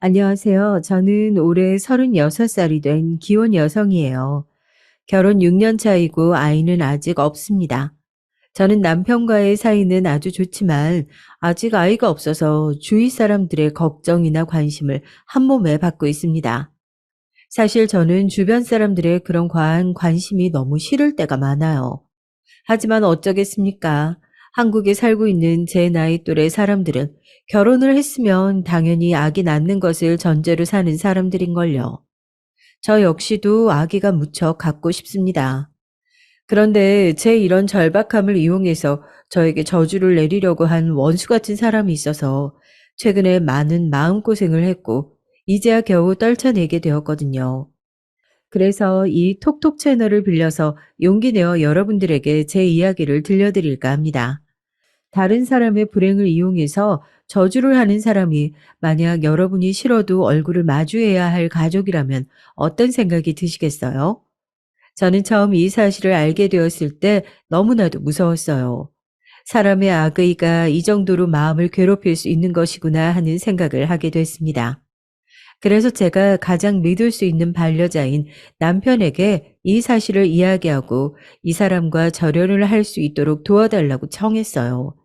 안녕하세요. 저는 올해 36살이 된 기혼 여성이에요. 결혼 6년 차이고 아이는 아직 없습니다. 저는 남편과의 사이는 아주 좋지만 아직 아이가 없어서 주위 사람들의 걱정이나 관심을 한 몸에 받고 있습니다. 사실 저는 주변 사람들의 그런 과한 관심이 너무 싫을 때가 많아요. 하지만 어쩌겠습니까? 한국에 살고 있는 제 나이 또래 사람들은 결혼을 했으면 당연히 아기 낳는 것을 전제로 사는 사람들인걸요. 저 역시도 아기가 무척 갖고 싶습니다. 그런데 제 이런 절박함을 이용해서 저에게 저주를 내리려고 한 원수 같은 사람이 있어서 최근에 많은 마음고생을 했고 이제야 겨우 떨쳐내게 되었거든요. 그래서 이 톡톡 채널을 빌려서 용기 내어 여러분들에게 제 이야기를 들려드릴까 합니다. 다른 사람의 불행을 이용해서 저주를 하는 사람이 만약 여러분이 싫어도 얼굴을 마주해야 할 가족이라면 어떤 생각이 드시겠어요? 저는 처음 이 사실을 알게 되었을 때 너무나도 무서웠어요. 사람의 악의가 이 정도로 마음을 괴롭힐 수 있는 것이구나 하는 생각을 하게 됐습니다. 그래서 제가 가장 믿을 수 있는 반려자인 남편에게 이 사실을 이야기하고 이 사람과 절연을 할 수 있도록 도와달라고 청했어요.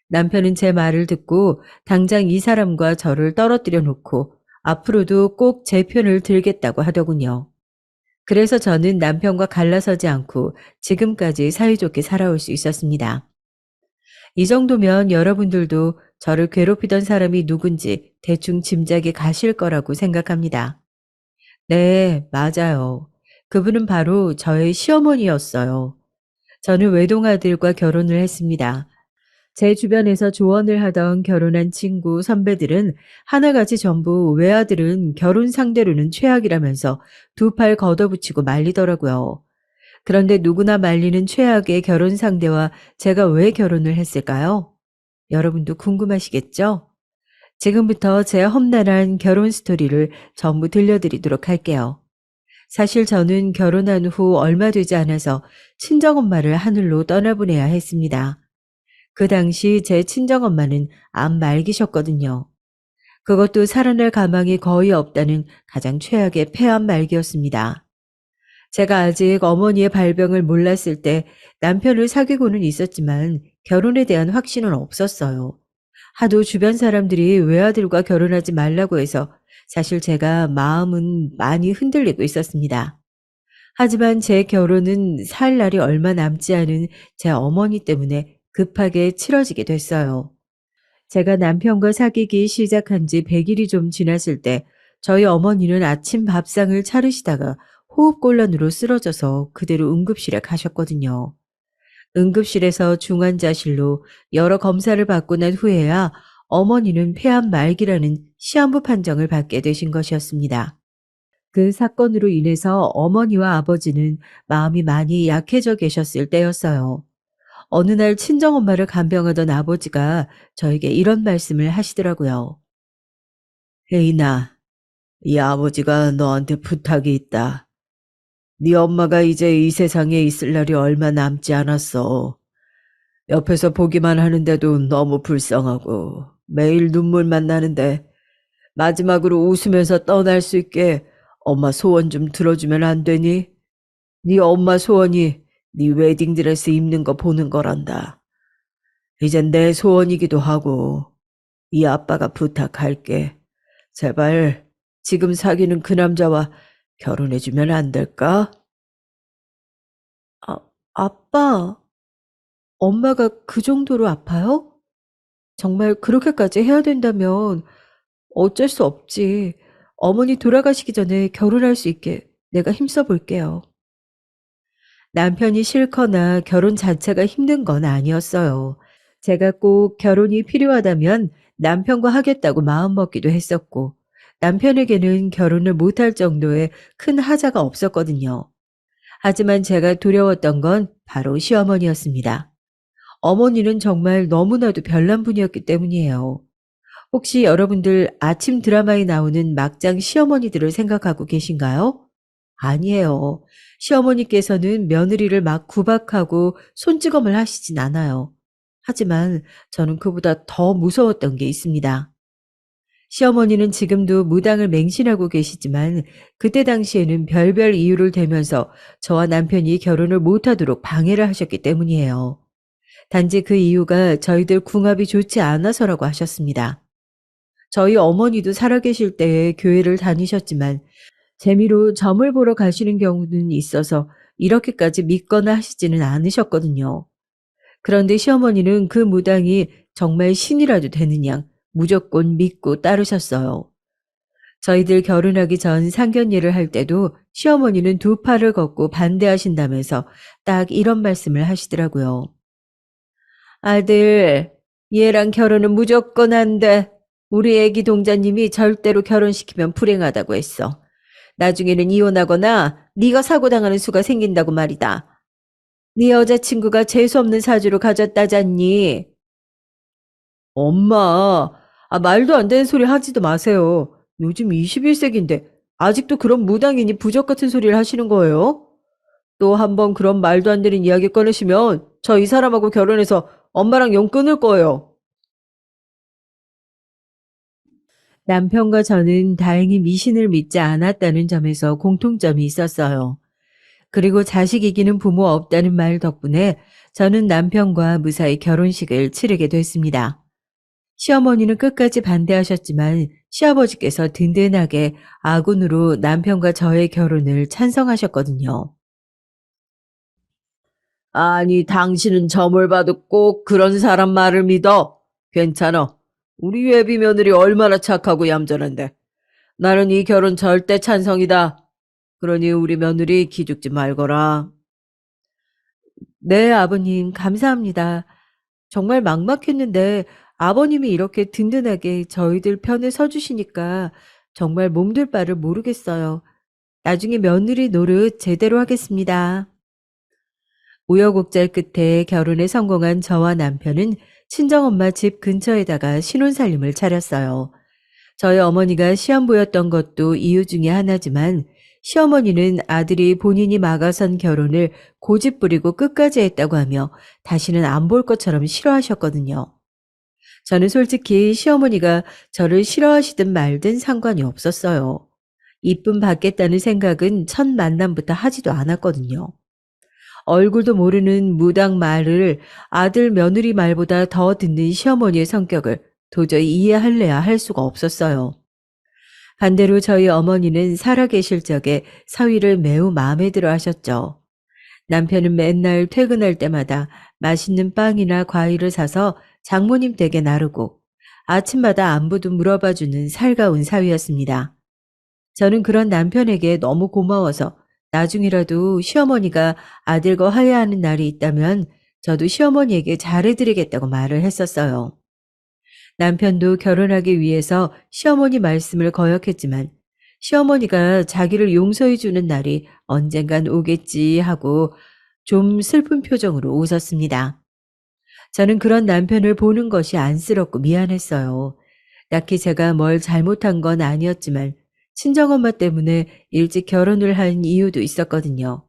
남편은 제 말을 듣고 당장 이 사람과 저를 떨어뜨려 놓고 앞으로도 꼭 제 편을 들겠다고 하더군요. 그래서 저는 남편과 갈라서지 않고 지금까지 사이좋게 살아올 수 있었습니다. 이 정도면 여러분들도 저를 괴롭히던 사람이 누군지 대충 짐작이 가실 거라고 생각합니다. 네, 맞아요. 그분은 바로 저의 시어머니였어요. 저는 외동아들과 결혼을 했습니다. 제 주변에서 조언을 하던 결혼한 친구, 선배들은 하나같이 전부 외아들은 결혼 상대로는 최악이라면서 두 팔 걷어붙이고 말리더라고요. 그런데 누구나 말리는 최악의 결혼 상대와 제가 왜 결혼을 했을까요? 여러분도 궁금하시겠죠? 지금부터 제 험난한 결혼 스토리를 전부 들려드리도록 할게요. 사실 저는 결혼한 후 얼마 되지 않아서 친정엄마를 하늘로 떠나보내야 했습니다. 그 당시 제 친정엄마는 암 말기셨거든요. 그것도 살아날 가망이 거의 없다는 가장 최악의 폐암 말기였습니다. 제가 아직 어머니의 발병을 몰랐을 때 남편을 사귀고는 있었지만 결혼에 대한 확신은 없었어요. 하도 주변 사람들이 외아들과 결혼하지 말라고 해서 사실 제가 마음은 많이 흔들리고 있었습니다. 하지만 제 결혼은 살 날이 얼마 남지 않은 제 어머니 때문에 급하게 치러지게 됐어요. 제가 남편과 사귀기 시작한 지 100일이 좀 지났을 때 저희 어머니는 아침 밥상을 차리시다가 호흡곤란으로 쓰러져서 그대로 응급실에 가셨거든요. 응급실에서 중환자실로 여러 검사를 받고 난 후에야 어머니는 폐암 말기라는 시한부 판정을 받게 되신 것이었습니다. 그 사건으로 인해서 어머니와 아버지는 마음이 많이 약해져 계셨을 때였어요. 어느 날 친정엄마를 간병하던 아버지가 저에게 이런 말씀을 하시더라고요. 혜인아, 이 아버지가 너한테 부탁이 있다. 네 엄마가 이제 이 세상에 있을 날이 얼마 남지 않았어. 옆에서 보기만 하는데도 너무 불쌍하고 매일 눈물만 나는데 마지막으로 웃으면서 떠날 수 있게 엄마 소원 좀 들어주면 안 되니? 네 엄마 소원이 네 웨딩드레스 입는 거 보는 거란다. 이젠 내 소원이기도 하고 이 아빠가 부탁할게. 제발 지금 사귀는 그 남자와 결혼해주면 안 될까? 아, 아빠, 엄마가 그 정도로 아파요? 정말 그렇게까지 해야 된다면 어쩔 수 없지. 어머니 돌아가시기 전에 결혼할 수 있게 내가 힘써 볼게요. 남편이 싫거나 결혼 자체가 힘든 건 아니었어요. 제가 꼭 결혼이 필요하다면 남편과 하겠다고 마음먹기도 했었고, 남편에게는 결혼을 못할 정도의 큰 하자가 없었거든요. 하지만 제가 두려웠던 건 바로 시어머니였습니다. 어머니는 정말 너무나도 별난 분이었기 때문이에요. 혹시 여러분들 아침 드라마에 나오는 막장 시어머니들을 생각하고 계신가요? 아니에요. 시어머니께서는 며느리를 막 구박하고 손찌검을 하시진 않아요. 하지만 저는 그보다 더 무서웠던 게 있습니다. 시어머니는 지금도 무당을 맹신하고 계시지만 그때 당시에는 별별 이유를 대면서 저와 남편이 결혼을 못하도록 방해를 하셨기 때문이에요. 단지 그 이유가 저희들 궁합이 좋지 않아서라고 하셨습니다. 저희 어머니도 살아계실 때에 교회를 다니셨지만 재미로 점을 보러 가시는 경우는 있어서 이렇게까지 믿거나 하시지는 않으셨거든요. 그런데 시어머니는 그 무당이 정말 신이라도 되는 양 무조건 믿고 따르셨어요. 저희들 결혼하기 전 상견례를 할 때도 시어머니는 두 팔을 걷고 반대하신다면서 딱 이런 말씀을 하시더라고요. 아들, 얘랑 결혼은 무조건 안 돼. 우리 애기 동자님이 절대로 결혼시키면 불행하다고 했어. 나중에는 이혼하거나 네가 사고당하는 수가 생긴다고 말이다. 네 여자친구가 재수없는 사주로 가졌다잖니. 엄마, 말도 안 되는 소리 하지도 마세요. 요즘 21세기인데 아직도 그런 무당이니 부적 같은 소리를 하시는 거예요? 또 한 번 그런 말도 안 되는 이야기 꺼내시면 저 이 사람하고 결혼해서 엄마랑 영 끊을 거예요. 남편과 저는 다행히 미신을 믿지 않았다는 점에서 공통점이 있었어요. 그리고 자식 이기는 부모 없다는 말 덕분에 저는 남편과 무사히 결혼식을 치르게 됐습니다. 시어머니는 끝까지 반대하셨지만 시아버지께서 든든하게 아군으로 남편과 저의 결혼을 찬성하셨거든요. 아니, 당신은 점을 봐도 꼭 그런 사람 말을 믿어. 괜찮아. 우리 예비 며느리 얼마나 착하고 얌전한데. 나는 이 결혼 절대 찬성이다. 그러니 우리 며느리 기죽지 말거라. 네, 아버님, 감사합니다. 정말 막막했는데 아버님이 이렇게 든든하게 저희들 편에 서주시니까 정말 몸둘 바를 모르겠어요. 나중에 며느리 노릇 제대로 하겠습니다. 우여곡절 끝에 결혼에 성공한 저와 남편은 친정엄마 집 근처에다가 신혼살림을 차렸어요. 저희 어머니가 시험보였던 것도 이유 중에 하나지만 시어머니는 아들이 본인이 막아선 결혼을 고집 부리고 끝까지 했다고 하며 다시는 안 볼 것처럼 싫어하셨거든요. 저는 솔직히 시어머니가 저를 싫어하시든 말든 상관이 없었어요. 이쁨 받겠다는 생각은 첫 만남부터 하지도 않았거든요. 얼굴도 모르는 무당 말을 아들 며느리 말보다 더 듣는 시어머니의 성격을 도저히 이해할래야 할 수가 없었어요. 반대로 저희 어머니는 살아계실 적에 사위를 매우 마음에 들어 하셨죠. 남편은 맨날 퇴근할 때마다 맛있는 빵이나 과일을 사서 장모님 댁에 나르고 아침마다 안부도 물어봐주는 살가운 사위였습니다. 저는 그런 남편에게 너무 고마워서 나중이라도 시어머니가 아들과 화해하는 날이 있다면 저도 시어머니에게 잘해드리겠다고 말을 했었어요. 남편도 결혼하기 위해서 시어머니 말씀을 거역했지만 시어머니가 자기를 용서해주는 날이 언젠간 오겠지 하고 좀 슬픈 표정으로 웃었습니다. 저는 그런 남편을 보는 것이 안쓰럽고 미안했어요. 딱히 제가 뭘 잘못한 건 아니었지만 친정엄마 때문에 일찍 결혼을 한 이유도 있었거든요.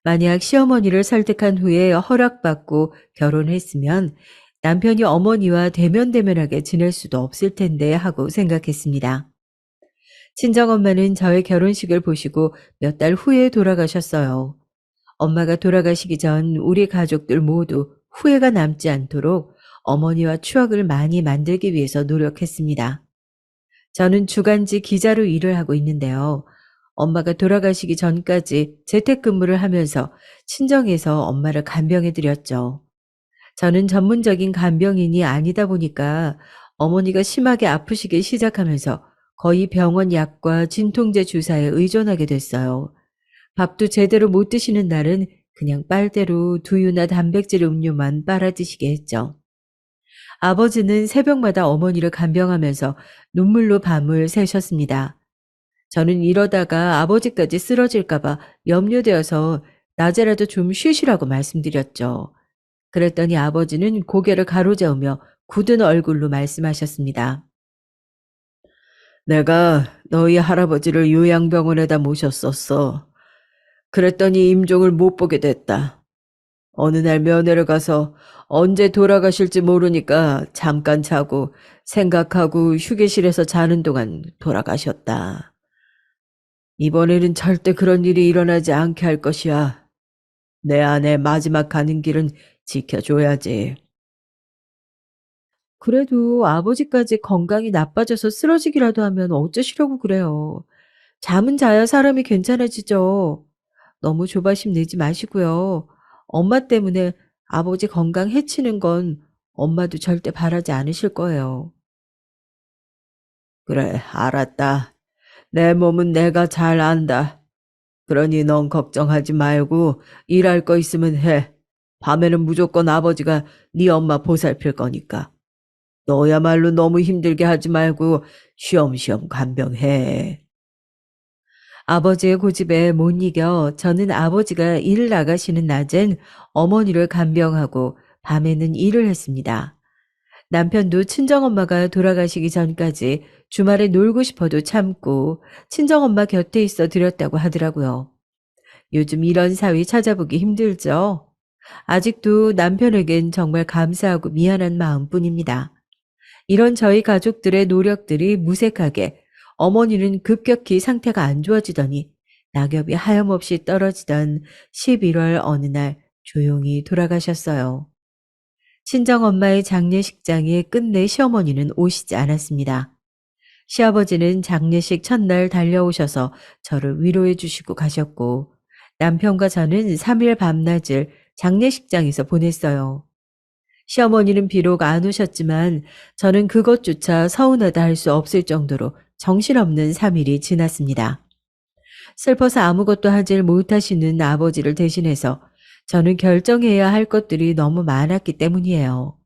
만약 시어머니를 설득한 후에 허락받고 결혼했으면 남편이 어머니와 대면대면하게 지낼 수도 없을 텐데 하고 생각했습니다. 친정엄마는 저의 결혼식을 보시고 몇 달 후에 돌아가셨어요. 엄마가 돌아가시기 전 우리 가족들 모두 후회가 남지 않도록 어머니와 추억을 많이 만들기 위해서 노력했습니다. 저는 주간지 기자로 일을 하고 있는데요. 엄마가 돌아가시기 전까지 재택근무를 하면서 친정에서 엄마를 간병해 드렸죠. 저는 전문적인 간병인이 아니다 보니까 어머니가 심하게 아프시기 시작하면서 거의 병원 약과 진통제 주사에 의존하게 됐어요. 밥도 제대로 못 드시는 날은 그냥 빨대로 두유나 단백질 음료만 빨아 드시게 했죠. 아버지는 새벽마다 어머니를 간병하면서 눈물로 밤을 새셨습니다. 저는 이러다가 아버지까지 쓰러질까봐 염려되어서 낮에라도 좀 쉬시라고 말씀드렸죠. 그랬더니 아버지는 고개를 가로저으며 굳은 얼굴로 말씀하셨습니다. 내가 너희 할아버지를 요양병원에다 모셨었어. 그랬더니 임종을 못 보게 됐다. 어느 날 면회를 가서 언제 돌아가실지 모르니까 잠깐 자고 생각하고 휴게실에서 자는 동안 돌아가셨다. 이번에는 절대 그런 일이 일어나지 않게 할 것이야. 내 아내 마지막 가는 길은 지켜줘야지. 그래도 아버지까지 건강이 나빠져서 쓰러지기라도 하면 어쩌시려고 그래요. 잠은 자야 사람이 괜찮아지죠. 너무 조바심 내지 마시고요. 엄마 때문에 아버지 건강 해치는 건 엄마도 절대 바라지 않으실 거예요. 그래, 알았다. 내 몸은 내가 잘 안다. 그러니 넌 걱정하지 말고 일할 거 있으면 해. 밤에는 무조건 아버지가 네 엄마 보살필 거니까. 너야말로 너무 힘들게 하지 말고 쉬엄쉬엄 간병해. 아버지의 고집에 못 이겨 저는 아버지가 일 나가시는 낮엔 어머니를 간병하고 밤에는 일을 했습니다. 남편도 친정엄마가 돌아가시기 전까지 주말에 놀고 싶어도 참고 친정엄마 곁에 있어 드렸다고 하더라고요. 요즘 이런 사위 찾아보기 힘들죠? 아직도 남편에겐 정말 감사하고 미안한 마음뿐입니다. 이런 저희 가족들의 노력들이 무색하게 어머니는 급격히 상태가 안 좋아지더니 낙엽이 하염없이 떨어지던 11월 어느 날 조용히 돌아가셨어요. 친정엄마의 장례식장에 끝내 시어머니는 오시지 않았습니다. 시아버지는 장례식 첫날 달려오셔서 저를 위로해 주시고 가셨고 남편과 저는 3일 밤낮을 장례식장에서 보냈어요. 시어머니는 비록 안 오셨지만 저는 그것조차 서운하다 할 수 없을 정도로 정신없는 3일이 지났습니다. 슬퍼서 아무것도 하질 못하시는 아버지를 대신해서 저는 결정해야 할 것들이 너무 많았기 때문이에요.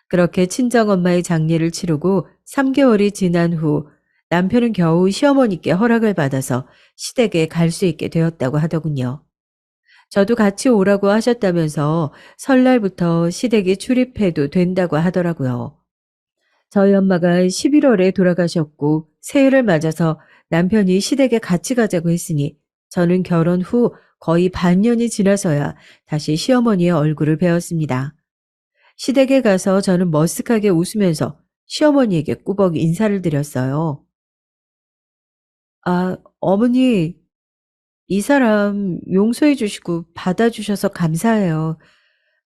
그렇게 친정엄마의 장례를 치르고 3개월이 지난 후 남편은 겨우 시어머니께 허락을 받아서 시댁에 갈 수 있게 되었다고 하더군요. 저도 같이 오라고 하셨다면서 설날부터 시댁에 출입해도 된다고 하더라고요. 저희 엄마가 11월에 돌아가셨고 새해를 맞아서 남편이 시댁에 같이 가자고 했으니 저는 결혼 후 거의 반년이 지나서야 다시 시어머니의 얼굴을 뵈었습니다. 시댁에 가서 저는 머쓱하게 웃으면서 시어머니에게 꾸벅 인사를 드렸어요. 아, 어머니, 이 사람 용서해 주시고 받아주셔서 감사해요.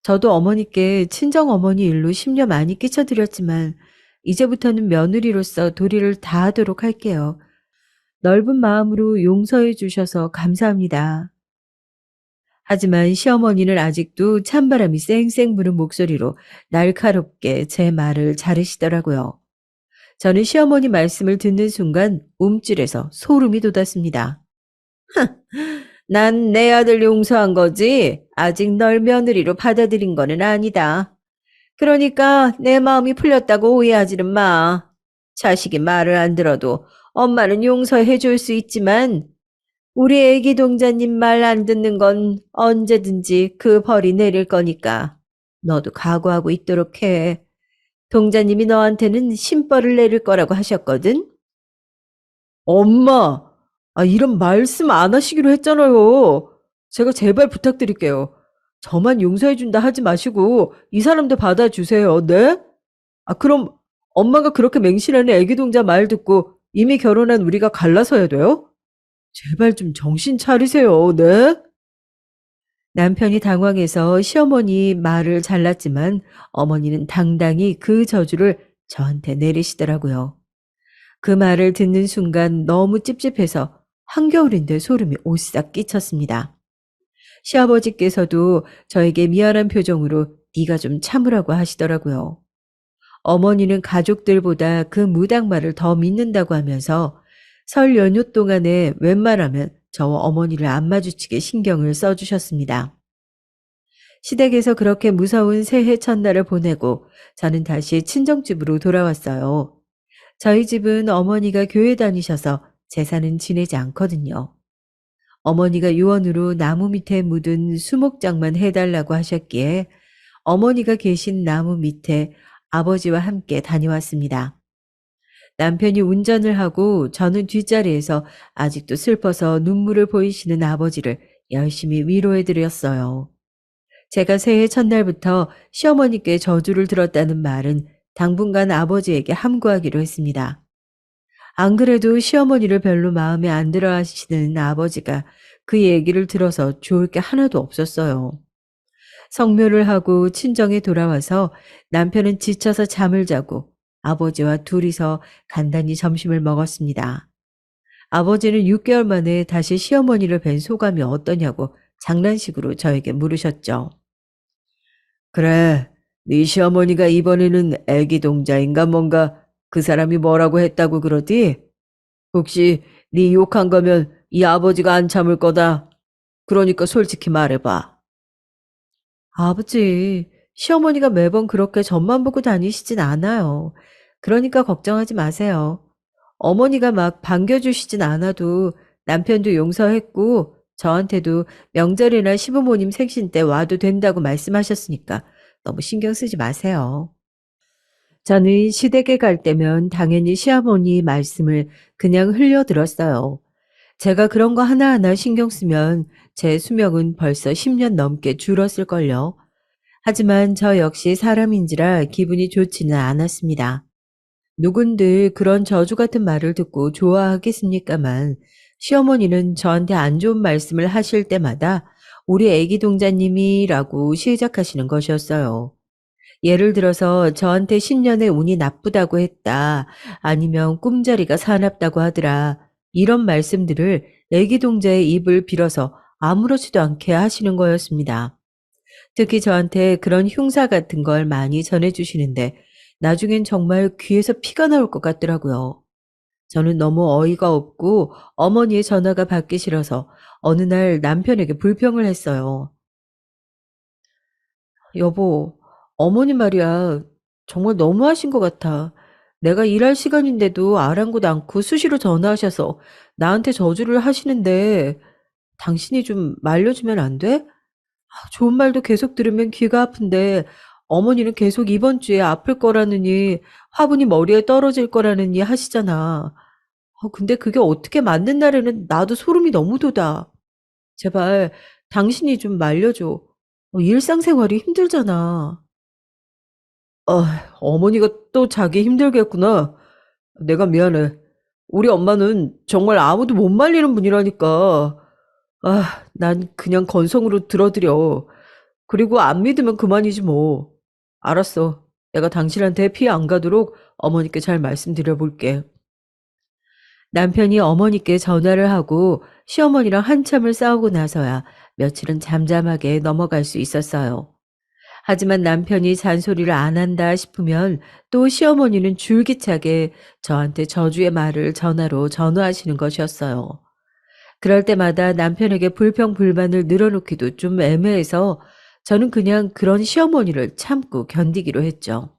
저도 어머니께 친정어머니 일로 심려 많이 끼쳐드렸지만 이제부터는 며느리로서 도리를 다하도록 할게요. 넓은 마음으로 용서해 주셔서 감사합니다. 하지만 시어머니는 아직도 찬바람이 쌩쌩 부는 목소리로 날카롭게 제 말을 자르시더라고요. 저는 시어머니 말씀을 듣는 순간 움찔해서 소름이 돋았습니다. 난 내 아들 용서한 거지 아직 널 며느리로 받아들인 거는 아니다. 그러니까 내 마음이 풀렸다고 오해하지는 마. 자식이 말을 안 들어도 엄마는 용서해 줄 수 있지만 우리 애기 동자님 말 안 듣는 건 언제든지 그 벌이 내릴 거니까 너도 각오하고 있도록 해. 동자님이 너한테는 심벌을 내릴 거라고 하셨거든. 엄마, 이런 말씀 안 하시기로 했잖아요. 제가 제발 부탁드릴게요. 저만 용서해준다 하지 마시고 이 사람도 받아주세요. 네? 그럼 엄마가 그렇게 맹신하는 애기 동자 말 듣고 이미 결혼한 우리가 갈라서야 돼요? 제발 좀 정신 차리세요. 네? 남편이 당황해서 시어머니 말을 잘랐지만 어머니는 당당히 그 저주를 저한테 내리시더라고요. 그 말을 듣는 순간 너무 찝찝해서 한겨울인데 소름이 오싹 끼쳤습니다. 시아버지께서도 저에게 미안한 표정으로 네가 좀 참으라고 하시더라고요. 어머니는 가족들보다 그 무당말을 더 믿는다고 하면서 설 연휴 동안에 웬만하면 저와 어머니를 안 마주치게 신경을 써주셨습니다. 시댁에서 그렇게 무서운 새해 첫날을 보내고 저는 다시 친정집으로 돌아왔어요. 저희 집은 어머니가 교회 다니셔서 제사는 지내지 않거든요. 어머니가 유언으로 나무 밑에 묻은 수목장만 해달라고 하셨기에 어머니가 계신 나무 밑에 아버지와 함께 다녀왔습니다. 남편이 운전을 하고 저는 뒷자리에서 아직도 슬퍼서 눈물을 보이시는 아버지를 열심히 위로해 드렸어요. 제가 새해 첫날부터 시어머니께 저주를 들었다는 말은 당분간 아버지에게 함구하기로 했습니다. 안 그래도 시어머니를 별로 마음에 안 들어 하시는 아버지가 그 얘기를 들어서 좋을 게 하나도 없었어요. 성묘를 하고 친정에 돌아와서 남편은 지쳐서 잠을 자고 아버지와 둘이서 간단히 점심을 먹었습니다. 아버지는 6개월 만에 다시 시어머니를 뵌 소감이 어떠냐고 장난식으로 저에게 물으셨죠. 그래, 네 시어머니가 이번에는 애기 동자인가 뭔가 그 사람이 뭐라고 했다고 그러디? 혹시 네 욕한 거면 이 아버지가 안 참을 거다. 그러니까 솔직히 말해봐. 아버지, 시어머니가 매번 그렇게 전만 보고 다니시진 않아요. 그러니까 걱정하지 마세요. 어머니가 막 반겨주시진 않아도 남편도 용서했고 저한테도 명절이나 시부모님 생신 때 와도 된다고 말씀하셨으니까 너무 신경 쓰지 마세요. 저는 시댁에 갈 때면 당연히 시어머니 말씀을 그냥 흘려들었어요. 제가 그런 거 하나하나 신경 쓰면 제 수명은 벌써 10년 넘게 줄었을걸요. 하지만 저 역시 사람인지라 기분이 좋지는 않았습니다. 누군들 그런 저주 같은 말을 듣고 좋아하겠습니까만 시어머니는 저한테 안 좋은 말씀을 하실 때마다 우리 애기 동자님이라고 시작하시는 것이었어요. 예를 들어서 저한테 신년에 운이 나쁘다고 했다. 아니면 꿈자리가 사납다고 하더라. 이런 말씀들을 애기 동자의 입을 빌어서 아무렇지도 않게 하시는 거였습니다. 특히 저한테 그런 흉사 같은 걸 많이 전해주시는데 나중엔 정말 귀에서 피가 나올 것 같더라고요. 저는 너무 어이가 없고 어머니의 전화가 받기 싫어서 어느 날 남편에게 불평을 했어요. 여보, 어머니 말이야. 정말 너무하신 것 같아. 내가 일할 시간인데도 아랑곳 않고 수시로 전화하셔서 나한테 저주를 하시는데 당신이 좀 말려주면 안 돼? 좋은 말도 계속 들으면 귀가 아픈데 어머니는 계속 이번 주에 아플 거라느니 화분이 머리에 떨어질 거라느니 하시잖아. 근데 그게 어떻게 맞는 날에는 나도 소름이 너무 돋아. 제발 당신이 좀 말려줘. 일상생활이 힘들잖아. 어머니가 또 자기 힘들겠구나. 내가 미안해. 우리 엄마는 정말 아무도 못 말리는 분이라니까. 난 그냥 건성으로 들어드려. 그리고 안 믿으면 그만이지 뭐. 알았어. 내가 당신한테 피해 안 가도록 어머니께 잘 말씀드려 볼게. 남편이 어머니께 전화를 하고 시어머니랑 한참을 싸우고 나서야 며칠은 잠잠하게 넘어갈 수 있었어요. 하지만 남편이 잔소리를 안 한다 싶으면 또 시어머니는 줄기차게 저한테 저주의 말을 전화로 전화하시는 것이었어요. 그럴 때마다 남편에게 불평불만을 늘어놓기도 좀 애매해서 저는 그냥 그런 시어머니를 참고 견디기로 했죠.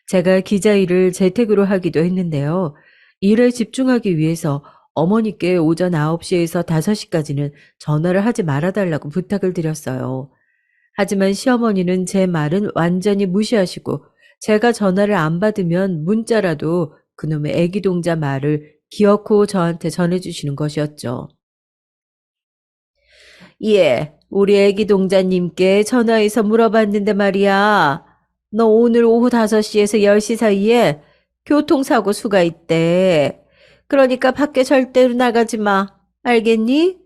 제가 기자 일을 재택으로 하기도 했는데요. 일에 집중하기 위해서 어머니께 오전 9시에서 5시까지는 전화를 하지 말아달라고 부탁을 드렸어요. 하지만 시어머니는 제 말은 완전히 무시하시고 제가 전화를 안 받으면 문자라도 그놈의 애기 동자 말을 기어코 저한테 전해주시는 것이었죠. 예, 우리 애기 동자님께 전화해서 물어봤는데 말이야. 너 오늘 오후 5시에서 10시 사이에 교통사고 수가 있대. 그러니까 밖에 절대로 나가지 마. 알겠니?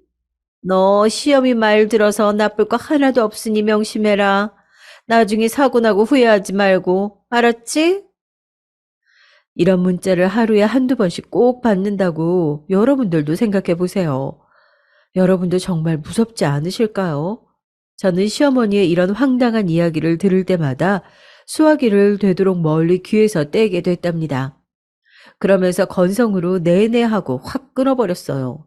너 시험이 말 들어서 나쁠 거 하나도 없으니 명심해라. 나중에 사고 나고 후회하지 말고. 알았지? 이런 문자를 하루에 한두 번씩 꼭 받는다고 여러분들도 생각해 보세요. 여러분도 정말 무섭지 않으실까요? 저는 시어머니의 이런 황당한 이야기를 들을 때마다 수화기를 되도록 멀리 귀에서 떼게 됐답니다. 그러면서 건성으로 내내 하고 확 끊어버렸어요.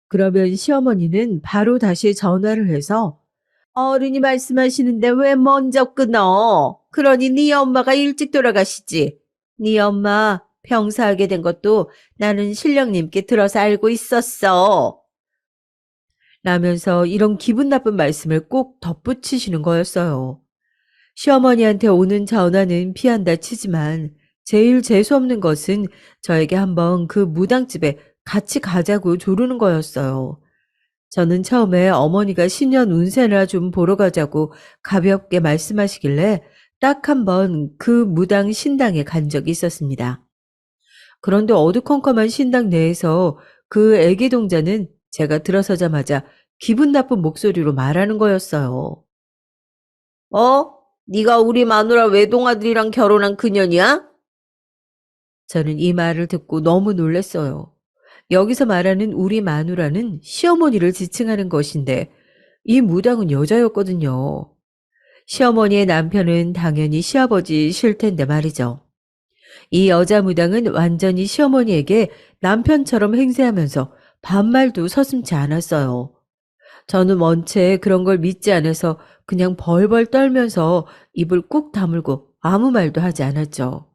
그러면 시어머니는 바로 다시 전화를 해서 어른이 말씀하시는데 왜 먼저 끊어? 그러니 네 엄마가 일찍 돌아가시지. 네 엄마 병사하게 된 것도 나는 신령님께 들어서 알고 있었어. 라면서 이런 기분 나쁜 말씀을 꼭 덧붙이시는 거였어요. 시어머니한테 오는 전화는 피한다 치지만 제일 재수없는 것은 저에게 한번 그 무당집에 같이 가자고 조르는 거였어요. 저는 처음에 어머니가 신년 운세나 좀 보러 가자고 가볍게 말씀하시길래 딱 한 번 그 무당 신당에 간 적이 있었습니다. 그런데 어두컴컴한 신당 내에서 그 애기 동자는 제가 들어서자마자 기분 나쁜 목소리로 말하는 거였어요. 어? 네가 우리 마누라 외동아들이랑 결혼한 그년이야? 저는 이 말을 듣고 너무 놀랐어요. 여기서 말하는 우리 마누라는 시어머니를 지칭하는 것인데 이 무당은 여자였거든요. 시어머니의 남편은 당연히 시아버지 실 텐데 말이죠. 이 여자 무당은 완전히 시어머니에게 남편처럼 행세하면서 반말도 서슴지 않았어요. 저는 원체 그런 걸 믿지 않아서 그냥 벌벌 떨면서 입을 꾹 다물고 아무 말도 하지 않았죠.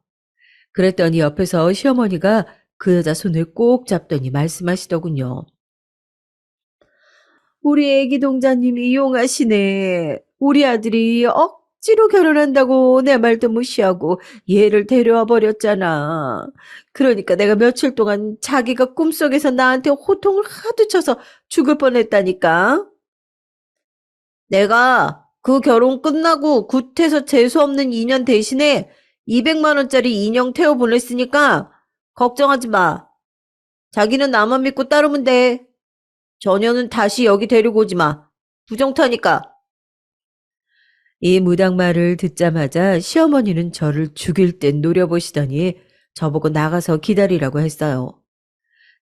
그랬더니 옆에서 시어머니가 그 여자 손을 꼭 잡더니 말씀하시더군요. 우리 애기 동자님이 이용하시네. 우리 아들이 억지로 결혼한다고 내 말도 무시하고 얘를 데려와 버렸잖아. 그러니까 내가 며칠 동안 자기가 꿈속에서 나한테 호통을 하도 쳐서 죽을 뻔했다니까. 내가 그 결혼 끝나고 굿해서 재수없는 인연 대신에 200만 원짜리 인형 태워 보냈으니까 걱정하지 마. 자기는 나만 믿고 따르면 돼. 전혀는 다시 여기 데리고 오지 마. 부정타니까. 이 무당말을 듣자마자 시어머니는 저를 죽일 듯 노려보시더니 저보고 나가서 기다리라고 했어요.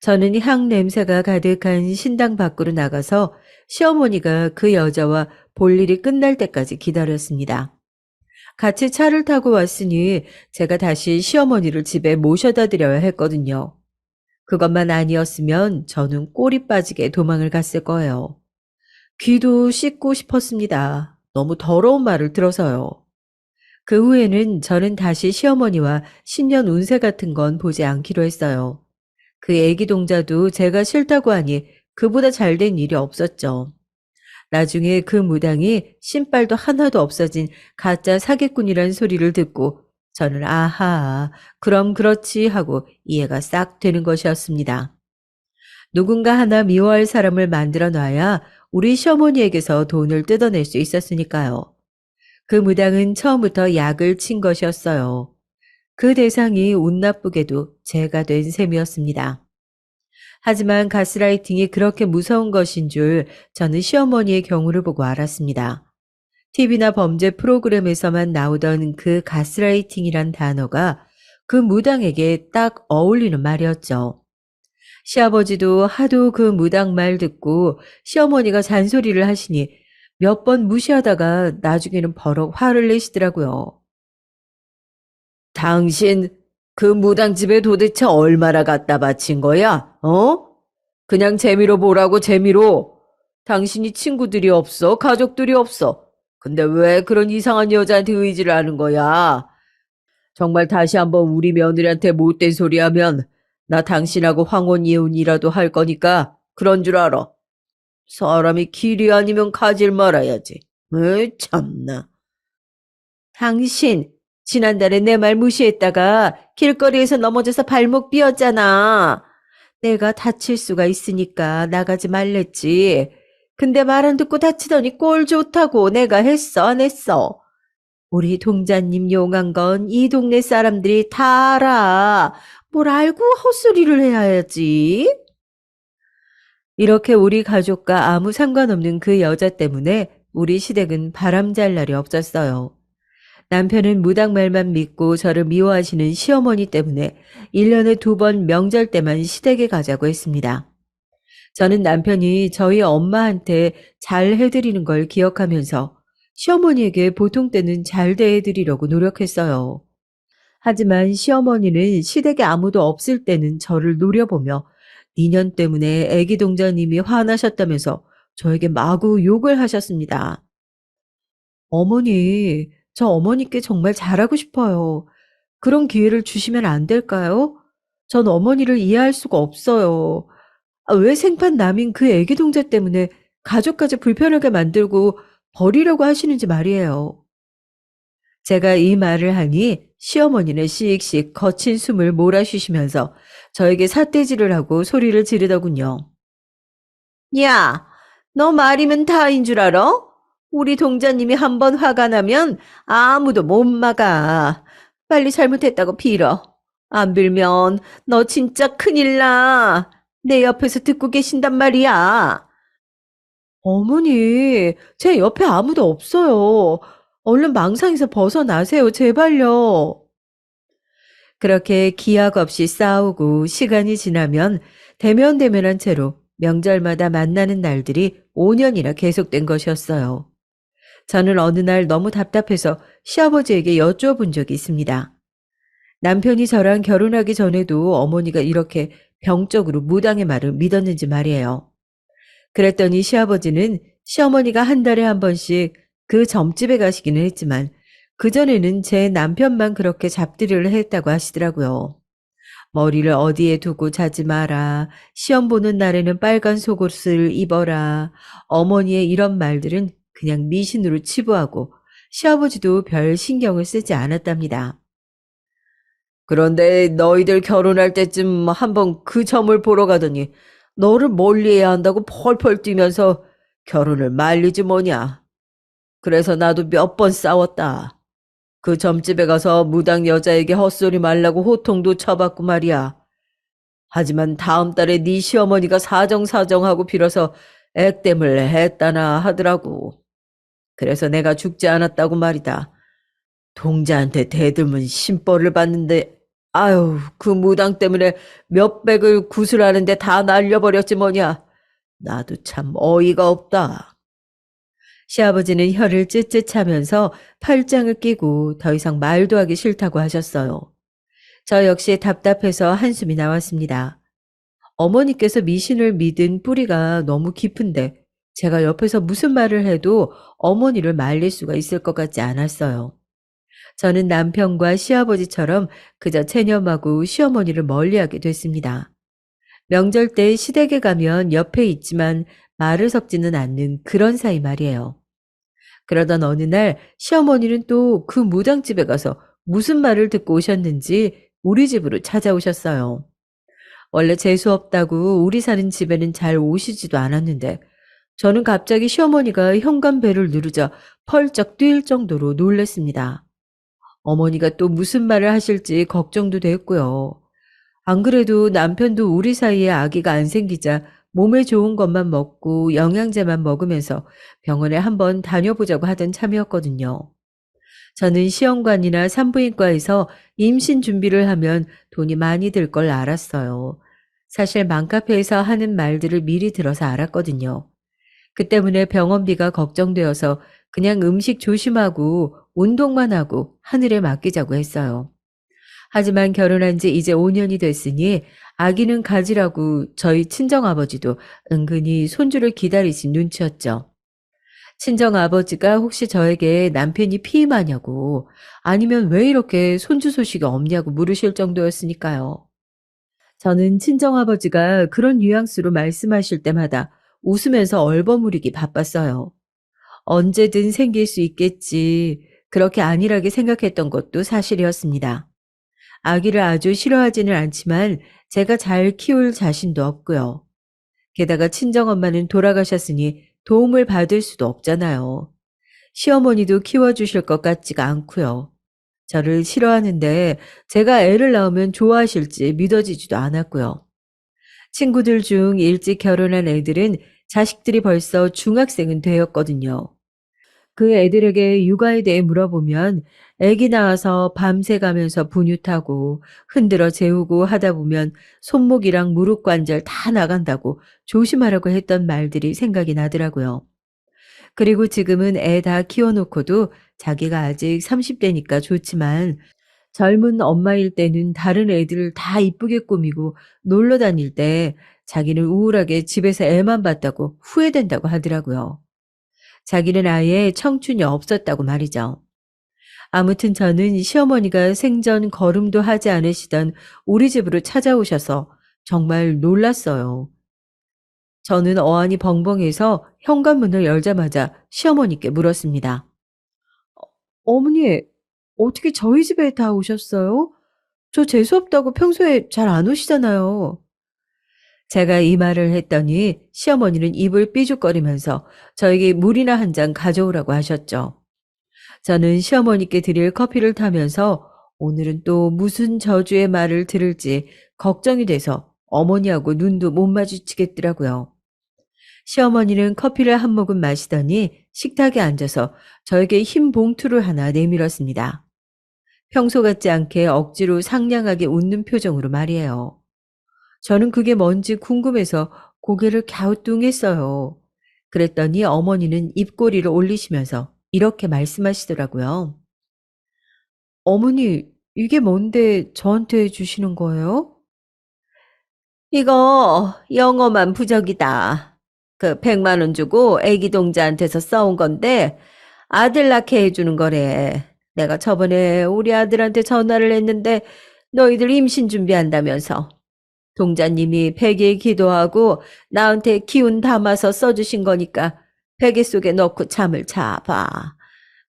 저는 향 냄새가 가득한 신당 밖으로 나가서 시어머니가 그 여자와 볼 일이 끝날 때까지 기다렸습니다. 같이 차를 타고 왔으니 제가 다시 시어머니를 집에 모셔다 드려야 했거든요. 그것만 아니었으면 저는 꼬리 빠지게 도망을 갔을 거예요. 귀도 씻고 싶었습니다. 너무 더러운 말을 들어서요. 그 후에는 저는 다시 시어머니와 신년 운세 같은 건 보지 않기로 했어요. 그 애기 동자도 제가 싫다고 하니 그보다 잘된 일이 없었죠. 나중에 그 무당이 신발도 하나도 없어진 가짜 사기꾼이란 소리를 듣고 저는 아하, 그럼 그렇지 하고 이해가 싹 되는 것이었습니다. 누군가 하나 미워할 사람을 만들어 놔야 우리 시어머니에게서 돈을 뜯어낼 수 있었으니까요. 그 무당은 처음부터 약을 친 것이었어요. 그 대상이 운 나쁘게도 제가 된 셈이었습니다. 하지만 가스라이팅이 그렇게 무서운 것인 줄 저는 시어머니의 경우를 보고 알았습니다. TV나 범죄 프로그램에서만 나오던 그 가스라이팅이란 단어가 그 무당에게 딱 어울리는 말이었죠. 시아버지도 하도 그 무당 말 듣고 시어머니가 잔소리를 하시니 몇 번 무시하다가 나중에는 버럭 화를 내시더라고요. 당신 그 무당집에 도대체 얼마나 갖다 바친 거야? 어? 그냥 재미로 보라고 재미로. 당신이 친구들이 없어, 가족들이 없어. 근데 왜 그런 이상한 여자한테 의지를 하는 거야? 정말 다시 한번 우리 며느리한테 못된 소리 하면 나 당신하고 황혼 이혼이라도 할 거니까 그런 줄 알아. 사람이 길이 아니면 가질 말아야지. 에이, 참나. 당신, 지난달에 내 말 무시했다가 길거리에서 넘어져서 발목 삐었잖아. 내가 다칠 수가 있으니까 나가지 말랬지. 근데 말 안 듣고 다치더니 꼴 좋다고 내가 했어, 안 했어? 우리 동자님 용한 건 이 동네 사람들이 다 알아. 뭘 알고 헛소리를 해야지. 이렇게 우리 가족과 아무 상관없는 그 여자 때문에 우리 시댁은 바람잘 날이 없었어요. 남편은 무당말만 믿고 저를 미워하시는 시어머니 때문에 1년에 2번 명절 때만 시댁에 가자고 했습니다. 저는 남편이 저희 엄마한테 잘 해드리는 걸 기억하면서 시어머니에게 보통 때는 잘 대해드리려고 노력했어요. 하지만 시어머니는 시댁에 아무도 없을 때는 저를 노려보며 니년 때문에 애기 동자님이 화나셨다면서 저에게 마구 욕을 하셨습니다. 어머니, 저 어머니께 정말 잘하고 싶어요. 그런 기회를 주시면 안 될까요? 전 어머니를 이해할 수가 없어요. 왜 생판 남인 그 애기 동자 때문에 가족까지 불편하게 만들고 버리려고 하시는지 말이에요. 제가 이 말을 하니 시어머니는 씩씩 거친 숨을 몰아쉬시면서 저에게 삿대질을 하고 소리를 지르더군요. 야, 너 말이면 다인 줄 알아? 우리 동자님이 한번 화가 나면 아무도 못 막아. 빨리 잘못했다고 빌어. 안 빌면 너 진짜 큰일 나. 내 옆에서 듣고 계신단 말이야. 어머니, 제 옆에 아무도 없어요. 얼른 망상에서 벗어나세요, 제발요. 그렇게 기약 없이 싸우고 시간이 지나면 대면대면한 채로 명절마다 만나는 날들이 5년이나 계속된 것이었어요. 저는 어느 날 너무 답답해서 시아버지에게 여쭈어본 적이 있습니다. 남편이 저랑 결혼하기 전에도 어머니가 이렇게 병적으로 무당의 말을 믿었는지 말이에요. 그랬더니 시아버지는 시어머니가 한 달에 한 번씩 그 점집에 가시기는 했지만 그전에는 제 남편만 그렇게 잡들이를 했다고 하시더라고요. 머리를 어디에 두고 자지 마라. 시험 보는 날에는 빨간 속옷을 입어라. 어머니의 이런 말들은 그냥 미신으로 치부하고 시아버지도 별 신경을 쓰지 않았답니다. 그런데 너희들 결혼할 때쯤 한번 그 점을 보러 가더니 너를 멀리해야 한다고 펄펄 뛰면서 결혼을 말리지 뭐냐. 그래서 나도 몇 번 싸웠다. 그 점집에 가서 무당 여자에게 헛소리 말라고 호통도 쳐봤고 말이야. 하지만 다음 달에 네 시어머니가 사정사정하고 빌어서 액땜을 했다나 하더라고. 그래서 내가 죽지 않았다고 말이다. 동자한테 대들면 심벌을 받는데 아유 그 무당 때문에 몇백을 구슬하는데 다 날려버렸지 뭐냐. 나도 참 어이가 없다. 시아버지는 혀를 쯧쯧하면서 팔짱을 끼고 더 이상 말도 하기 싫다고 하셨어요. 저 역시 답답해서 한숨이 나왔습니다. 어머니께서 미신을 믿은 뿌리가 너무 깊은데 제가 옆에서 무슨 말을 해도 어머니를 말릴 수가 있을 것 같지 않았어요. 저는 남편과 시아버지처럼 그저 체념하고 시어머니를 멀리하게 됐습니다. 명절 때 시댁에 가면 옆에 있지만 말을 섞지는 않는 그런 사이 말이에요. 그러던 어느 날 시어머니는 또 그 무당집에 가서 무슨 말을 듣고 오셨는지 우리 집으로 찾아오셨어요. 원래 재수 없다고 우리 사는 집에는 잘 오시지도 않았는데 저는 갑자기 시어머니가 현관벨을 누르자 펄쩍 뛸 정도로 놀랐습니다. 어머니가 또 무슨 말을 하실지 걱정도 됐고요. 안 그래도 남편도 우리 사이에 아기가 안 생기자 몸에 좋은 것만 먹고 영양제만 먹으면서 병원에 한번 다녀보자고 하던 참이었거든요. 저는 시험관이나 산부인과에서 임신 준비를 하면 돈이 많이 들 걸 알았어요. 사실 맘카페에서 하는 말들을 미리 들어서 알았거든요. 그 때문에 병원비가 걱정되어서 그냥 음식 조심하고 운동만 하고 하늘에 맡기자고 했어요. 하지만 결혼한 지 이제 5년이 됐으니 아기는 가지라고 저희 친정아버지도 은근히 손주를 기다리신 눈치였죠. 친정아버지가 혹시 저에게 남편이 피임하냐고 아니면 왜 이렇게 손주 소식이 없냐고 물으실 정도였으니까요. 저는 친정아버지가 그런 뉘앙스로 말씀하실 때마다 웃으면서 얼버무리기 바빴어요. 언제든 생길 수 있겠지. 그렇게 안일하게 생각했던 것도 사실이었습니다. 아기를 아주 싫어하지는 않지만 제가 잘 키울 자신도 없고요. 게다가 친정엄마는 돌아가셨으니 도움을 받을 수도 없잖아요. 시어머니도 키워주실 것 같지가 않고요. 저를 싫어하는데 제가 애를 낳으면 좋아하실지 믿어지지도 않았고요. 친구들 중 일찍 결혼한 애들은 자식들이 벌써 중학생은 되었거든요. 그 애들에게 육아에 대해 물어보면 애기 낳아서 밤새 가면서 분유 타고 흔들어 재우고 하다 보면 손목이랑 무릎 관절 다 나간다고 조심하라고 했던 말들이 생각이 나더라고요. 그리고 지금은 애 다 키워놓고도 자기가 아직 30대니까 좋지만 젊은 엄마일 때는 다른 애들을 다 이쁘게 꾸미고 놀러 다닐 때 자기는 우울하게 집에서 애만 봤다고 후회된다고 하더라고요. 자기는 아예 청춘이 없었다고 말이죠. 아무튼 저는 시어머니가 생전 걸음도 하지 않으시던 우리 집으로 찾아오셔서 정말 놀랐어요. 저는 어안이 벙벙해서 현관문을 열자마자 시어머니께 물었습니다. 어머니, 어떻게 저희 집에 다 오셨어요? 저 재수없다고 평소에 잘 안 오시잖아요. 제가 이 말을 했더니 시어머니는 입을 삐죽거리면서 저에게 물이나 한 잔 가져오라고 하셨죠. 저는 시어머니께 드릴 커피를 타면서 오늘은 또 무슨 저주의 말을 들을지 걱정이 돼서 어머니하고 눈도 못 마주치겠더라고요. 시어머니는 커피를 한 모금 마시더니 식탁에 앉아서 저에게 흰 봉투를 하나 내밀었습니다. 평소 같지 않게 억지로 상냥하게 웃는 표정으로 말이에요. 저는 그게 뭔지 궁금해서 고개를 갸우뚱했어요. 그랬더니 어머니는 입꼬리를 올리시면서 이렇게 말씀하시더라고요. 어머니, 이게 뭔데 저한테 주시는 거예요? 이거 영어만 부적이다. 그 100만 원 주고 애기 동자한테서 써온 건데 아들 낳게 해주는 거래. 내가 저번에 우리 아들한테 전화를 했는데 너희들 임신 준비한다면서. 동자님이 베개에 기도하고 나한테 기운 담아서 써주신 거니까 베개 속에 넣고 잠을 자봐.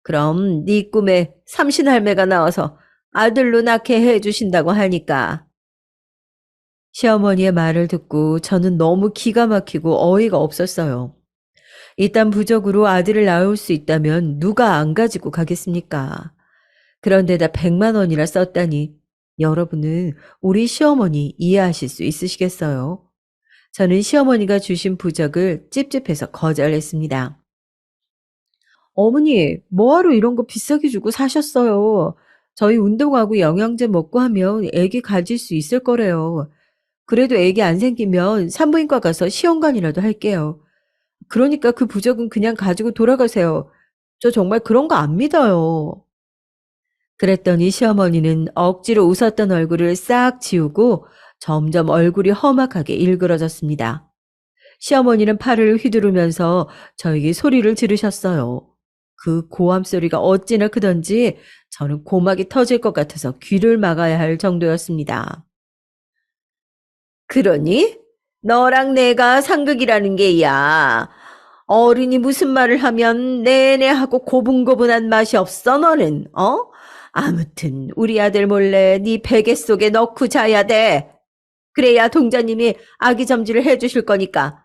그럼 네 꿈에 삼신할매가 나와서 아들로 낳게 해주신다고 하니까. 시어머니의 말을 듣고 저는 너무 기가 막히고 어이가 없었어요. 일단 부적으로 아들을 낳을 수 있다면 누가 안 가지고 가겠습니까? 그런데다 100만 원이나 썼다니 여러분은 우리 시어머니 이해하실 수 있으시겠어요? 저는 시어머니가 주신 부적을 찝찝해서 거절했습니다. 어머니, 뭐하러 이런 거 비싸게 주고 사셨어요? 저희 운동하고 영양제 먹고 하면 애기 가질 수 있을 거래요. 그래도 애기 안 생기면 산부인과 가서 시험관이라도 할게요. 그러니까 그 부적은 그냥 가지고 돌아가세요. 저 정말 그런 거 안 믿어요. 그랬더니 시어머니는 억지로 웃었던 얼굴을 싹 지우고 점점 얼굴이 험악하게 일그러졌습니다. 시어머니는 팔을 휘두르면서 저에게 소리를 지르셨어요. 그 고함 소리가 어찌나 크던지 저는 고막이 터질 것 같아서 귀를 막아야 할 정도였습니다. 그러니? 너랑 내가 상극이라는 게야. 어른이 무슨 말을 하면 내내 하고 고분고분한 맛이 없어 너는, 어? 아무튼 우리 아들 몰래 네 베개 속에 넣고 자야 돼. 그래야 동자님이 아기 점지를 해주실 거니까.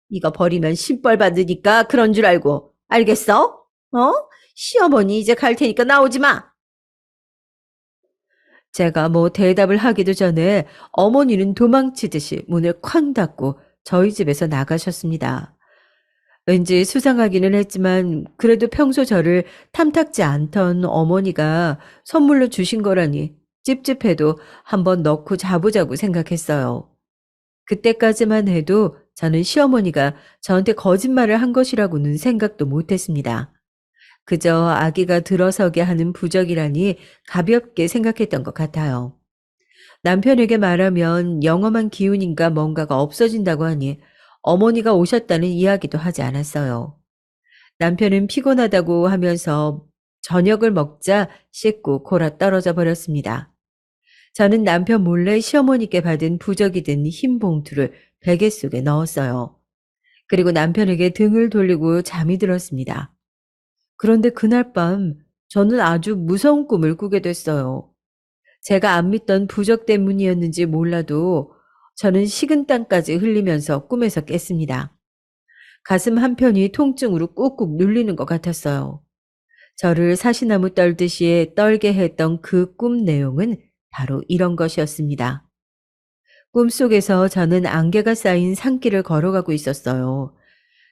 이거 버리면 신벌 받으니까 그런 줄 알고. 알겠어? 어? 시어머니 이제 갈 테니까 나오지 마. 제가 뭐 대답을 하기도 전에 어머니는 도망치듯이 문을 쾅 닫고 저희 집에서 나가셨습니다. 왠지 수상하기는 했지만 그래도 평소 저를 탐탁지 않던 어머니가 선물로 주신 거라니 찝찝해도 한번 넣고 자보자고 생각했어요. 그때까지만 해도 저는 시어머니가 저한테 거짓말을 한 것이라고는 생각도 못했습니다. 그저 아기가 들어서게 하는 부적이라니 가볍게 생각했던 것 같아요. 남편에게 말하면 영험한 기운인가 뭔가가 없어진다고 하니 어머니가 오셨다는 이야기도 하지 않았어요. 남편은 피곤하다고 하면서 저녁을 먹자 씻고 골아 떨어져 버렸습니다. 저는 남편 몰래 시어머니께 받은 부적이 든 흰 봉투를 베개 속에 넣었어요. 그리고 남편에게 등을 돌리고 잠이 들었습니다. 그런데 그날 밤 저는 아주 무서운 꿈을 꾸게 됐어요. 제가 안 믿던 부적 때문이었는지 몰라도 저는 식은땀까지 흘리면서 꿈에서 깼습니다. 가슴 한편이 통증으로 꾹꾹 눌리는 것 같았어요. 저를 사시나무 떨듯이 떨게 했던 그 꿈 내용은 바로 이런 것이었습니다. 꿈속에서 저는 안개가 쌓인 산길을 걸어가고 있었어요.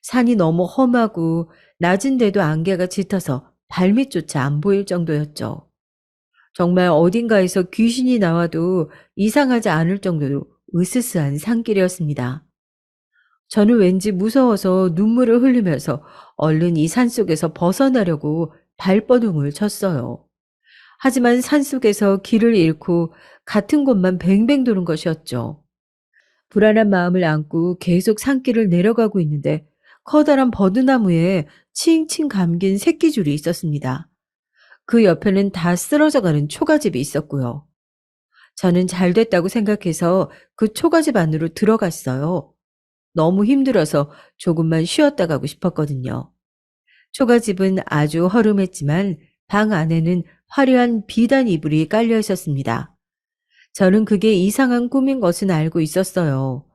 산이 너무 험하고 낮은데도 안개가 짙어서 발밑조차 안 보일 정도였죠. 정말 어딘가에서 귀신이 나와도 이상하지 않을 정도로 으스스한 산길이었습니다. 저는 왠지 무서워서 눈물을 흘리면서 얼른 이 산속에서 벗어나려고 발버둥을 쳤어요. 하지만 산속에서 길을 잃고 같은 곳만 뱅뱅 도는 것이었죠. 불안한 마음을 안고 계속 산길을 내려가고 있는데 커다란 버드나무에 칭칭 감긴 새끼줄이 있었습니다. 그 옆에는 다 쓰러져가는 초가집이 있었고요. 저는 잘 됐다고 생각해서 그 초가집 안으로 들어갔어요. 너무 힘들어서 조금만 쉬었다 가고 싶었거든요. 초가집은 아주 허름했지만 방 안에는 화려한 비단 이불이 깔려 있었습니다. 저는 그게 이상한 꿈인 것은 알고 있었어요.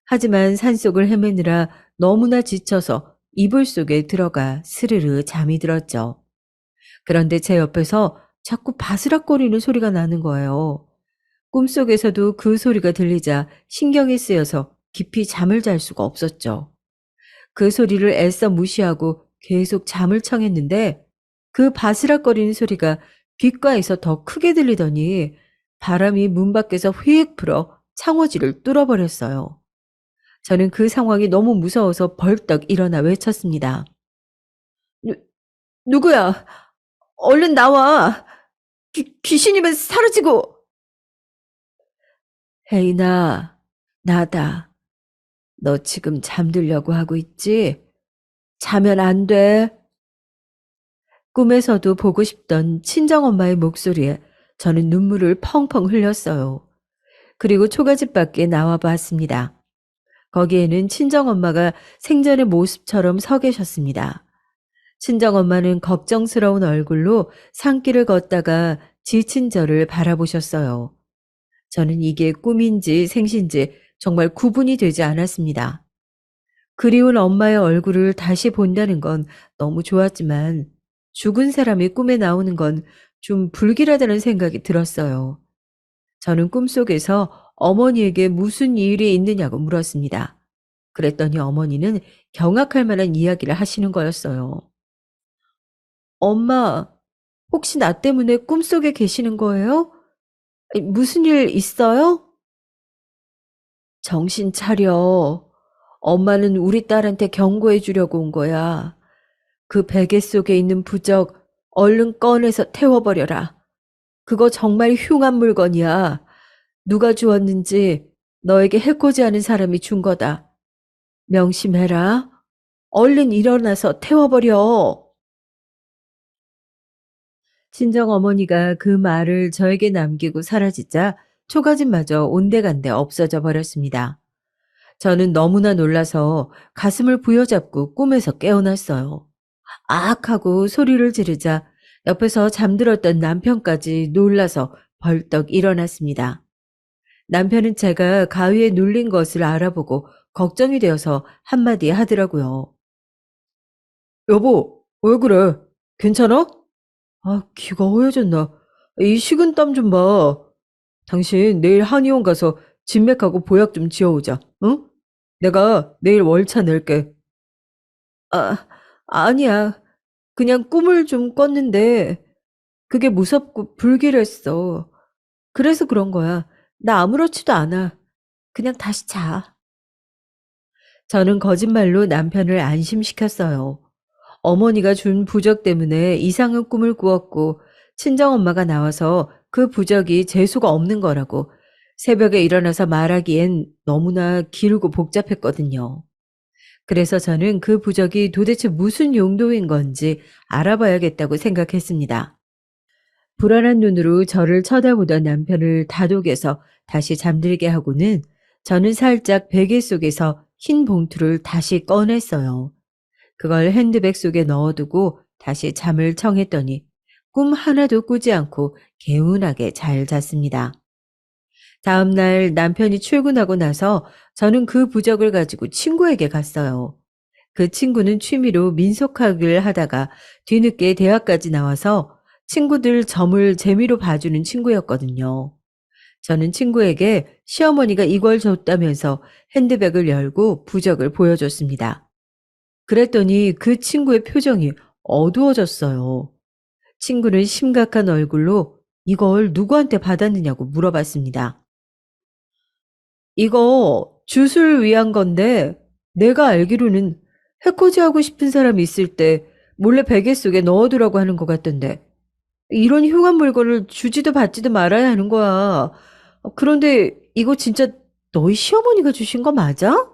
하지만 산속을 헤매느라 너무나 지쳐서 이불 속에 들어가 스르르 잠이 들었죠. 그런데 제 옆에서 자꾸 바스락거리는 소리가 나는 거예요. 꿈속에서도 그 소리가 들리자 신경이 쓰여서 깊이 잠을 잘 수가 없었죠. 그 소리를 애써 무시하고 계속 잠을 청했는데 그 바스락거리는 소리가 귓가에서 더 크게 들리더니 바람이 문 밖에서 휙 불어 창호지를 뚫어버렸어요. 저는 그 상황이 너무 무서워서 벌떡 일어나 외쳤습니다. 누, 누구야? 얼른 나와! 귀신이면 사라지고! 혜인아, 나다. 너 지금 잠들려고 하고 있지? 자면 안 돼. 꿈에서도 보고 싶던 친정엄마의 목소리에 저는 눈물을 펑펑 흘렸어요. 그리고 초가집 밖에 나와 봤습니다. 거기에는 친정엄마가 생전의 모습처럼 서 계셨습니다. 친정엄마는 걱정스러운 얼굴로 산길을 걷다가 지친 저를 바라보셨어요. 저는 이게 꿈인지 생신지 정말 구분이 되지 않았습니다. 그리운 엄마의 얼굴을 다시 본다는 건 너무 좋았지만 죽은 사람이 꿈에 나오는 건 좀 불길하다는 생각이 들었어요. 저는 꿈속에서 어머니에게 무슨 일이 있느냐고 물었습니다. 그랬더니 어머니는 경악할 만한 이야기를 하시는 거였어요. 엄마, 혹시 나 때문에 꿈속에 계시는 거예요? 아니, 무슨 일 있어요? 정신 차려. 엄마는 우리 딸한테 경고해 주려고 온 거야. 그 베개 속에 있는 부적 얼른 꺼내서 태워버려라. 그거 정말 흉한 물건이야. 누가 주었는지 너에게 해코지 하는 사람이 준 거다. 명심해라. 얼른 일어나서 태워버려. 친정어머니가 그 말을 저에게 남기고 사라지자 초가집마저 온데간데 없어져 버렸습니다. 저는 너무나 놀라서 가슴을 부여잡고 꿈에서 깨어났어요. 악 하고 소리를 지르자 옆에서 잠들었던 남편까지 놀라서 벌떡 일어났습니다. 남편은 제가 가위에 눌린 것을 알아보고 걱정이 되어서 한마디 하더라고요. 여보, 왜 그래? 괜찮아? 아, 귀가 허여졌나? 이 식은땀 좀 봐. 당신 내일 한의원 가서 진맥하고 보약 좀 지어오자, 응? 내가 내일 월차 낼게. 아, 아니야. 그냥 꿈을 좀 꿨는데 그게 무섭고 불길했어. 그래서 그런 거야. 나 아무렇지도 않아. 그냥 다시 자. 저는 거짓말로 남편을 안심시켰어요. 어머니가 준 부적 때문에 이상한 꿈을 꾸었고 친정엄마가 나와서 그 부적이 재수가 없는 거라고 새벽에 일어나서 말하기엔 너무나 길고 복잡했거든요. 그래서 저는 그 부적이 도대체 무슨 용도인 건지 알아봐야겠다고 생각했습니다. 불안한 눈으로 저를 쳐다보던 남편을 다독여서 다시 잠들게 하고는 저는 살짝 베개 속에서 흰 봉투를 다시 꺼냈어요. 그걸 핸드백 속에 넣어두고 다시 잠을 청했더니 꿈 하나도 꾸지 않고 개운하게 잘 잤습니다. 다음 날 남편이 출근하고 나서 저는 그 부적을 가지고 친구에게 갔어요. 그 친구는 취미로 민속학을 하다가 뒤늦게 대학까지 나와서 친구들 점을 재미로 봐주는 친구였거든요. 저는 친구에게 시어머니가 이걸 줬다면서 핸드백을 열고 부적을 보여줬습니다. 그랬더니 그 친구의 표정이 어두워졌어요. 친구는 심각한 얼굴로 이걸 누구한테 받았느냐고 물어봤습니다. 이거 주술 위한 건데 내가 알기로는 해코지 하고 싶은 사람이 있을 때 몰래 베개 속에 넣어두라고 하는 것 같던데 이런 흉한 물건을 주지도 받지도 말아야 하는 거야. 그런데 이거 진짜 너희 시어머니가 주신 거 맞아?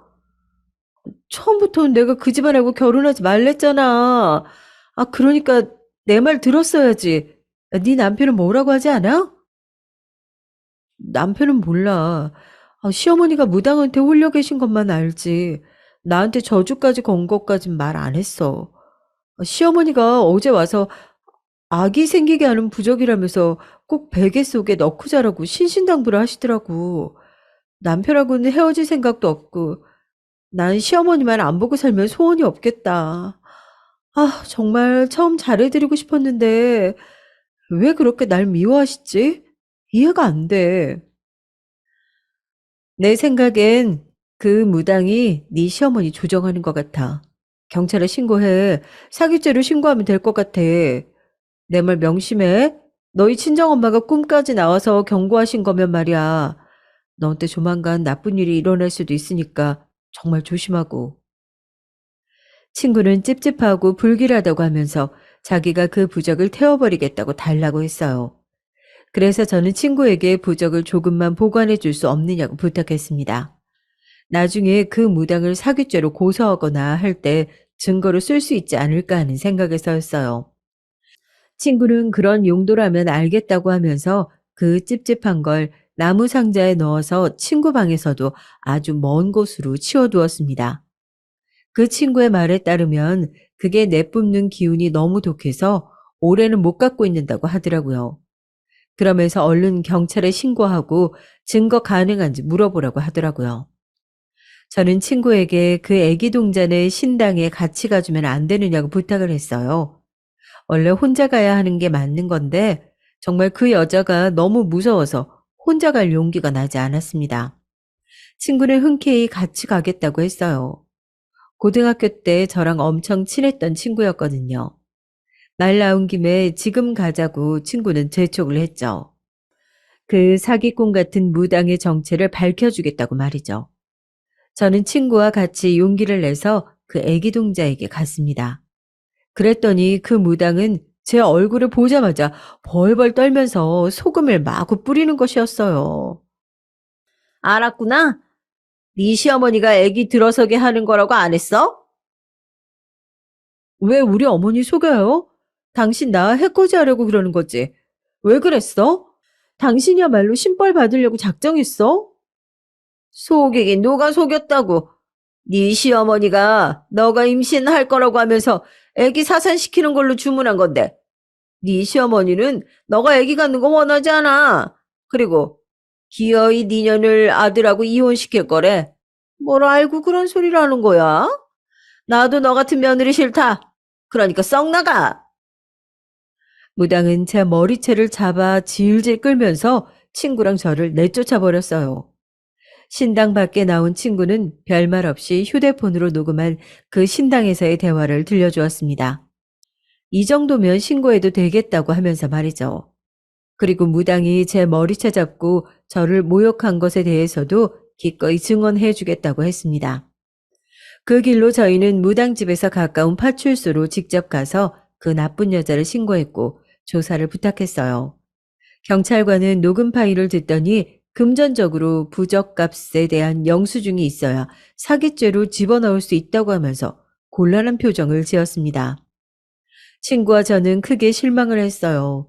처음부터 내가 그 집안하고 결혼하지 말랬잖아. 아, 그러니까 내 말 들었어야지. 네 남편은 뭐라고 하지 않아? 남편은 몰라. 아, 시어머니가 무당한테 홀려 계신 것만 알지. 나한테 저주까지 건 것까진 말 안 했어. 시어머니가 어제 와서 아기 생기게 하는 부적이라면서 꼭 베개 속에 넣고 자라고 신신당부를 하시더라고. 남편하고는 헤어질 생각도 없고 난 시어머니만 안 보고 살면 소원이 없겠다. 아, 정말 처음 잘해드리고 싶었는데 왜 그렇게 날 미워하시지? 이해가 안 돼. 내 생각엔 그 무당이 네 시어머니 조정하는 것 같아. 경찰에 신고해. 사기죄로 신고하면 될 것 같아. 내 말 명심해. 너희 친정엄마가 꿈까지 나와서 경고하신 거면 말이야. 너한테 조만간 나쁜 일이 일어날 수도 있으니까 정말 조심하고. 친구는 찝찝하고 불길하다고 하면서 자기가 그 부적을 태워버리겠다고 달라고 했어요. 그래서 저는 친구에게 부적을 조금만 보관해 줄 수 없느냐고 부탁했습니다. 나중에 그 무당을 사기죄로 고소하거나 할 때 증거로 쓸 수 있지 않을까 하는 생각에서였어요. 친구는 그런 용도라면 알겠다고 하면서 그 찝찝한 걸 나무 상자에 넣어서 친구 방에서도 아주 먼 곳으로 치워두었습니다. 그 친구의 말에 따르면 그게 내뿜는 기운이 너무 독해서 올해는 못 갖고 있는다고 하더라고요. 그러면서 얼른 경찰에 신고하고 증거 가능한지 물어보라고 하더라고요. 저는 친구에게 그 애기 동자네 신당에 같이 가주면 안 되느냐고 부탁을 했어요. 원래 혼자 가야 하는 게 맞는 건데 정말 그 여자가 너무 무서워서 혼자 갈 용기가 나지 않았습니다. 친구는 흔쾌히 같이 가겠다고 했어요. 고등학교 때 저랑 엄청 친했던 친구였거든요. 말 나온 김에 지금 가자고 친구는 재촉을 했죠. 그 사기꾼 같은 무당의 정체를 밝혀주겠다고 말이죠. 저는 친구와 같이 용기를 내서 그 애기 동자에게 갔습니다. 그랬더니 그 무당은 제 얼굴을 보자마자 벌벌 떨면서 소금을 마구 뿌리는 것이었어요. 알았구나. 네 시어머니가 애기 들어서게 하는 거라고 안 했어? 왜 우리 어머니 속여요? 당신 나 해코지하려고 그러는 거지. 왜 그랬어? 당신이야말로 신벌 받으려고 작정했어? 속이긴 누가 속였다고. 네 시어머니가 너가 임신할 거라고 하면서 애기 사산시키는 걸로 주문한 건데 네 시어머니는 너가 애기 갖는 거 원하지 않아. 그리고 기어이 니년을 아들하고 이혼시킬 거래. 뭘 알고 그런 소리를 하는 거야? 나도 너 같은 며느리 싫다. 그러니까 썩 나가. 무당은 제 머리채를 잡아 질질 끌면서 친구랑 저를 내쫓아 버렸어요. 신당 밖에 나온 친구는 별말 없이 휴대폰으로 녹음한 그 신당에서의 대화를 들려주었습니다. 이 정도면 신고해도 되겠다고 하면서 말이죠. 그리고 무당이 제 머리채 잡고 저를 모욕한 것에 대해서도 기꺼이 증언해 주겠다고 했습니다. 그 길로 저희는 무당집에서 가까운 파출소로 직접 가서 그 나쁜 여자를 신고했고 조사를 부탁했어요. 경찰관은 녹음 파일을 듣더니 금전적으로 부적값에 대한 영수증이 있어야 사기죄로 집어넣을 수 있다고 하면서 곤란한 표정을 지었습니다. 친구와 저는 크게 실망을 했어요.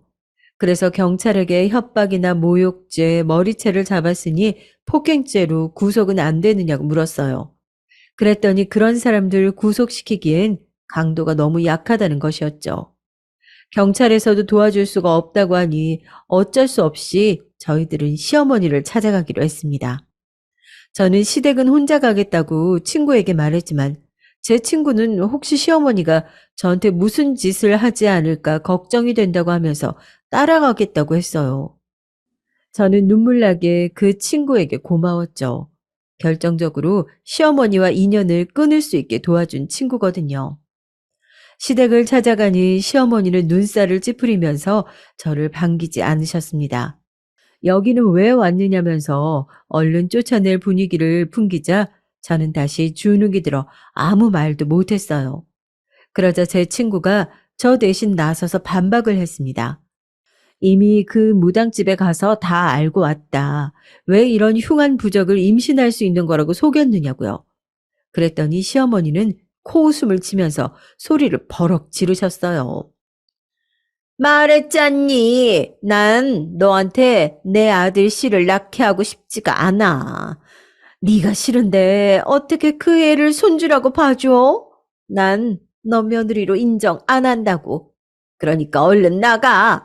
그래서 경찰에게 협박이나 모욕죄, 머리채를 잡았으니 폭행죄로 구속은 안 되느냐고 물었어요. 그랬더니 그런 사람들 구속시키기엔 강도가 너무 약하다는 것이었죠. 경찰에서도 도와줄 수가 없다고 하니 어쩔 수 없이 저희들은 시어머니를 찾아가기로 했습니다. 저는 시댁은 혼자 가겠다고 친구에게 말했지만 제 친구는 혹시 시어머니가 저한테 무슨 짓을 하지 않을까 걱정이 된다고 하면서 따라가겠다고 했어요. 저는 눈물나게 그 친구에게 고마웠죠. 결정적으로 시어머니와 인연을 끊을 수 있게 도와준 친구거든요. 시댁을 찾아가니 시어머니는 눈살을 찌푸리면서 저를 반기지 않으셨습니다. 여기는 왜 왔느냐면서 얼른 쫓아낼 분위기를 풍기자 저는 다시 주눅이 들어 아무 말도 못했어요. 그러자 제 친구가 저 대신 나서서 반박을 했습니다. 이미 그 무당집에 가서 다 알고 왔다. 왜 이런 흉한 부적을 임신할 수 있는 거라고 속였느냐고요. 그랬더니 시어머니는 코웃음을 치면서 소리를 버럭 지르셨어요. 말했잖니. 난 너한테 내 아들 씨를 낳게 하고 싶지가 않아. 네가 싫은데 어떻게 그 애를 손주라고 봐줘? 난 너 며느리로 인정 안 한다고. 그러니까 얼른 나가.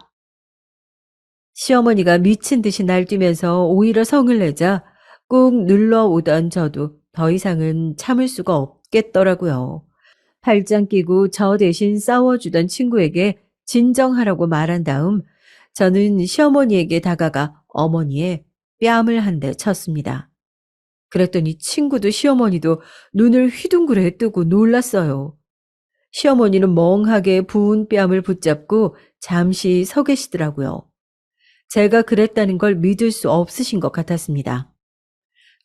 시어머니가 미친 듯이 날뛰면서 오히려 성을 내자 꾹 눌러오던 저도 더 이상은 참을 수가 없겠더라고요. 팔짱 끼고 저 대신 싸워주던 친구에게 진정하라고 말한 다음 저는 시어머니에게 다가가 어머니의 뺨을 한 대 쳤습니다. 그랬더니 친구도 시어머니도 눈을 휘둥그레 뜨고 놀랐어요. 시어머니는 멍하게 부은 뺨을 붙잡고 잠시 서 계시더라고요. 제가 그랬다는 걸 믿을 수 없으신 것 같았습니다.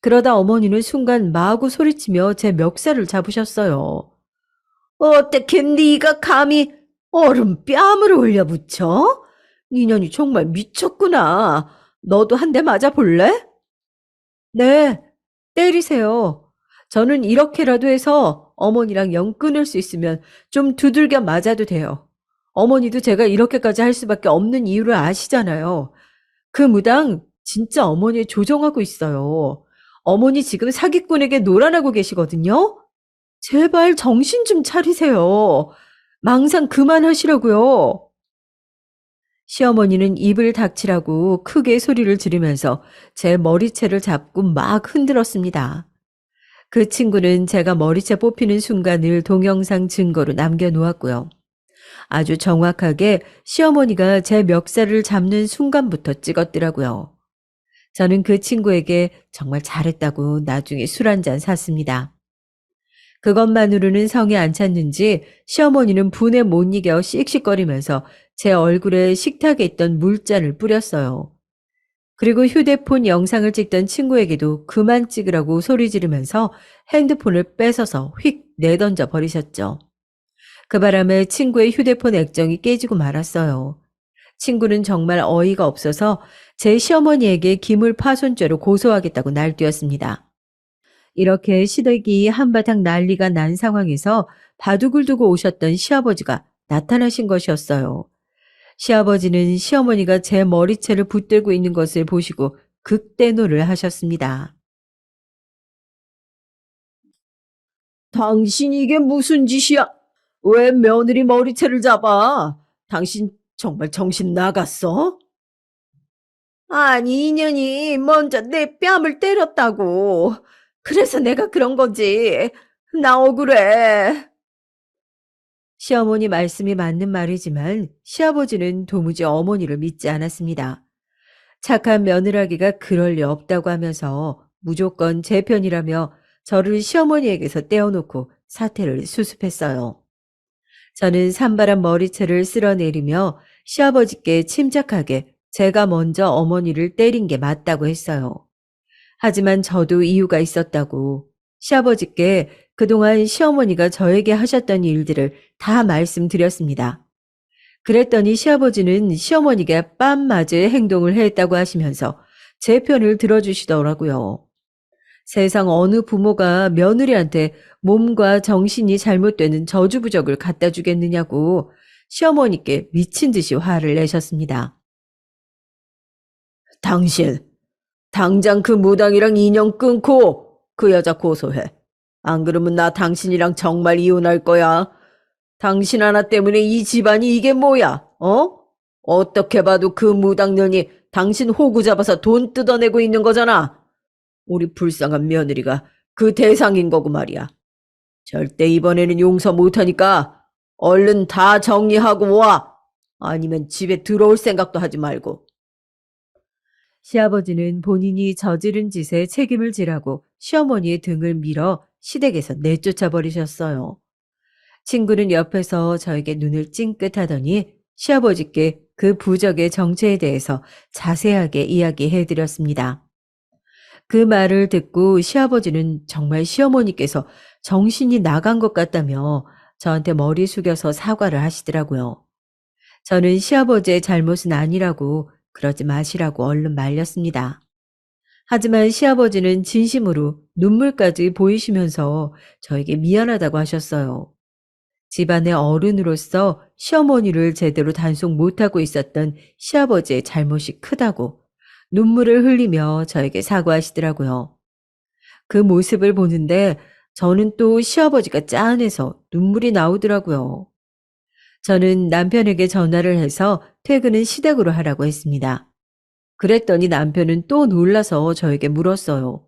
그러다 어머니는 순간 마구 소리치며 제 멱살을 잡으셨어요. 어떻게 네가 감히 얼음 뺨을 올려붙여? 니년이 정말 미쳤구나. 너도 한 대 맞아볼래? 네, 때리세요. 저는 이렇게라도 해서 어머니랑 영 끊을 수 있으면 좀 두들겨 맞아도 돼요. 어머니도 제가 이렇게까지 할 수밖에 없는 이유를 아시잖아요. 그 무당 진짜 어머니 조종하고 있어요. 어머니 지금 사기꾼에게 놀아나고 계시거든요. 제발 정신 좀 차리세요. 망상 그만하시라고요. 시어머니는 입을 닥치라고 크게 소리를 지르면서 제 머리채를 잡고 막 흔들었습니다. 그 친구는 제가 머리채 뽑히는 순간을 동영상 증거로 남겨놓았고요. 아주 정확하게 시어머니가 제 멱살을 잡는 순간부터 찍었더라고요. 저는 그 친구에게 정말 잘했다고 나중에 술 한 잔 샀습니다. 그것만으로는 성에 안 찼는지 시어머니는 분에 못 이겨 씩씩거리면서 제 얼굴에 식탁에 있던 물잔을 뿌렸어요. 그리고 휴대폰 영상을 찍던 친구에게도 그만 찍으라고 소리 지르면서 핸드폰을 뺏어서 휙 내던져 버리셨죠. 그 바람에 친구의 휴대폰 액정이 깨지고 말았어요. 친구는 정말 어이가 없어서 제 시어머니에게 기물파손죄로 고소하겠다고 날뛰었습니다. 이렇게 시댁이 한바탕 난리가 난 상황에서 바둑을 두고 오셨던 시아버지가 나타나신 것이었어요. 시아버지는 시어머니가 제 머리채를 붙들고 있는 것을 보시고 극대노를 하셨습니다. 당신 이게 무슨 짓이야? 왜 며느리 머리채를 잡아? 당신 정말 정신 나갔어? 아니, 인연이 먼저 내 뺨을 때렸다고. 그래서 내가 그런 거지. 나 억울해. 시어머니 말씀이 맞는 말이지만 시아버지는 도무지 어머니를 믿지 않았습니다. 착한 며느라기가 그럴 리 없다고 하면서 무조건 제 편이라며 저를 시어머니에게서 떼어놓고 사태를 수습했어요. 저는 산발한 머리채를 쓸어내리며 시아버지께 침착하게 제가 먼저 어머니를 때린 게 맞다고 했어요. 하지만 저도 이유가 있었다고 시아버지께 그동안 시어머니가 저에게 하셨던 일들을 다 말씀드렸습니다. 그랬더니 시아버지는 시어머니가 뺨 맞을 행동을 했다고 하시면서 제 편을 들어주시더라고요. 세상 어느 부모가 며느리한테 몸과 정신이 잘못되는 저주부적을 갖다 주겠느냐고 시어머니께 미친 듯이 화를 내셨습니다. 당신, 당장 그 무당이랑 인연 끊고 그 여자 고소해. 안 그러면 나 당신이랑 정말 이혼할 거야. 당신 하나 때문에 이 집안이 이게 뭐야, 어? 어떻게 봐도 그 무당년이 당신 호구 잡아서 돈 뜯어내고 있는 거잖아. 우리 불쌍한 며느리가 그 대상인 거고 말이야. 절대 이번에는 용서 못하니까 얼른 다 정리하고 와. 아니면 집에 들어올 생각도 하지 말고. 시아버지는 본인이 저지른 짓에 책임을 지라고 시어머니의 등을 밀어 시댁에서 내쫓아 버리셨어요. 친구는 옆에서 저에게 눈을 찡긋하더니 시아버지께 그 부적의 정체에 대해서 자세하게 이야기해 드렸습니다. 그 말을 듣고 시아버지는 정말 시어머니께서 정신이 나간 것 같다며 저한테 머리 숙여서 사과를 하시더라고요. 저는 시아버지의 잘못은 아니라고 그러지 마시라고 얼른 말렸습니다. 하지만 시아버지는 진심으로 눈물까지 보이시면서 저에게 미안하다고 하셨어요. 집안의 어른으로서 시어머니를 제대로 단속 못하고 있었던 시아버지의 잘못이 크다고 눈물을 흘리며 저에게 사과하시더라고요. 그 모습을 보는데 저는 또 시아버지가 짠해서 눈물이 나오더라고요. 저는 남편에게 전화를 해서 퇴근은 시댁으로 하라고 했습니다. 그랬더니 남편은 또 놀라서 저에게 물었어요.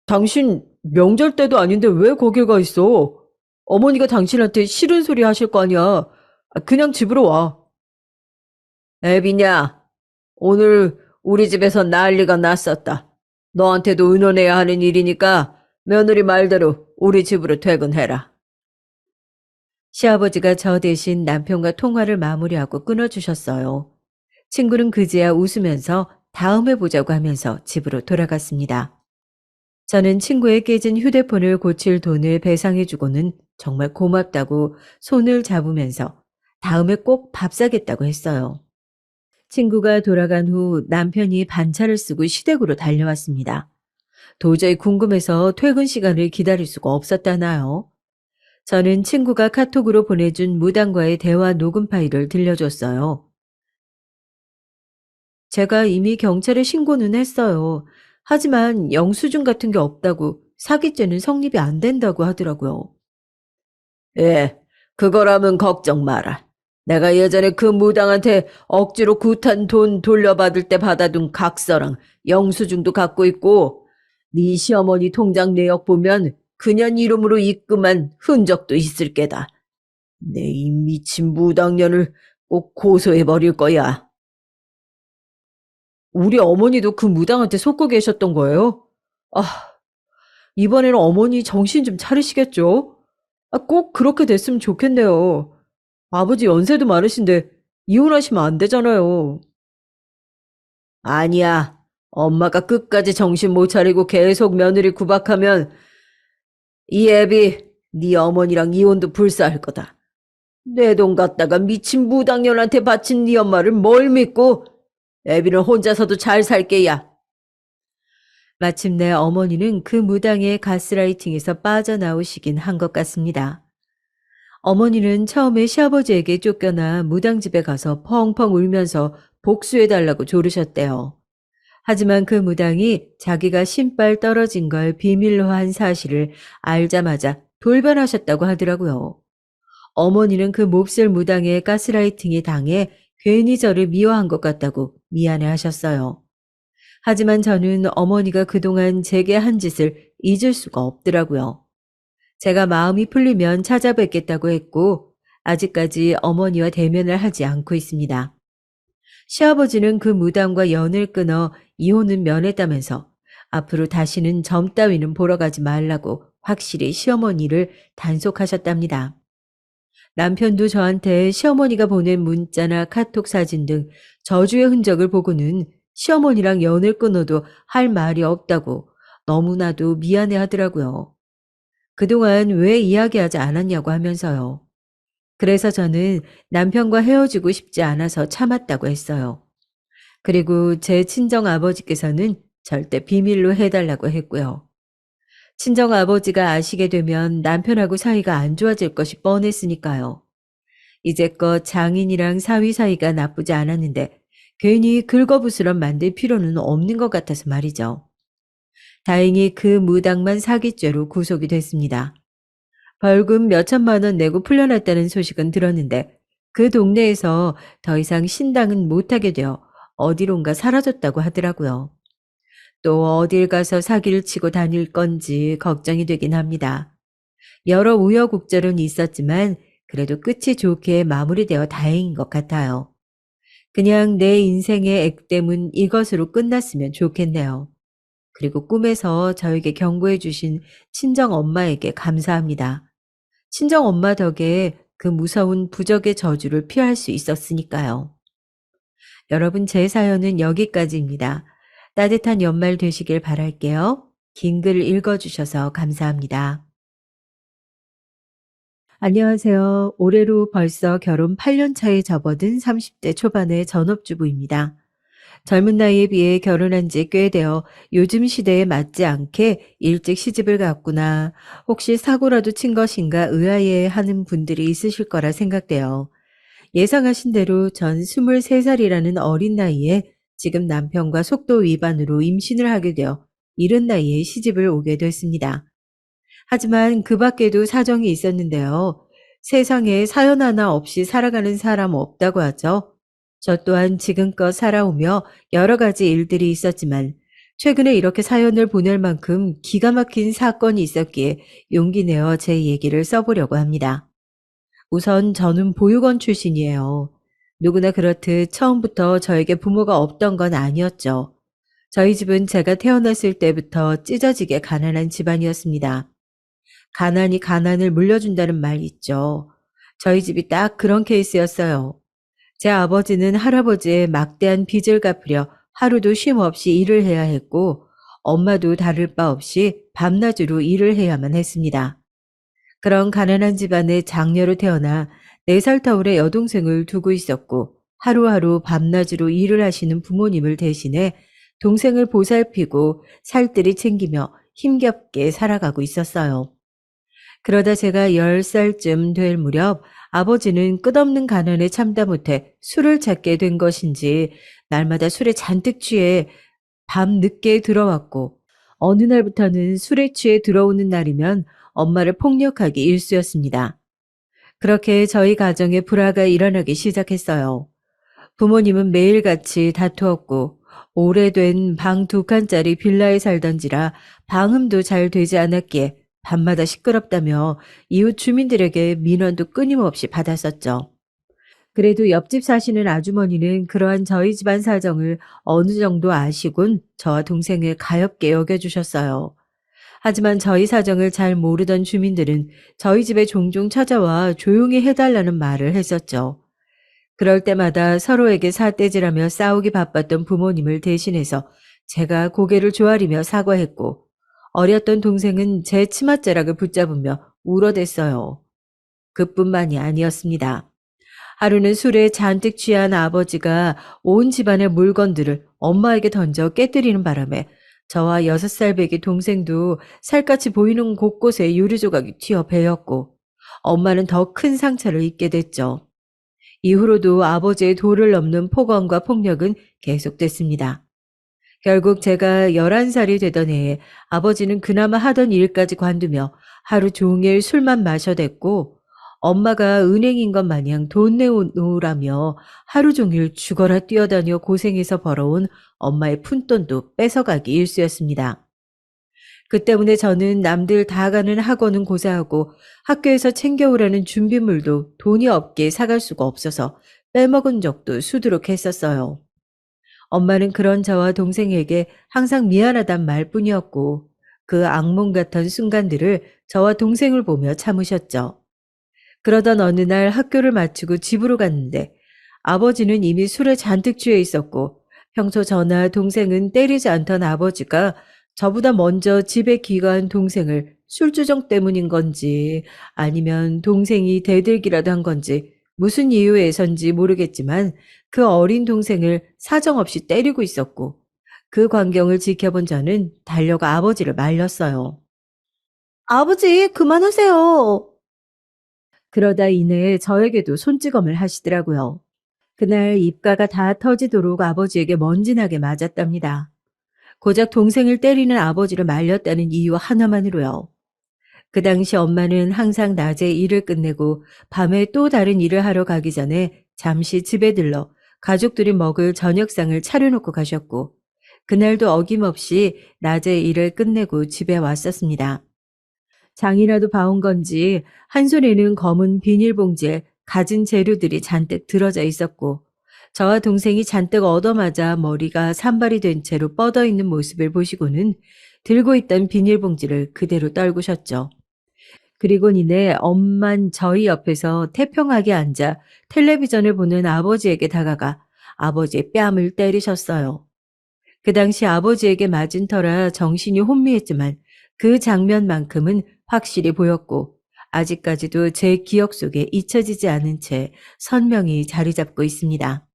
당신 명절 때도 아닌데 왜 거길 가 있어? 어머니가 당신한테 싫은 소리 하실 거 아니야. 그냥 집으로 와. 애비냐, 오늘 우리 집에서 난리가 났었다. 너한테도 의논해야 하는 일이니까 며느리 말대로 우리 집으로 퇴근해라. 시아버지가 저 대신 남편과 통화를 마무리하고 끊어주셨어요. 친구는 그제야 웃으면서 다음에 보자고 하면서 집으로 돌아갔습니다. 저는 친구의 깨진 휴대폰을 고칠 돈을 배상해주고는 정말 고맙다고 손을 잡으면서 다음에 꼭 밥 사겠다고 했어요. 친구가 돌아간 후 남편이 반차를 쓰고 시댁으로 달려왔습니다. 도저히 궁금해서 퇴근 시간을 기다릴 수가 없었다나요? 저는 친구가 카톡으로 보내준 무당과의 대화 녹음 파일을 들려줬어요. 제가 이미 경찰에 신고는 했어요. 하지만 영수증 같은 게 없다고 사기죄는 성립이 안 된다고 하더라고요. 예, 그거라면 걱정 마라. 내가 예전에 그 무당한테 억지로 구탄 돈 돌려받을 때 받아둔 각서랑 영수증도 갖고 있고, 네 시어머니 통장 내역 보면 그년 이름으로 입금한 흔적도 있을 게다. 내 이 미친 무당년을 꼭 고소해버릴 거야. 우리 어머니도 그 무당한테 속고 계셨던 거예요? 아, 이번에는 어머니 정신 좀 차리시겠죠? 꼭 그렇게 됐으면 좋겠네요. 아버지 연세도 많으신데 이혼하시면 안 되잖아요. 아니야. 엄마가 끝까지 정신 못 차리고 계속 며느리 구박하면 이 애비 네 어머니랑 이혼도 불사할 거다. 내 돈 갖다가 미친 무당년한테 바친 네 엄마를 뭘 믿고 애비는 혼자서도 잘 살게야. 마침내 어머니는 그 무당의 가스라이팅에서 빠져나오시긴 한 것 같습니다. 어머니는 처음에 시아버지에게 쫓겨나 무당집에 가서 펑펑 울면서 복수해달라고 조르셨대요. 하지만 그 무당이 자기가 신발 떨어진 걸 비밀로 한 사실을 알자마자 돌변하셨다고 하더라고요. 어머니는 그 몹쓸 무당의 가스라이팅에 당해 괜히 저를 미워한 것 같다고 미안해 하셨어요. 하지만 저는 어머니가 그동안 제게 한 짓을 잊을 수가 없더라고요. 제가 마음이 풀리면 찾아뵙겠다고 했고 아직까지 어머니와 대면을 하지 않고 있습니다. 시아버지는 그 무당과 연을 끊어 이혼은 면했다면서 앞으로 다시는 점 따위는 보러 가지 말라고 확실히 시어머니를 단속하셨답니다. 남편도 저한테 시어머니가 보낸 문자나 카톡 사진 등 저주의 흔적을 보고는 시어머니랑 연을 끊어도 할 말이 없다고 너무나도 미안해 하더라고요. 그동안 왜 이야기하지 않았냐고 하면서요. 그래서 저는 남편과 헤어지고 싶지 않아서 참았다고 했어요. 그리고 제 친정 아버지께서는 절대 비밀로 해달라고 했고요. 친정 아버지가 아시게 되면 남편하고 사이가 안 좋아질 것이 뻔했으니까요. 이제껏 장인이랑 사위 사이가 나쁘지 않았는데 괜히 긁어부스럼 만들 필요는 없는 것 같아서 말이죠. 다행히 그 무당만 사기죄로 구속이 됐습니다. 벌금 몇 천만 원 내고 풀려났다는 소식은 들었는데 그 동네에서 더 이상 신당은 못하게 되어 어디론가 사라졌다고 하더라고요. 또 어딜 가서 사기를 치고 다닐 건지 걱정이 되긴 합니다. 여러 우여곡절은 있었지만 그래도 끝이 좋게 마무리되어 다행인 것 같아요. 그냥 내 인생의 액땜은 이것으로 끝났으면 좋겠네요. 그리고 꿈에서 저에게 경고해 주신 친정 엄마에게 감사합니다. 친정 엄마 덕에 그 무서운 부적의 저주를 피할 수 있었으니까요. 여러분, 제 사연은 여기까지입니다. 따뜻한 연말 되시길 바랄게요. 긴 글 읽어주셔서 감사합니다. 안녕하세요. 올해로 벌써 결혼 8년 차에 접어든 30대 초반의 전업주부입니다. 젊은 나이에 비해 결혼한 지 꽤 되어 요즘 시대에 맞지 않게 일찍 시집을 갔구나, 혹시 사고라도 친 것인가 의아해 하는 분들이 있으실 거라 생각돼요. 예상하신 대로 전 23살이라는 어린 나이에 지금 남편과 속도 위반으로 임신을 하게 되어 이른 나이에 시집을 오게 됐습니다. 하지만 그 밖에도 사정이 있었는데요. 세상에 사연 하나 없이 살아가는 사람 없다고 하죠. 저 또한 지금껏 살아오며 여러 가지 일들이 있었지만 최근에 이렇게 사연을 보낼 만큼 기가 막힌 사건이 있었기에 용기 내어 제 얘기를 써보려고 합니다. 우선 저는 보육원 출신이에요. 누구나 그렇듯 처음부터 저에게 부모가 없던 건 아니었죠. 저희 집은 제가 태어났을 때부터 찢어지게 가난한 집안이었습니다. 가난이 가난을 물려준다는 말 있죠. 저희 집이 딱 그런 케이스였어요. 제 아버지는 할아버지의 막대한 빚을 갚으려 하루도 쉼 없이 일을 해야 했고, 엄마도 다를 바 없이 밤낮으로 일을 해야만 했습니다. 그런 가난한 집안에 장녀로 태어나 4살 터울의 여동생을 두고 있었고, 하루하루 밤낮으로 일을 하시는 부모님을 대신해 동생을 보살피고 살뜰히 챙기며 힘겹게 살아가고 있었어요. 그러다 제가 10살쯤 될 무렵 아버지는 끝없는 가난에 참다 못해 술을 찾게 된 것인지 날마다 술에 잔뜩 취해 밤 늦게 들어왔고, 어느 날부터는 술에 취해 들어오는 날이면 엄마를 폭력하기 일쑤였습니다. 그렇게 저희 가정에 불화가 일어나기 시작했어요. 부모님은 매일같이 다투었고, 오래된 방 2칸짜리 빌라에 살던지라 방음도 잘 되지 않았기에 밤마다 시끄럽다며 이웃 주민들에게 민원도 끊임없이 받았었죠. 그래도 옆집 사시는 아주머니는 그러한 저희 집안 사정을 어느 정도 아시곤 저와 동생을 가엽게 여겨주셨어요. 하지만 저희 사정을 잘 모르던 주민들은 저희 집에 종종 찾아와 조용히 해달라는 말을 했었죠. 그럴 때마다 서로에게 삿대질하며 싸우기 바빴던 부모님을 대신해서 제가 고개를 조아리며 사과했고, 어렸던 동생은 제 치맛자락을 붙잡으며 울어댔어요. 그뿐만이 아니었습니다. 하루는 술에 잔뜩 취한 아버지가 온 집안의 물건들을 엄마에게 던져 깨뜨리는 바람에 저와 6살 배기 동생도 살갗이 보이는 곳곳에 유리 조각이 튀어 베었고, 엄마는 더 큰 상처를 입게 됐죠. 이후로도 아버지의 도를 넘는 폭언과 폭력은 계속됐습니다. 결국 제가 11살이 되던 해에 아버지는 그나마 하던 일까지 관두며 하루 종일 술만 마셔댔고, 엄마가 은행인 것 마냥 돈 내놓으라며 하루 종일 죽어라 뛰어다녀 고생해서 벌어온 엄마의 푼돈도 뺏어가기 일쑤였습니다. 그 때문에 저는 남들 다 가는 학원은 고사하고 학교에서 챙겨오라는 준비물도 돈이 없게 사갈 수가 없어서 빼먹은 적도 수두룩 했었어요. 엄마는 그런 저와 동생에게 항상 미안하단 말뿐이었고, 그 악몽 같은 순간들을 저와 동생을 보며 참으셨죠. 그러던 어느 날 학교를 마치고 집으로 갔는데 아버지는 이미 술에 잔뜩 취해 있었고, 평소 저나 동생은 때리지 않던 아버지가 저보다 먼저 집에 귀가한 동생을 술주정 때문인 건지 아니면 동생이 대들기라도 한 건지 무슨 이유에선지 모르겠지만 그 어린 동생을 사정없이 때리고 있었고, 그 광경을 지켜본 저는 달려가 아버지를 말렸어요. 아버지, 그만하세요. 그러다 이내에 저에게도 손찌검을 하시더라고요. 그날 입가가 다 터지도록 아버지에게 먼지나게 맞았답니다. 고작 동생을 때리는 아버지를 말렸다는 이유 하나만으로요. 그 당시 엄마는 항상 낮에 일을 끝내고 밤에 또 다른 일을 하러 가기 전에 잠시 집에 들러 가족들이 먹을 저녁상을 차려놓고 가셨고, 그날도 어김없이 낮에 일을 끝내고 집에 왔었습니다. 장이라도 봐온 건지 한 손에는 검은 비닐봉지에 갖은 재료들이 잔뜩 들어져 있었고, 저와 동생이 잔뜩 얻어맞아 머리가 산발이 된 채로 뻗어 있는 모습을 보시고는 들고 있던 비닐봉지를 그대로 떨구셨죠. 그리고 이내 엄만 저희 옆에서 태평하게 앉아 텔레비전을 보는 아버지에게 다가가 아버지의 뺨을 때리셨어요. 그 당시 아버지에게 맞은 터라 정신이 혼미했지만 그 장면만큼은 확실히 보였고, 아직까지도 제 기억 속에 잊혀지지 않은 채 선명히 자리 잡고 있습니다.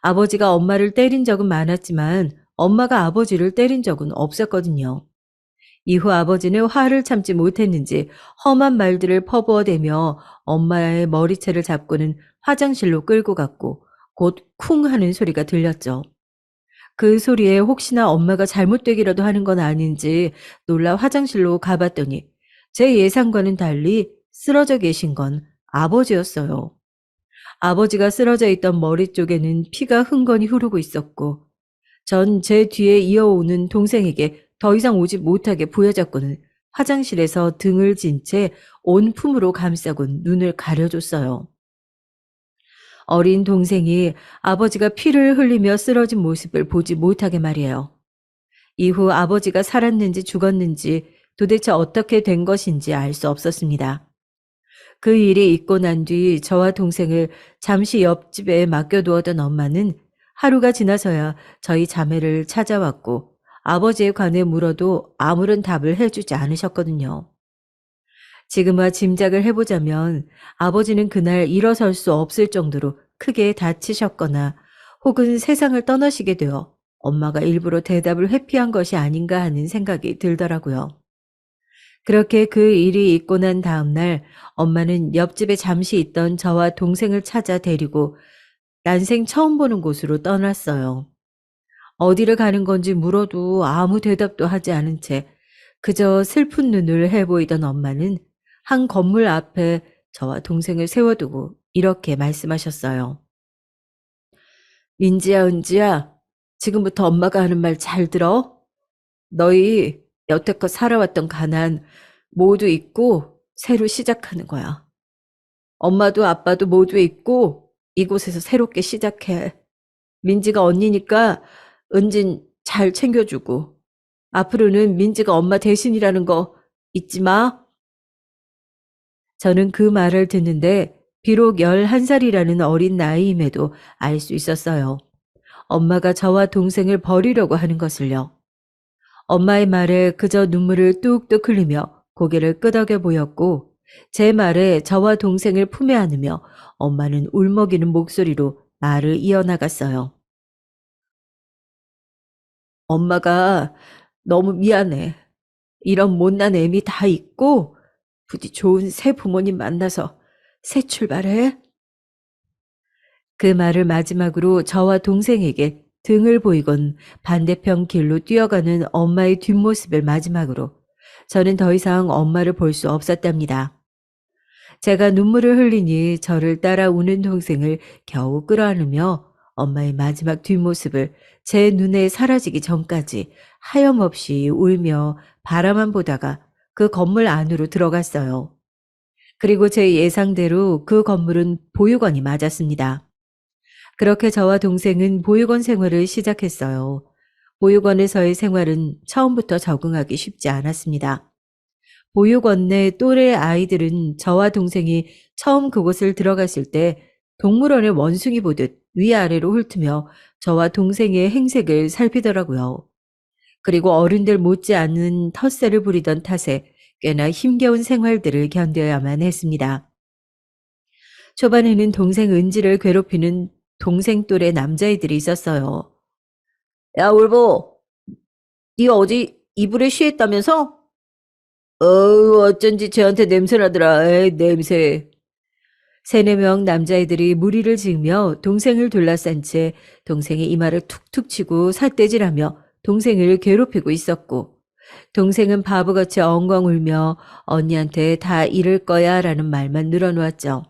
아버지가 엄마를 때린 적은 많았지만 엄마가 아버지를 때린 적은 없었거든요. 이후 아버지는 화를 참지 못했는지 험한 말들을 퍼부어대며 엄마의 머리채를 잡고는 화장실로 끌고 갔고, 곧 쿵 하는 소리가 들렸죠. 그 소리에 혹시나 엄마가 잘못되기라도 하는 건 아닌지 놀라 화장실로 가봤더니 제 예상과는 달리 쓰러져 계신 건 아버지였어요. 아버지가 쓰러져 있던 머리 쪽에는 피가 흥건히 흐르고 있었고, 전 제 뒤에 이어오는 동생에게 더 이상 오지 못하게 부여잡고는 화장실에서 등을 진 채 온품으로 감싸곤 눈을 가려줬어요. 어린 동생이 아버지가 피를 흘리며 쓰러진 모습을 보지 못하게 말이에요. 이후 아버지가 살았는지 죽었는지 도대체 어떻게 된 것인지 알 수 없었습니다. 그 일이 있고 난 뒤 저와 동생을 잠시 옆집에 맡겨두었던 엄마는 하루가 지나서야 저희 자매를 찾아왔고 아버지에 관해 물어도 아무런 답을 해주지 않으셨거든요. 지금와 짐작을 해보자면 아버지는 그날 일어설 수 없을 정도로 크게 다치셨거나 혹은 세상을 떠나시게 되어 엄마가 일부러 대답을 회피한 것이 아닌가 하는 생각이 들더라고요. 그렇게 그 일이 있고 난 다음 날 엄마는 옆집에 잠시 있던 저와 동생을 찾아 데리고 난생 처음 보는 곳으로 떠났어요. 어디를 가는 건지 물어도 아무 대답도 하지 않은 채 그저 슬픈 눈을 해보이던 엄마는 한 건물 앞에 저와 동생을 세워두고 이렇게 말씀하셨어요. 민지야, 은지야, 지금부터 엄마가 하는 말 잘 들어? 너희 여태껏 살아왔던 가난 모두 잊고 새로 시작하는 거야. 엄마도 아빠도 모두 잊고 이곳에서 새롭게 시작해. 민지가 언니니까 은진 잘 챙겨주고 앞으로는 민지가 엄마 대신이라는 거 잊지 마. 저는 그 말을 듣는데 비록 11살이라는 어린 나이임에도 알 수 있었어요. 엄마가 저와 동생을 버리려고 하는 것을요. 엄마의 말에 그저 눈물을 뚝뚝 흘리며 고개를 끄덕여 보였고 제 말에 저와 동생을 품에 안으며 엄마는 울먹이는 목소리로 말을 이어나갔어요. 엄마가 너무 미안해. 이런 못난 애미 다 잊고 부디 좋은 새 부모님 만나서 새 출발해. 그 말을 마지막으로 저와 동생에게 등을 보이곤 반대편 길로 뛰어가는 엄마의 뒷모습을 마지막으로 저는 더 이상 엄마를 볼 수 없었답니다. 제가 눈물을 흘리니 저를 따라 우는 동생을 겨우 끌어안으며 엄마의 마지막 뒷모습을 제 눈에 사라지기 전까지 하염없이 울며 바라만 보다가 그 건물 안으로 들어갔어요. 그리고 제 예상대로 그 건물은 보육원이 맞았습니다. 그렇게 저와 동생은 보육원 생활을 시작했어요. 보육원에서의 생활은 처음부터 적응하기 쉽지 않았습니다. 보육원 내 또래 아이들은 저와 동생이 처음 그곳을 들어갔을 때 동물원의 원숭이 보듯 위아래로 훑으며 저와 동생의 행색을 살피더라고요. 그리고 어른들 못지않은 텃세를 부리던 탓에 꽤나 힘겨운 생활들을 견뎌야만 했습니다. 초반에는 동생 은지를 괴롭히는 동생 또래 남자애들이 있었어요. 야, 울보, 네가 어제 이불에 쉬했다면서? 어쩐지 쟤한테 냄새나더라. 에이, 냄새. 세네 명 남자애들이 무리를 지으며 동생을 둘러싼 채 동생의 이마를 툭툭 치고 삿대질하며 동생을 괴롭히고 있었고 동생은 바보같이 엉엉 울며 언니한테 다 잃을 거야 라는 말만 늘어놓았죠.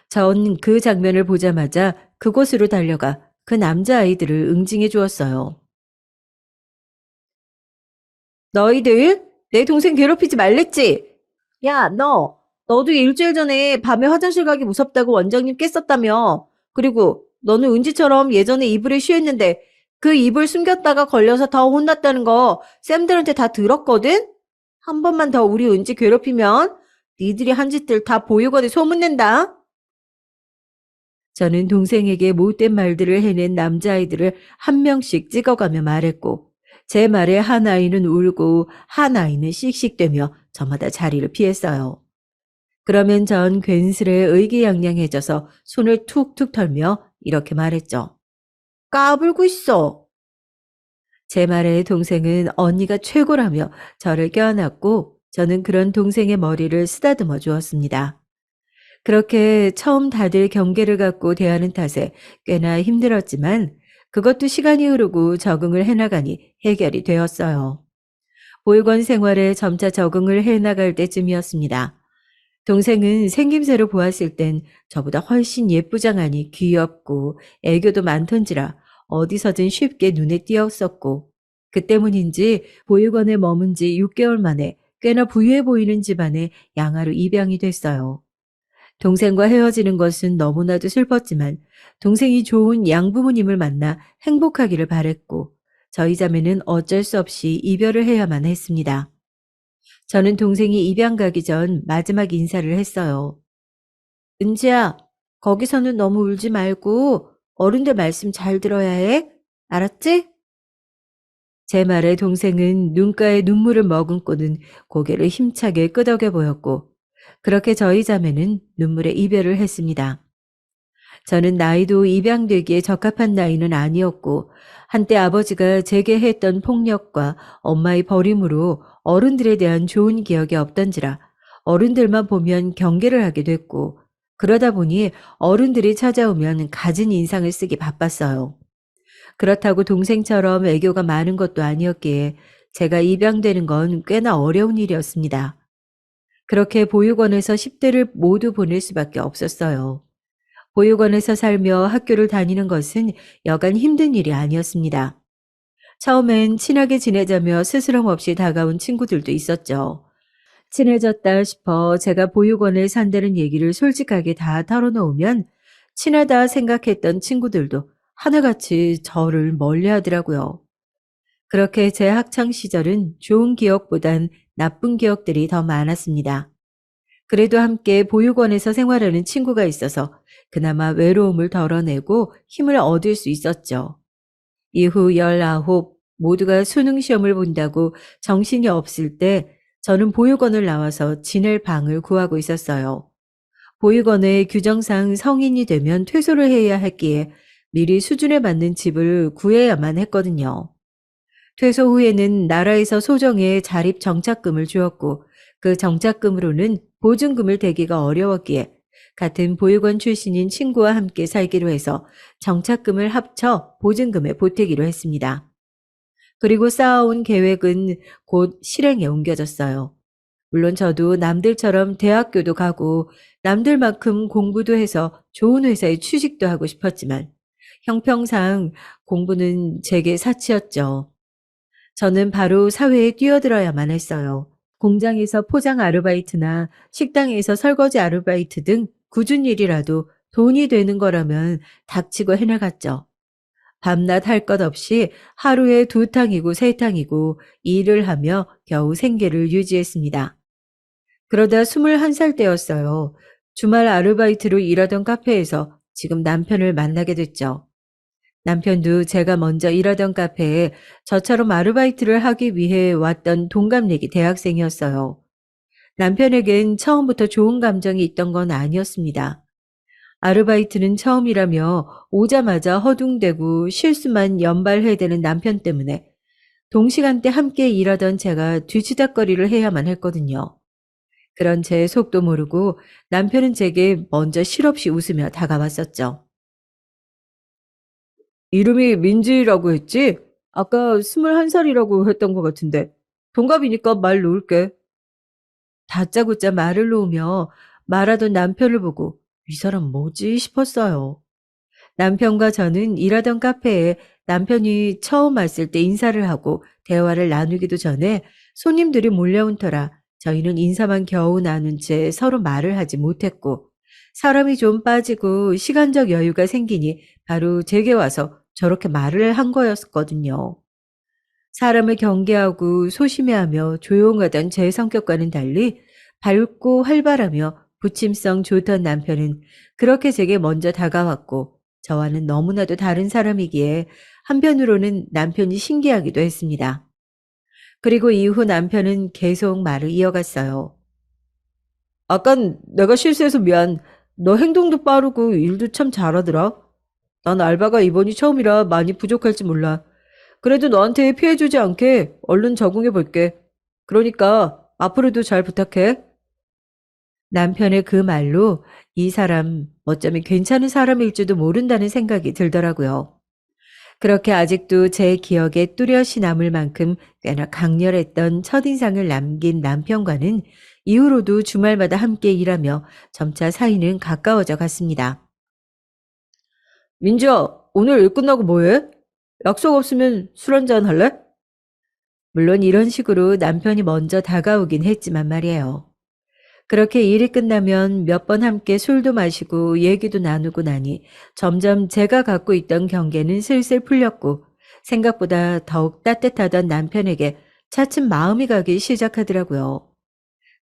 전 그 장면을 보자마자 그곳으로 달려가 그 남자아이들을 응징해 주었어요. 너희들 내 동생 괴롭히지 말랬지? 야, 너도 일주일 전에 밤에 화장실 가기 무섭다고 원장님 깼었다며. 그리고 너는 은지처럼 예전에 이불에 쉬었는데 그 이불 숨겼다가 걸려서 더 혼났다는 거 쌤들한테 다 들었거든? 한 번만 더 우리 은지 괴롭히면 니들이 한 짓들 다 보육원에 소문낸다. 저는 동생에게 못된 말들을 해낸 남자아이들을 한 명씩 찍어가며 말했고 제 말에 한 아이는 울고 한 아이는 씩씩대며 저마다 자리를 피했어요. 그러면 전 괜스레 의기양양해져서 손을 툭툭 털며 이렇게 말했죠. 까불고 있어. 제 말에 동생은 언니가 최고라며 저를 껴안았고 저는 그런 동생의 머리를 쓰다듬어 주었습니다. 그렇게 처음 다들 경계를 갖고 대하는 탓에 꽤나 힘들었지만 그것도 시간이 흐르고 적응을 해나가니 해결이 되었어요. 보육원 생활에 점차 적응을 해나갈 때쯤이었습니다. 동생은 생김새로 보았을 땐 저보다 훨씬 예쁘장하니 귀엽고 애교도 많던지라 어디서든 쉽게 눈에 띄었었고, 그 때문인지 보육원에 머문 지 6개월 만에 꽤나 부유해 보이는 집안에 양아로 입양이 됐어요. 동생과 헤어지는 것은 너무나도 슬펐지만 동생이 좋은 양부모님을 만나 행복하기를 바랬고, 저희 자매는 어쩔 수 없이 이별을 해야만 했습니다. 저는 동생이 입양 가기 전 마지막 인사를 했어요. 은지야, 거기서는 너무 울지 말고 어른들 말씀 잘 들어야 해. 알았지? 제 말에 동생은 눈가에 눈물을 머금고는 고개를 힘차게 끄덕여 보였고, 그렇게 저희 자매는 눈물의 이별을 했습니다. 저는 나이도 입양되기에 적합한 나이는 아니었고, 한때 아버지가 제게 했던 폭력과 엄마의 버림으로 어른들에 대한 좋은 기억이 없던지라 어른들만 보면 경계를 하게 됐고, 그러다 보니 어른들이 찾아오면 갖은 인상을 쓰기 바빴어요. 그렇다고 동생처럼 애교가 많은 것도 아니었기에 제가 입양되는 건 꽤나 어려운 일이었습니다. 그렇게 보육원에서 10대를 모두 보낼 수밖에 없었어요. 보육원에서 살며 학교를 다니는 것은 여간 힘든 일이 아니었습니다. 처음엔 친하게 지내자며 스스럼 없이 다가온 친구들도 있었죠. 친해졌다 싶어 제가 보육원에 산다는 얘기를 솔직하게 다 털어놓으면 친하다 생각했던 친구들도 하나같이 저를 멀리하더라고요. 그렇게 제 학창 시절은 좋은 기억보단 나쁜 기억들이 더 많았습니다. 그래도 함께 보육원에서 생활하는 친구가 있어서 그나마 외로움을 덜어내고 힘을 얻을 수 있었죠. 이후 19 모두가 수능 시험을 본다고 정신이 없을 때 저는 보육원을 나와서 지낼 방을 구하고 있었어요. 보육원의 규정상 성인이 되면 퇴소를 해야 했기에 미리 수준에 맞는 집을 구해야만 했거든요. 퇴소 후에는 나라에서 소정의 자립 정착금을 주었고, 그 정착금으로는 보증금을 대기가 어려웠기에 같은 보육원 출신인 친구와 함께 살기로 해서 정착금을 합쳐 보증금에 보태기로 했습니다. 그리고 쌓아온 계획은 곧 실행에 옮겨졌어요. 물론 저도 남들처럼 대학교도 가고 남들만큼 공부도 해서 좋은 회사에 취직도 하고 싶었지만 형평상 공부는 제게 사치였죠. 저는 바로 사회에 뛰어들어야만 했어요. 공장에서 포장 아르바이트나 식당에서 설거지 아르바이트 등 굳은 일이라도 돈이 되는 거라면 닥치고 해나갔죠. 밤낮 할 것 없이 하루에 2탕이고 3탕이고 일을 하며 겨우 생계를 유지했습니다. 그러다 21살 때였어요. 주말 아르바이트로 일하던 카페에서 지금 남편을 만나게 됐죠. 남편도 제가 먼저 일하던 카페에 저처럼 아르바이트를 하기 위해 왔던 동갑내기 대학생이었어요. 남편에겐 처음부터 좋은 감정이 있던 건 아니었습니다. 아르바이트는 처음이라며 오자마자 허둥대고 실수만 연발해대는 남편 때문에 동시간대 함께 일하던 제가 뒤치다꺼리를 해야만 했거든요. 그런 제 속도 모르고 남편은 제게 먼저 실없이 웃으며 다가왔었죠. 이름이 민지라고 했지? 아까 21살이라고 했던 것 같은데. 동갑이니까 말 놓을게. 다짜고짜 말을 놓으며 말하던 남편을 보고 이 사람 뭐지 싶었어요. 남편과 저는 일하던 카페에 남편이 처음 왔을 때 인사를 하고 대화를 나누기도 전에 손님들이 몰려온 터라 저희는 인사만 겨우 나눈 채 서로 말을 하지 못했고, 사람이 좀 빠지고 시간적 여유가 생기니 바로 제게 와서 저렇게 말을 한 거였거든요. 사람을 경계하고 소심해하며 조용하던 제 성격과는 달리 밝고 활발하며 부침성 좋던 남편은 그렇게 제게 먼저 다가왔고, 저와는 너무나도 다른 사람이기에 한편으로는 남편이 신기하기도 했습니다. 그리고 이후 남편은 계속 말을 이어갔어요. 아깐 내가 실수해서 미안. 너 행동도 빠르고 일도 참 잘하더라. 난 알바가 이번이 처음이라 많이 부족할지 몰라. 그래도 너한테 피해주지 않게 얼른 적응해 볼게. 그러니까 앞으로도 잘 부탁해. 남편의 그 말로 이 사람 어쩌면 괜찮은 사람일지도 모른다는 생각이 들더라고요. 그렇게 아직도 제 기억에 뚜렷이 남을 만큼 꽤나 강렬했던 첫인상을 남긴 남편과는 이후로도 주말마다 함께 일하며 점차 사이는 가까워져 갔습니다. 민주야, 오늘 일 끝나고 뭐해? 약속 없으면 술 한잔 할래? 물론 이런 식으로 남편이 먼저 다가오긴 했지만 말이에요. 그렇게 일이 끝나면 몇 번 함께 술도 마시고 얘기도 나누고 나니 점점 제가 갖고 있던 경계는 슬슬 풀렸고 생각보다 더욱 따뜻하던 남편에게 차츰 마음이 가기 시작하더라고요.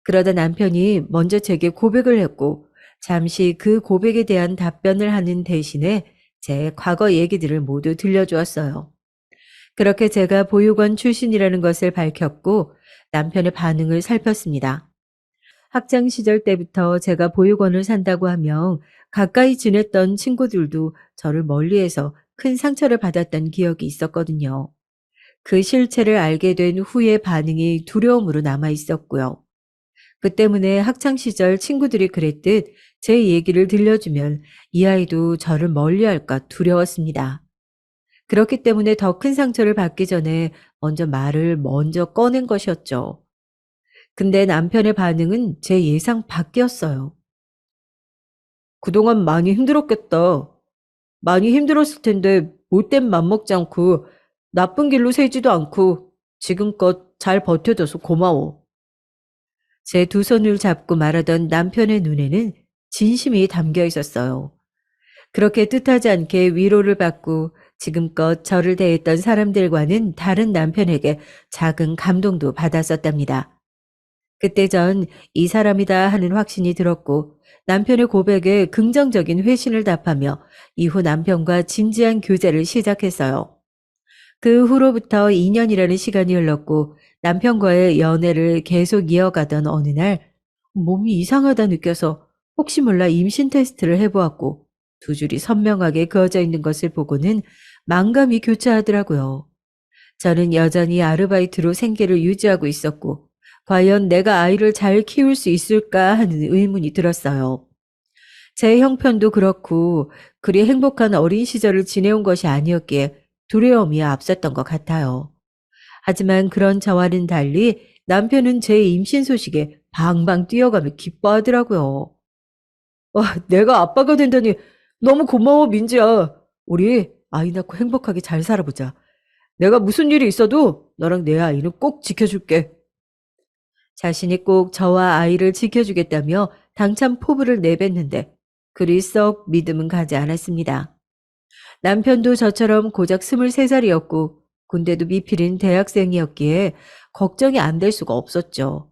그러다 남편이 먼저 제게 고백을 했고 잠시 그 고백에 대한 답변을 하는 대신에 제 과거 얘기들을 모두 들려주었어요. 그렇게 제가 보육원 출신이라는 것을 밝혔고 남편의 반응을 살폈습니다. 학창 시절 때부터 제가 보육원을 산다고 하며 가까이 지냈던 친구들도 저를 멀리해서 큰 상처를 받았던 기억이 있었거든요. 그 실체를 알게 된 후의 반응이 두려움으로 남아 있었고요. 그 때문에 학창 시절 친구들이 그랬듯 제 얘기를 들려주면 이 아이도 저를 멀리할까 두려웠습니다. 그렇기 때문에 더 큰 상처를 받기 전에 말을 먼저 꺼낸 것이었죠. 근데 남편의 반응은 제 예상 밖이었어요. 그동안 많이 힘들었겠다. 많이 힘들었을 텐데 못된 맘 먹지 않고 나쁜 길로 새지도 않고 지금껏 잘 버텨줘서 고마워. 제 두 손을 잡고 말하던 남편의 눈에는 진심이 담겨 있었어요. 그렇게 뜻하지 않게 위로를 받고 지금껏 저를 대했던 사람들과는 다른 남편에게 작은 감동도 받았었답니다. 그때 전 이 사람이다 하는 확신이 들었고 남편의 고백에 긍정적인 회신을 답하며 이후 남편과 진지한 교제를 시작했어요. 그 후로부터 2년이라는 시간이 흘렀고 남편과의 연애를 계속 이어가던 어느 날 몸이 이상하다 느껴서 혹시 몰라 임신 테스트를 해보았고 두 줄이 선명하게 그어져 있는 것을 보고는 만감이 교차하더라고요. 저는 여전히 아르바이트로 생계를 유지하고 있었고 과연 내가 아이를 잘 키울 수 있을까 하는 의문이 들었어요. 제 형편도 그렇고 그리 행복한 어린 시절을 지내온 것이 아니었기에 두려움이 앞섰던 것 같아요. 하지만 그런 저와는 달리 남편은 제 임신 소식에 방방 뛰어가며 기뻐하더라고요. 내가 아빠가 된다니 너무 고마워, 민지야. 우리 아이 낳고 행복하게 잘 살아보자. 내가 무슨 일이 있어도 너랑 내 아이는 꼭 지켜줄게. 자신이 꼭 저와 아이를 지켜주겠다며 당찬 포부를 내뱉는데 그리 썩 믿음은 가지 않았습니다. 남편도 저처럼 고작 23살이었고 군대도 미필인 대학생이었기에 걱정이 안 될 수가 없었죠.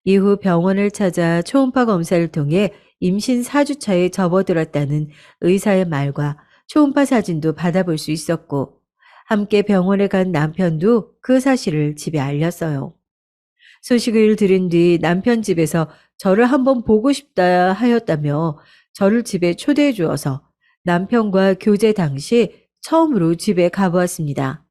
이후 병원을 찾아 초음파 검사를 통해 임신 4주차에 접어들었다는 의사의 말과 초음파 사진도 받아볼 수 있었고 함께 병원에 간 남편도 그 사실을 집에 알렸어요. 소식을 들은 뒤 남편 집에서 저를 한번 보고 싶다 하였다며 저를 집에 초대해 주어서 남편과 교제 당시 처음으로 집에 가보았습니다.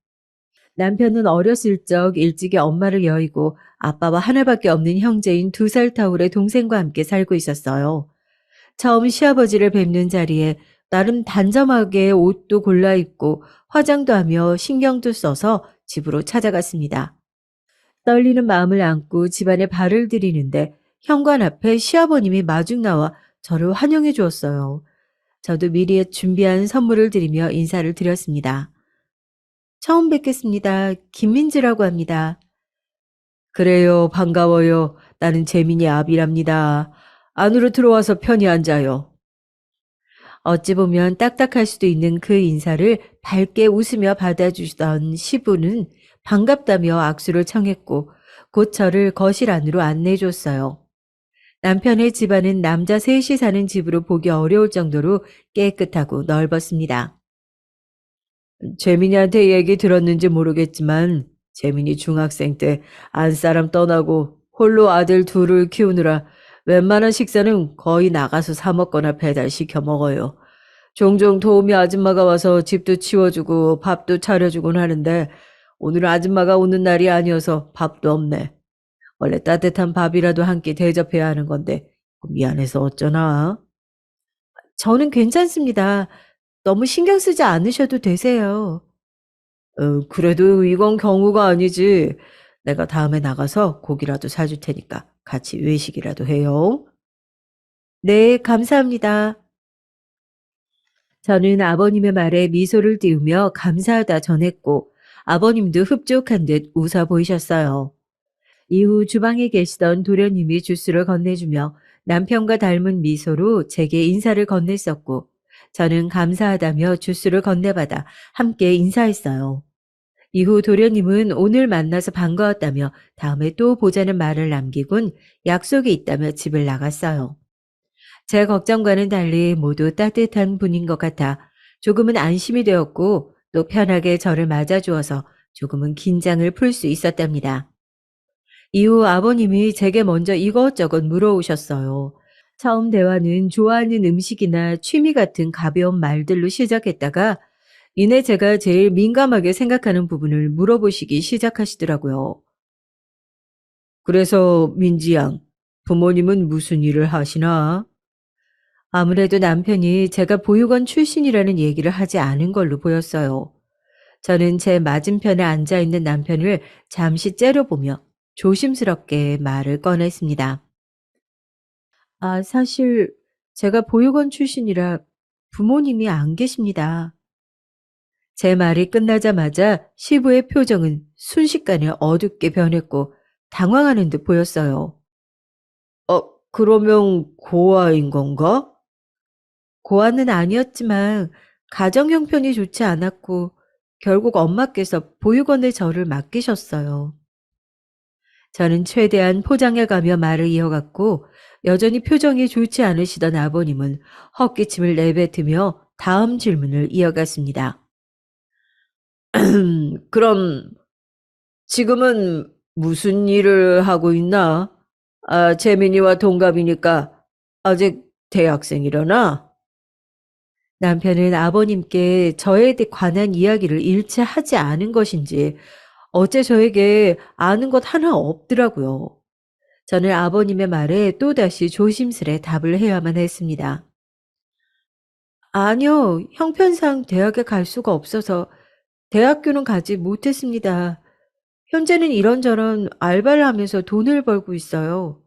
남편은 어렸을 적 일찍이 엄마를 여의고 아빠와 하나밖에 없는 형제인 2살 터울의 동생과 함께 살고 있었어요. 처음 시아버지를 뵙는 자리에 나름 단정하게 옷도 골라 입고 화장도 하며 신경도 써서 집으로 찾아갔습니다. 떨리는 마음을 안고 집안에 발을 들이는데 현관 앞에 시아버님이 마중 나와 저를 환영해 주었어요. 저도 미리 준비한 선물을 드리며 인사를 드렸습니다. 처음 뵙겠습니다. 김민지라고 합니다. 그래요, 반가워요. 나는 재민이 아비랍니다. 안으로 들어와서 편히 앉아요. 어찌 보면 딱딱할 수도 있는 그 인사를 밝게 웃으며 받아주던 시부는 반갑다며 악수를 청했고 곧 저를 거실 안으로 안내해줬어요. 남편의 집안은 남자 셋이 사는 집으로 보기 어려울 정도로 깨끗하고 넓었습니다. 재민이한테 얘기 들었는지 모르겠지만 재민이 중학생 때 안사람 떠나고 홀로 아들 둘을 키우느라 웬만한 식사는 거의 나가서 사 먹거나 배달시켜 먹어요. 종종 도우미 아줌마가 와서 집도 치워주고 밥도 차려주곤 하는데 오늘 아줌마가 오는 날이 아니어서 밥도 없네. 원래 따뜻한 밥이라도 한 끼 대접해야 하는 건데 미안해서 어쩌나. 저는 괜찮습니다. 너무 신경 쓰지 않으셔도 되세요. 그래도 이건 경우가 아니지. 내가 다음에 나가서 고기라도 사줄 테니까 같이 외식이라도 해요. 네, 감사합니다. 저는 아버님의 말에 미소를 띄우며 감사하다 전했고 아버님도 흡족한 듯 웃어 보이셨어요. 이후 주방에 계시던 도련님이 주스를 건네주며 남편과 닮은 미소로 제게 인사를 건넸었고 저는 감사하다며 주스를 건네받아 함께 인사했어요. 이후 도련님은 오늘 만나서 반가웠다며 다음에 또 보자는 말을 남기곤 약속이 있다며 집을 나갔어요. 제 걱정과는 달리 모두 따뜻한 분인 것 같아 조금은 안심이 되었고 또 편하게 저를 맞아주어서 조금은 긴장을 풀 수 있었답니다. 이후 아버님이 제게 먼저 이것저것 물어오셨어요. 처음 대화는 좋아하는 음식이나 취미 같은 가벼운 말들로 시작했다가 이내 제가 제일 민감하게 생각하는 부분을 물어보시기 시작하시더라고요. 그래서 민지 양, 부모님은 무슨 일을 하시나? 아무래도 남편이 제가 보육원 출신이라는 얘기를 하지 않은 걸로 보였어요. 저는 제 맞은편에 앉아 있는 남편을 잠시 째려보며 조심스럽게 말을 꺼냈습니다. 아, 사실 제가 보육원 출신이라 부모님이 안 계십니다. 제 말이 끝나자마자 시부의 표정은 순식간에 어둡게 변했고 당황하는 듯 보였어요. 그러면 고아인 건가? 고아는 아니었지만 가정 형편이 좋지 않았고 결국 엄마께서 보육원에 저를 맡기셨어요. 저는 최대한 포장해 가며 말을 이어갔고 여전히 표정이 좋지 않으시던 아버님은 헛기침을 내뱉으며 다음 질문을 이어갔습니다. 그럼 지금은 무슨 일을 하고 있나? 아, 재민이와 동갑이니까 아직 대학생이려나? 남편은 아버님께 저에 관한 이야기를 일체 하지 않은 것인지 어째 저에게 아는 것 하나 없더라고요. 저는 아버님의 말에 또다시 조심스레 답을 해야만 했습니다. 아니요, 형편상 대학에 갈 수가 없어서 대학교는 가지 못했습니다. 현재는 이런저런 알바를 하면서 돈을 벌고 있어요.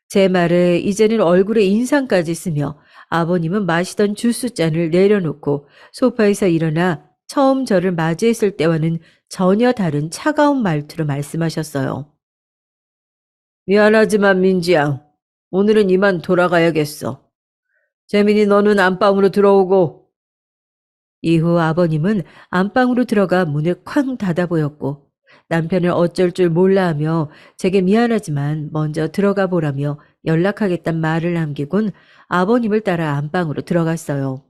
제 말에 이제는 얼굴에 인상까지 쓰며 아버님은 마시던 주스 잔을 내려놓고 소파에서 일어나 처음 저를 맞이했을 때와는 전혀 다른 차가운 말투로 말씀하셨어요. 미안하지만 민지양, 오늘은 이만 돌아가야겠어. 재민이 너는 안방으로 들어오고. 이후 아버님은 안방으로 들어가 문을 쾅 닫아 보였고 남편을 어쩔 줄 몰라 하며 제게 미안하지만 먼저 들어가 보라며 연락하겠단 말을 남기곤 아버님을 따라 안방으로 들어갔어요.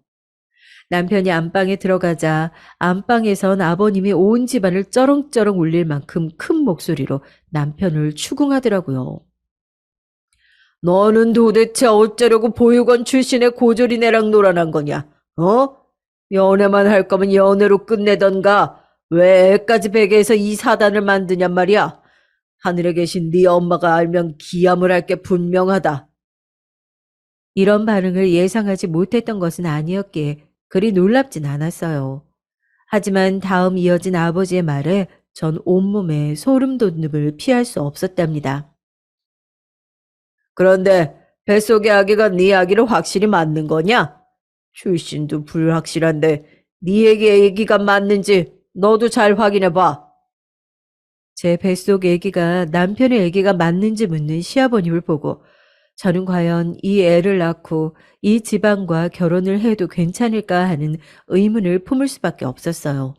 남편이 안방에 들어가자 안방에선 아버님이 온 집안을 쩌렁쩌렁 울릴 만큼 큰 목소리로 남편을 추궁하더라고요. 너는 도대체 어쩌려고 보육원 출신의 고졸이네랑 놀아난 거냐? 어? 연애만 할 거면 연애로 끝내던가 왜 애까지 베개에서 이 사단을 만드냔 말이야. 하늘에 계신 네 엄마가 알면 기함을 할 게 분명하다. 이런 반응을 예상하지 못했던 것은 아니었기에 그리 놀랍진 않았어요. 하지만 다음 이어진 아버지의 말에 전 온몸에 소름 돋음을 피할 수 없었답니다. 그런데 뱃속의 아기가 네 아기를 확실히 맞는 거냐? 출신도 불확실한데 네 아기가 맞는지 너도 잘 확인해 봐. 제 뱃속 아기가 남편의 아기가 맞는지 묻는 시아버님을 보고 저는 과연 이 애를 낳고 이 집안과 결혼을 해도 괜찮을까 하는 의문을 품을 수밖에 없었어요.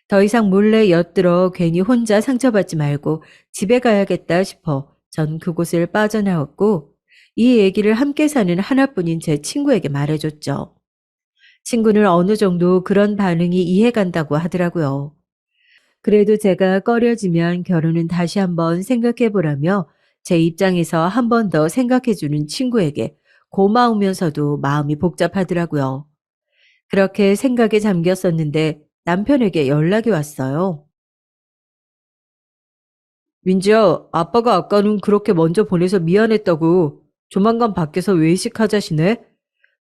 더 이상 몰래 엿들어 괜히 혼자 상처받지 말고 집에 가야겠다 싶어 전 그곳을 빠져나왔고 이 얘기를 함께 사는 하나뿐인 제 친구에게 말해줬죠. 친구는 어느 정도 그런 반응이 이해간다고 하더라고요. 그래도 제가 꺼려지면 결혼은 다시 한번 생각해 보라며 제 입장에서 한 번 더 생각해 주는 친구에게 고마우면서도 마음이 복잡하더라고요. 그렇게 생각에 잠겼었는데 남편에게 연락이 왔어요. 민지야, 아빠가 아까는 그렇게 먼저 보내서 미안했다고 조만간 밖에서 외식하자시네?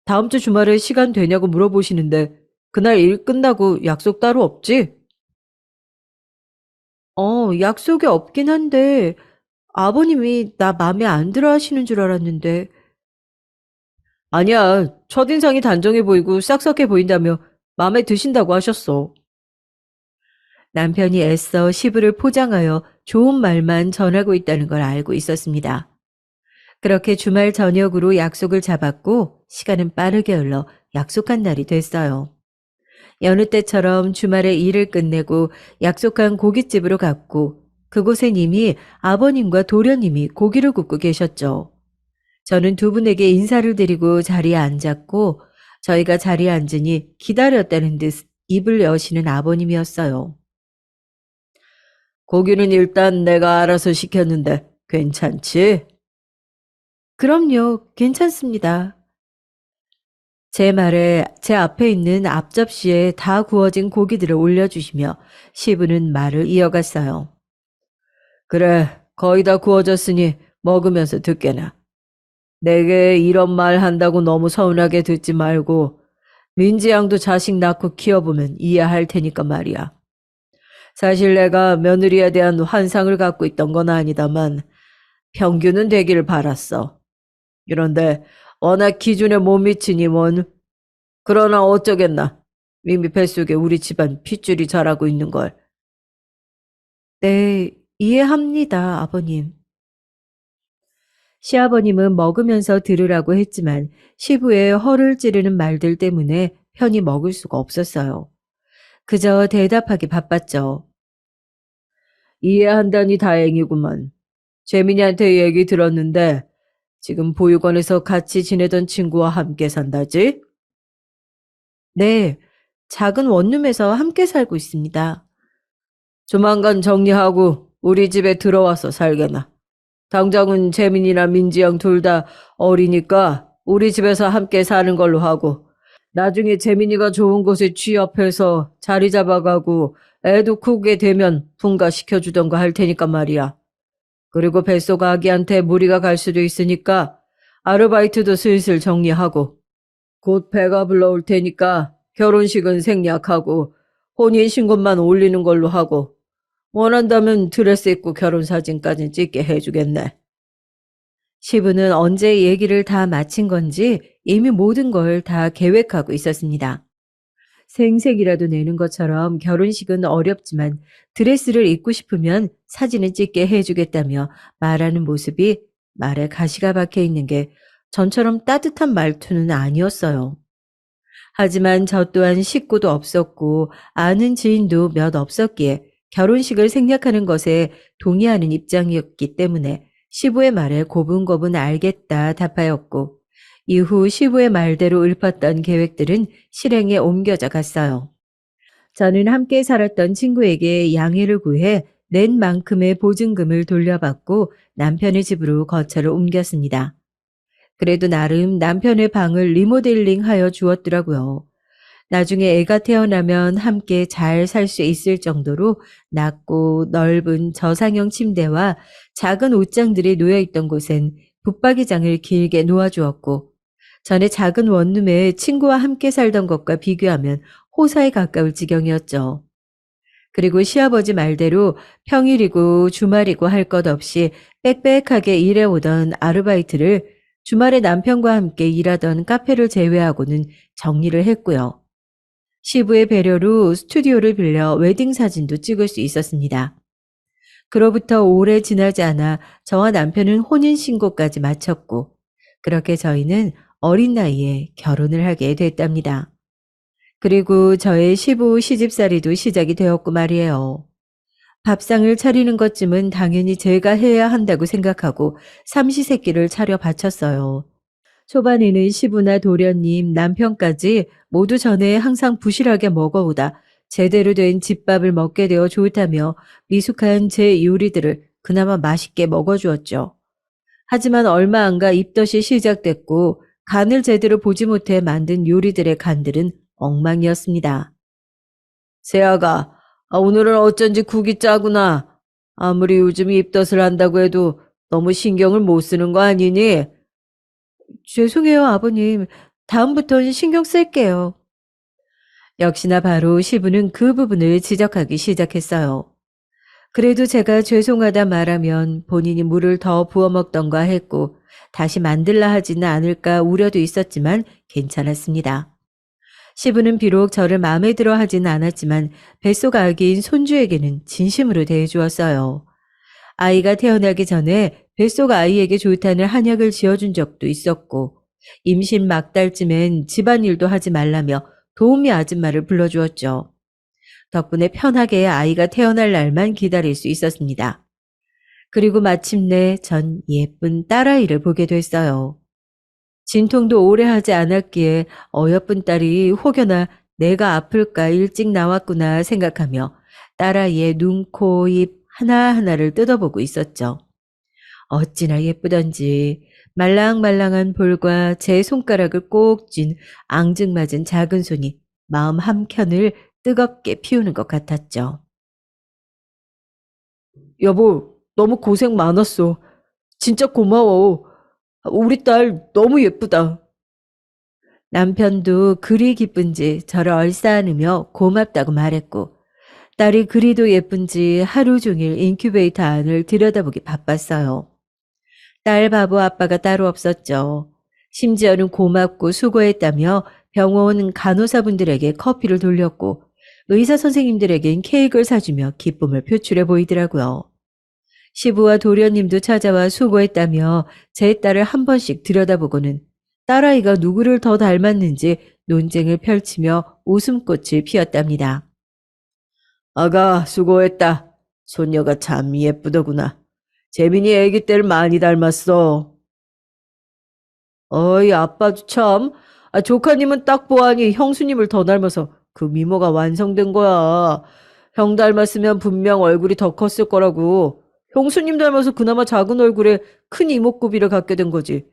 다음 주 주말에 시간 되냐고 물어보시는데 그날 일 끝나고 약속 따로 없지? 약속이 없긴 한데 아버님이 나 맘에 안 들어 하시는 줄 알았는데 아니야, 첫인상이 단정해 보이고 싹싹해 보인다며 마음에 드신다고 하셨어. 남편이 애써 시부를 포장하여 좋은 말만 전하고 있다는 걸 알고 있었습니다. 그렇게 주말 저녁으로 약속을 잡았고 시간은 빠르게 흘러 약속한 날이 됐어요. 여느 때처럼 주말에 일을 끝내고 약속한 고깃집으로 갔고 그곳엔 이미 아버님과 도련님이 고기를 굽고 계셨죠. 저는 두 분에게 인사를 드리고 자리에 앉았고 저희가 자리에 앉으니 기다렸다는 듯 입을 여시는 아버님이었어요. 고기는 일단 내가 알아서 시켰는데 괜찮지? 그럼요, 괜찮습니다. 제 말에 제 앞에 있는 앞접시에 다 구워진 고기들을 올려주시며 시부는 말을 이어갔어요. 그래, 거의 다 구워졌으니 먹으면서 듣게나. 내게 이런 말 한다고 너무 서운하게 듣지 말고 민지 양도 자식 낳고 키워보면 이해할 테니까 말이야. 사실 내가 며느리에 대한 환상을 갖고 있던 건 아니다만 평균은 되기를 바랐어. 그런데 워낙 기준에 못 미치니 뭔. 그러나 어쩌겠나. 이미 뱃속에 우리 집안 핏줄이 자라고 있는 걸. 네, 이해합니다, 아버님. 시아버님은 먹으면서 들으라고 했지만 시부의 허를 찌르는 말들 때문에 편히 먹을 수가 없었어요. 그저 대답하기 바빴죠. 이해한다니 다행이구먼. 재민이한테 얘기 들었는데 지금 보육원에서 같이 지내던 친구와 함께 산다지? 네, 작은 원룸에서 함께 살고 있습니다. 조만간 정리하고 우리 집에 들어와서 살게나. 당장은 재민이나 민지 양 둘 다 어리니까 우리 집에서 함께 사는 걸로 하고 나중에 재민이가 좋은 곳에 취업해서 자리 잡아가고 애도 크게 되면 분가시켜주던가 할 테니까 말이야. 그리고 뱃속 아기한테 무리가 갈 수도 있으니까 아르바이트도 슬슬 정리하고 곧 배가 불러올 테니까 결혼식은 생략하고 혼인신고만 올리는 걸로 하고 원한다면 드레스 입고 결혼사진까지 찍게 해주겠네. 시부는 언제 얘기를 다 마친 건지 이미 모든 걸 다 계획하고 있었습니다. 생색이라도 내는 것처럼 결혼식은 어렵지만 드레스를 입고 싶으면 사진을 찍게 해주겠다며 말하는 모습이 말에 가시가 박혀 있는 게 전처럼 따뜻한 말투는 아니었어요. 하지만 저 또한 식구도 없었고 아는 지인도 몇 없었기에 결혼식을 생략하는 것에 동의하는 입장이었기 때문에 시부의 말에 고분고분 알겠다 답하였고 이후 시부의 말대로 읊었던 계획들은 실행에 옮겨져 갔어요. 저는 함께 살았던 친구에게 양해를 구해 낸 만큼의 보증금을 돌려받고 남편의 집으로 거처를 옮겼습니다. 그래도 나름 남편의 방을 리모델링하여 주었더라고요. 나중에 애가 태어나면 함께 잘 살 수 있을 정도로 낮고 넓은 저상형 침대와 작은 옷장들이 놓여있던 곳엔 붙박이장을 길게 놓아주었고 전에 작은 원룸에 친구와 함께 살던 것과 비교하면 호사에 가까울 지경이었죠. 그리고 시아버지 말대로 평일이고 주말이고 할 것 없이 빽빽하게 일해오던 아르바이트를 주말에 남편과 함께 일하던 카페를 제외하고는 정리를 했고요. 시부의 배려로 스튜디오를 빌려 웨딩 사진도 찍을 수 있었습니다. 그로부터 오래 지나지 않아 저와 남편은 혼인신고까지 마쳤고 그렇게 저희는 어린 나이에 결혼을 하게 됐답니다. 그리고 저의 시부 시집살이도 시작이 되었고 말이에요. 밥상을 차리는 것쯤은 당연히 제가 해야 한다고 생각하고 삼시세끼를 차려 바쳤어요. 초반에는 시부나 도련님, 남편까지 모두 전에 항상 부실하게 먹어오다 제대로 된 집밥을 먹게 되어 좋다며 미숙한 제 요리들을 그나마 맛있게 먹어주었죠. 하지만 얼마 안 가 입덧이 시작됐고 간을 제대로 보지 못해 만든 요리들의 간들은 엉망이었습니다. 세아가, 오늘은 어쩐지 국이 짜구나. 아무리 요즘 입덧을 한다고 해도 너무 신경을 못 쓰는 거 아니니? 죄송해요, 아버님. 다음부터는 신경 쓸게요. 역시나 바로 시부는 그 부분을 지적하기 시작했어요. 그래도 제가 죄송하다 말하면 본인이 물을 더 부어 먹던가 했고 다시 만들라 하지는 않을까 우려도 있었지만 괜찮았습니다. 시부는 비록 저를 마음에 들어 하지는 않았지만 뱃속 아기인 손주에게는 진심으로 대해주었어요. 아이가 태어나기 전에 뱃속 아이에게 좋다는 한약을 지어준 적도 있었고 임신 막달쯤엔 집안일도 하지 말라며 도우미 아줌마를 불러주었죠. 덕분에 편하게 아이가 태어날 날만 기다릴 수 있었습니다. 그리고 마침내 전 예쁜 딸아이를 보게 됐어요. 진통도 오래 하지 않았기에 어여쁜 딸이 혹여나 내가 아플까 일찍 나왔구나 생각하며 딸아이의 눈, 코, 입 하나하나를 뜯어보고 있었죠. 어찌나 예쁘던지 말랑말랑한 볼과 제 손가락을 꼭 쥔 앙증맞은 작은 손이 마음 한켠을 뜨겁게 피우는 것 같았죠. 여보, 너무 고생 많았어. 진짜 고마워. 우리 딸 너무 예쁘다. 남편도 그리 기쁜지 저를 얼싸안으며 고맙다고 말했고 딸이 그리도 예쁜지 하루 종일 인큐베이터 안을 들여다보기 바빴어요. 딸 바보 아빠가 따로 없었죠. 심지어는 고맙고 수고했다며 병원 간호사분들에게 커피를 돌렸고 의사 선생님들에겐 케이크를 사주며 기쁨을 표출해 보이더라고요. 시부와 도련님도 찾아와 수고했다며 제 딸을 한 번씩 들여다보고는 딸아이가 누구를 더 닮았는지 논쟁을 펼치며 웃음꽃을 피웠답니다. 아가 수고했다. 손녀가 참 예쁘더구나. 재민이 애기 때를 많이 닮았어. 어이 아빠도 참. 조카님은 딱 보아하니 형수님을 더 닮아서 그 미모가 완성된 거야. 형 닮았으면 분명 얼굴이 더 컸을 거라고. 형수님 닮아서 그나마 작은 얼굴에 큰 이목구비를 갖게 된 거지.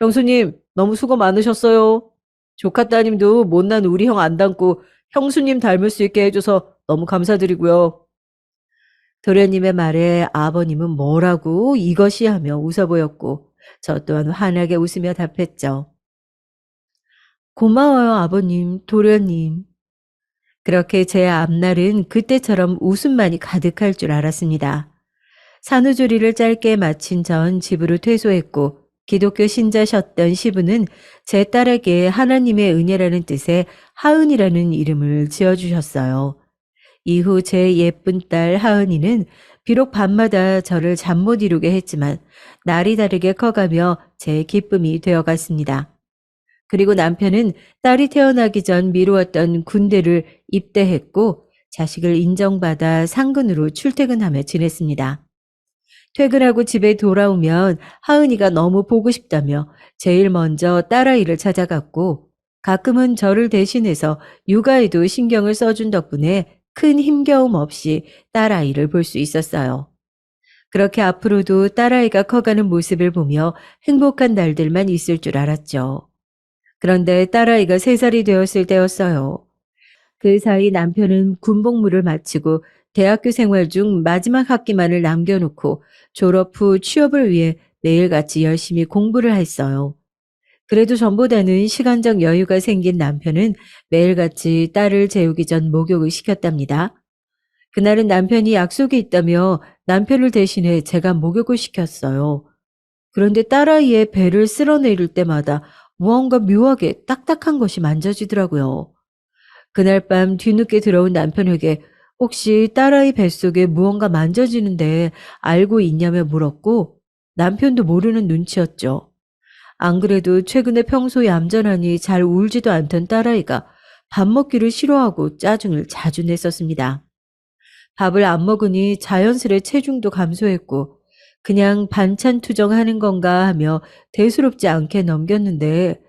형수님 너무 수고 많으셨어요. 조카 따님도 못난 우리 형 안 닮고 형수님 닮을 수 있게 해줘서 너무 감사드리고요. 도련님의 말에 아버님은 뭐라고 이것이 하며 웃어 보였고 저 또한 환하게 웃으며 답했죠. 고마워요 아버님, 도련님. 그렇게 제 앞날은 그때처럼 웃음만이 가득할 줄 알았습니다. 산후조리를 짧게 마친 전 집으로 퇴소했고 기독교 신자셨던 시부는 제 딸에게 하나님의 은혜라는 뜻의 하은이라는 이름을 지어주셨어요. 이후 제 예쁜 딸 하은이는 비록 밤마다 저를 잠 못 이루게 했지만 날이 다르게 커가며 제 기쁨이 되어갔습니다. 그리고 남편은 딸이 태어나기 전 미루었던 군대를 입대했고 자식을 인정받아 상근으로 출퇴근하며 지냈습니다. 퇴근하고 집에 돌아오면 하은이가 너무 보고 싶다며 제일 먼저 딸아이를 찾아갔고 가끔은 저를 대신해서 육아에도 신경을 써준 덕분에 큰 힘겨움 없이 딸아이를 볼 수 있었어요. 그렇게 앞으로도 딸아이가 커가는 모습을 보며 행복한 날들만 있을 줄 알았죠. 그런데 딸아이가 3살이 되었을 때였어요. 그 사이 남편은 군복무를 마치고 대학교 생활 중 마지막 학기만을 남겨놓고 졸업 후 취업을 위해 매일같이 열심히 공부를 했어요. 그래도 전보다는 시간적 여유가 생긴 남편은 매일같이 딸을 재우기 전 목욕을 시켰답니다. 그날은 남편이 약속이 있다며 남편을 대신해 제가 목욕을 시켰어요. 그런데 딸아이의 배를 쓸어내릴 때마다 무언가 묘하게 딱딱한 것이 만져지더라고요. 그날 밤 뒤늦게 들어온 남편에게 혹시 딸아이 뱃속에 무언가 만져지는데 알고 있냐며 물었고 남편도 모르는 눈치였죠. 안 그래도 최근에 평소에 얌전하니 잘 울지도 않던 딸아이가 밥 먹기를 싫어하고 짜증을 자주 냈었습니다. 밥을 안 먹으니 자연스레 체중도 감소했고 그냥 반찬 투정하는 건가 하며 대수롭지 않게 넘겼는데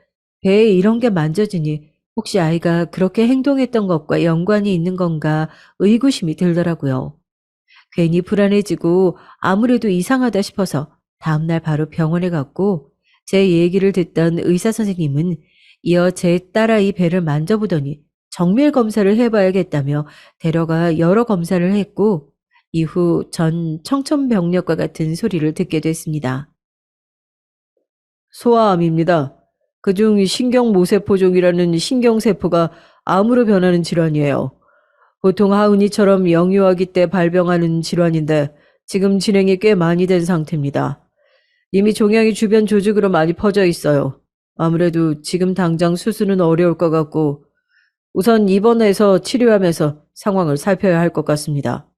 배에 이런 게 만져지니 혹시 아이가 그렇게 행동했던 것과 연관이 있는 건가 의구심이 들더라고요. 괜히 불안해지고 아무래도 이상하다 싶어서 다음날 바로 병원에 갔고 제 얘기를 듣던 의사 선생님은 이어 제 딸아이 배를 만져보더니 정밀 검사를 해봐야겠다며 데려가 여러 검사를 했고 이후 전 청천벽력과 같은 소리를 듣게 됐습니다. 소아암입니다. 그중 신경모세포종이라는 신경세포가 암으로 변하는 질환이에요. 보통 하은이처럼 영유아기 때 발병하는 질환인데 지금 진행이 꽤 많이 된 상태입니다. 이미 종양이 주변 조직으로 많이 퍼져 있어요. 아무래도 지금 당장 수술은 어려울 것 같고 우선 입원해서 치료하면서 상황을 살펴야 할 것 같습니다.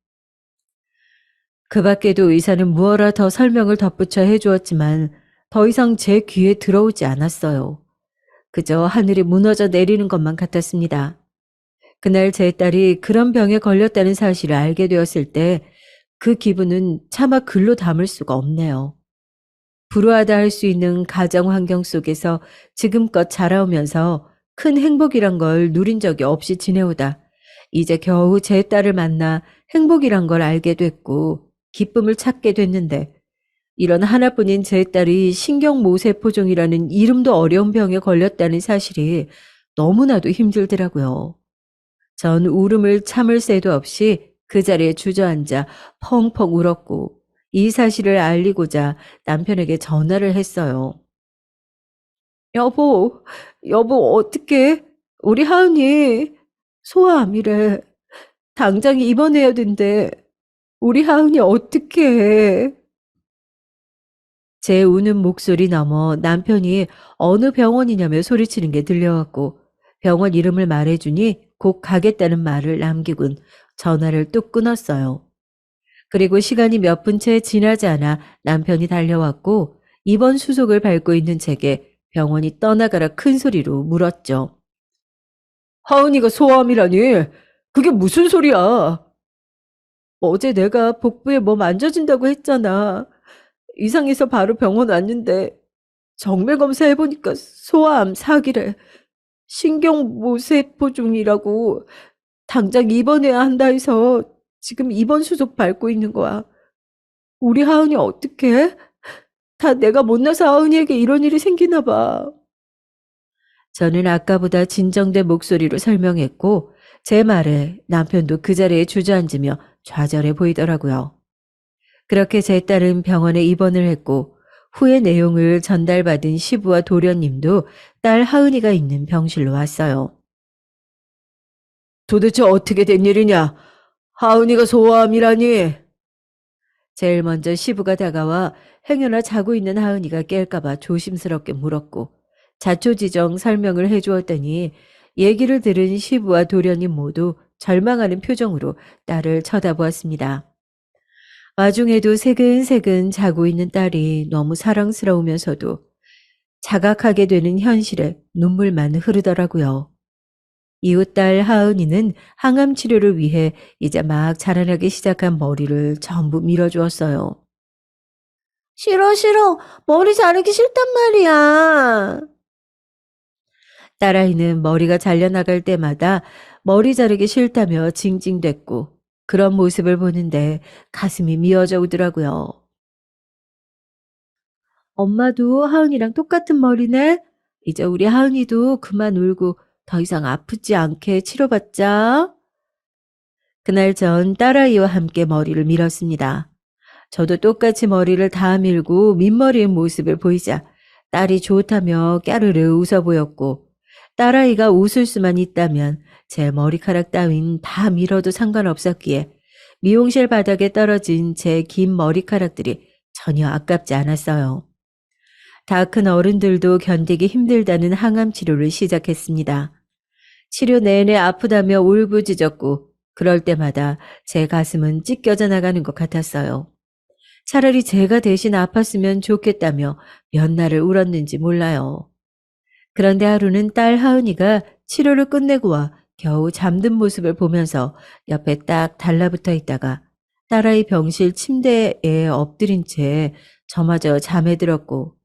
그 밖에도 의사는 무어라 더 설명을 덧붙여 해주었지만 더 이상 제 귀에 들어오지 않았어요. 그저 하늘이 무너져 내리는 것만 같았습니다. 그날 제 딸이 그런 병에 걸렸다는 사실을 알게 되었을 때 그 기분은 차마 글로 담을 수가 없네요. 불우하다 할 수 있는 가정 환경 속에서 지금껏 자라오면서 큰 행복이란 걸 누린 적이 없이 지내오다 이제 겨우 제 딸을 만나 행복이란 걸 알게 됐고 기쁨을 찾게 됐는데 이런 하나뿐인 제 딸이 신경모세포종이라는 이름도 어려운 병에 걸렸다는 사실이 너무나도 힘들더라고요. 전 울음을 참을 새도 없이 그 자리에 주저앉아 펑펑 울었고 이 사실을 알리고자 남편에게 전화를 했어요. 여보, 여보, 어떡해? 우리 하은이 소아암이래. 당장 입원해야 된대. 우리 하은이 어떡해? 제 우는 목소리 너머 남편이 어느 병원이냐며 소리치는 게 들려왔고 병원 이름을 말해주니 곧 가겠다는 말을 남기곤 전화를 뚝 끊었어요. 그리고 시간이 몇 분 채 지나지 않아 남편이 달려왔고 입원 수속을 밟고 있는 제게 병원이 떠나가라 큰 소리로 물었죠. 하은이가 소아암이라니? 그게 무슨 소리야? 어제 내가 복부에 뭐 만져진다고 했잖아. 이상해서 바로 병원 왔는데 정밀 검사해보니까 소아암 4기래. 신경모세포종이라고 당장 입원해야 한다 해서 지금 입원 수속 밟고 있는 거야. 우리 하은이 어떡해? 다 내가 못나서 하은이에게 이런 일이 생기나 봐. 저는 아까보다 진정된 목소리로 설명했고 제 말에 남편도 그 자리에 주저앉으며 좌절해 보이더라고요. 그렇게 제 딸은 병원에 입원을 했고 후의 내용을 전달받은 시부와 도련님도 딸 하은이가 있는 병실로 왔어요. 도대체 어떻게 된 일이냐? 하은이가 소아암이라니? 제일 먼저 시부가 다가와 행여나 자고 있는 하은이가 깰까봐 조심스럽게 물었고 자초지정 설명을 해주었더니 얘기를 들은 시부와 도련님 모두 절망하는 표정으로 딸을 쳐다보았습니다. 와중에도 새근새근 자고 있는 딸이 너무 사랑스러우면서도 자각하게 되는 현실에 눈물만 흐르더라고요. 이웃딸 하은이는 항암 치료를 위해 이제 막 자라나기 시작한 머리를 전부 밀어주었어요. 싫어, 싫어. 머리 자르기 싫단 말이야. 딸아이는 머리가 잘려나갈 때마다 머리 자르기 싫다며 징징댔고 그런 모습을 보는데 가슴이 미어져 오더라고요. 엄마도 하은이랑 똑같은 머리네? 이제 우리 하은이도 그만 울고 더 이상 아프지 않게 치료받자. 그날 전 딸아이와 함께 머리를 밀었습니다. 저도 똑같이 머리를 다 밀고 민머리의 모습을 보이자 딸이 좋다며 깨르르 웃어 보였고 딸아이가 웃을 수만 있다면 제 머리카락 따윈 다 밀어도 상관없었기에 미용실 바닥에 떨어진 제 긴 머리카락들이 전혀 아깝지 않았어요. 다 큰 어른들도 견디기 힘들다는 항암 치료를 시작했습니다. 치료 내내 아프다며 울부짖었고 그럴 때마다 제 가슴은 찢겨져 나가는 것 같았어요. 차라리 제가 대신 아팠으면 좋겠다며 몇 날을 울었는지 몰라요. 그런데 하루는 딸 하은이가 치료를 끝내고 와 겨우 잠든 모습을 보면서 옆에 딱 달라붙어 있다가 딸아이 병실 침대에 엎드린 채 저마저 잠에 들었고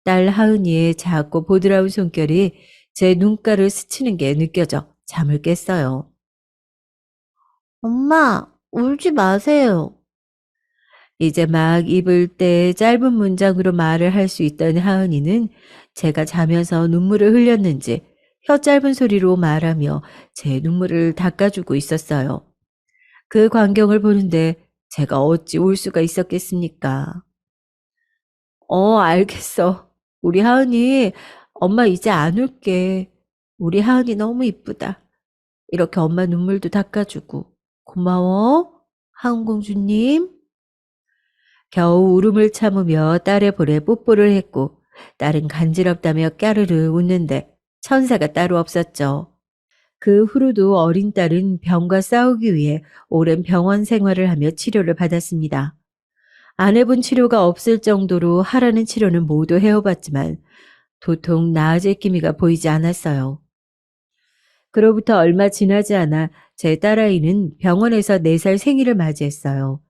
딸 하은이의 작고 보드라운 손결이 제 눈가를 스치는 게 느껴져 잠을 깼어요. 엄마, 울지 마세요. 이제 막 입을 때 짧은 문장으로 말을 할 수 있던 하은이는 제가 자면서 눈물을 흘렸는지 혀 짧은 소리로 말하며 제 눈물을 닦아주고 있었어요. 그 광경을 보는데 제가 어찌 울 수가 있었겠습니까? 알겠어. 우리 하은이, 엄마 이제 안 울게. 우리 하은이 너무 이쁘다. 이렇게 엄마 눈물도 닦아주고. 고마워, 하은공주님. 겨우 울음을 참으며 딸의 볼에 뽀뽀를 했고 딸은 간지럽다며 까르르 웃는데 천사가 따로 없었죠. 그 후로도 어린 딸은 병과 싸우기 위해 오랜 병원 생활을 하며 치료를 받았습니다. 안 해본 치료가 없을 정도로 하라는 치료는 모두 해오봤지만 도통 나아질 기미가 보이지 않았어요. 그로부터 얼마 지나지 않아 제 딸아이는 병원에서 4살 생일을 맞이했어요.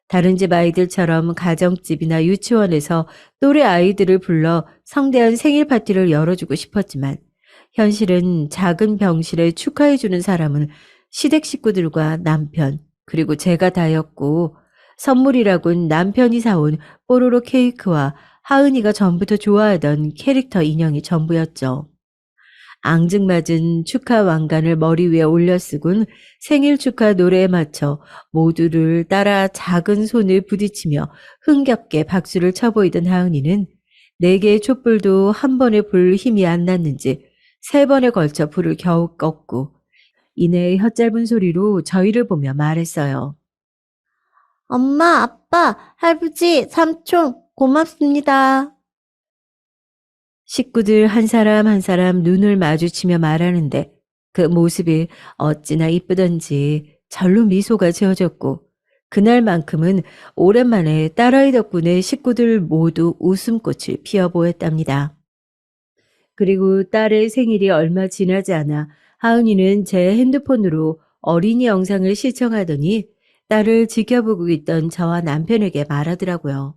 다른 집 아이들처럼 가정집이나 유치원에서 또래 아이들을 불러 성대한 생일 파티를 열어주고 싶었지만 현실은 작은 병실에 축하해주는 사람은 시댁 식구들과 남편 그리고 제가 다였고 선물이라곤 남편이 사온 뽀로로 케이크와 하은이가 전부터 좋아하던 캐릭터 인형이 전부였죠. 앙증맞은 축하 왕관을 머리 위에 올려쓰곤 생일 축하 노래에 맞춰 모두를 따라 작은 손을 부딪히며 흥겹게 박수를 쳐보이던 하은이는 4개의 촛불도 한 번에 불 힘이 안 났는지 3번에 걸쳐 불을 겨우 껐고 이내 혀짧은 소리로 저희를 보며 말했어요. 엄마, 아빠, 할아버지, 삼촌, 고맙습니다. 식구들 한 사람 한 사람 눈을 마주치며 말하는데 그 모습이 어찌나 이쁘던지 절로 미소가 지어졌고 그날만큼은 오랜만에 딸아이 덕분에 식구들 모두 웃음꽃을 피워 보였답니다. 그리고 딸의 생일이 얼마 지나지 않아 하은이는 제 핸드폰으로 어린이 영상을 시청하더니 딸을 지켜보고 있던 저와 남편에게 말하더라고요.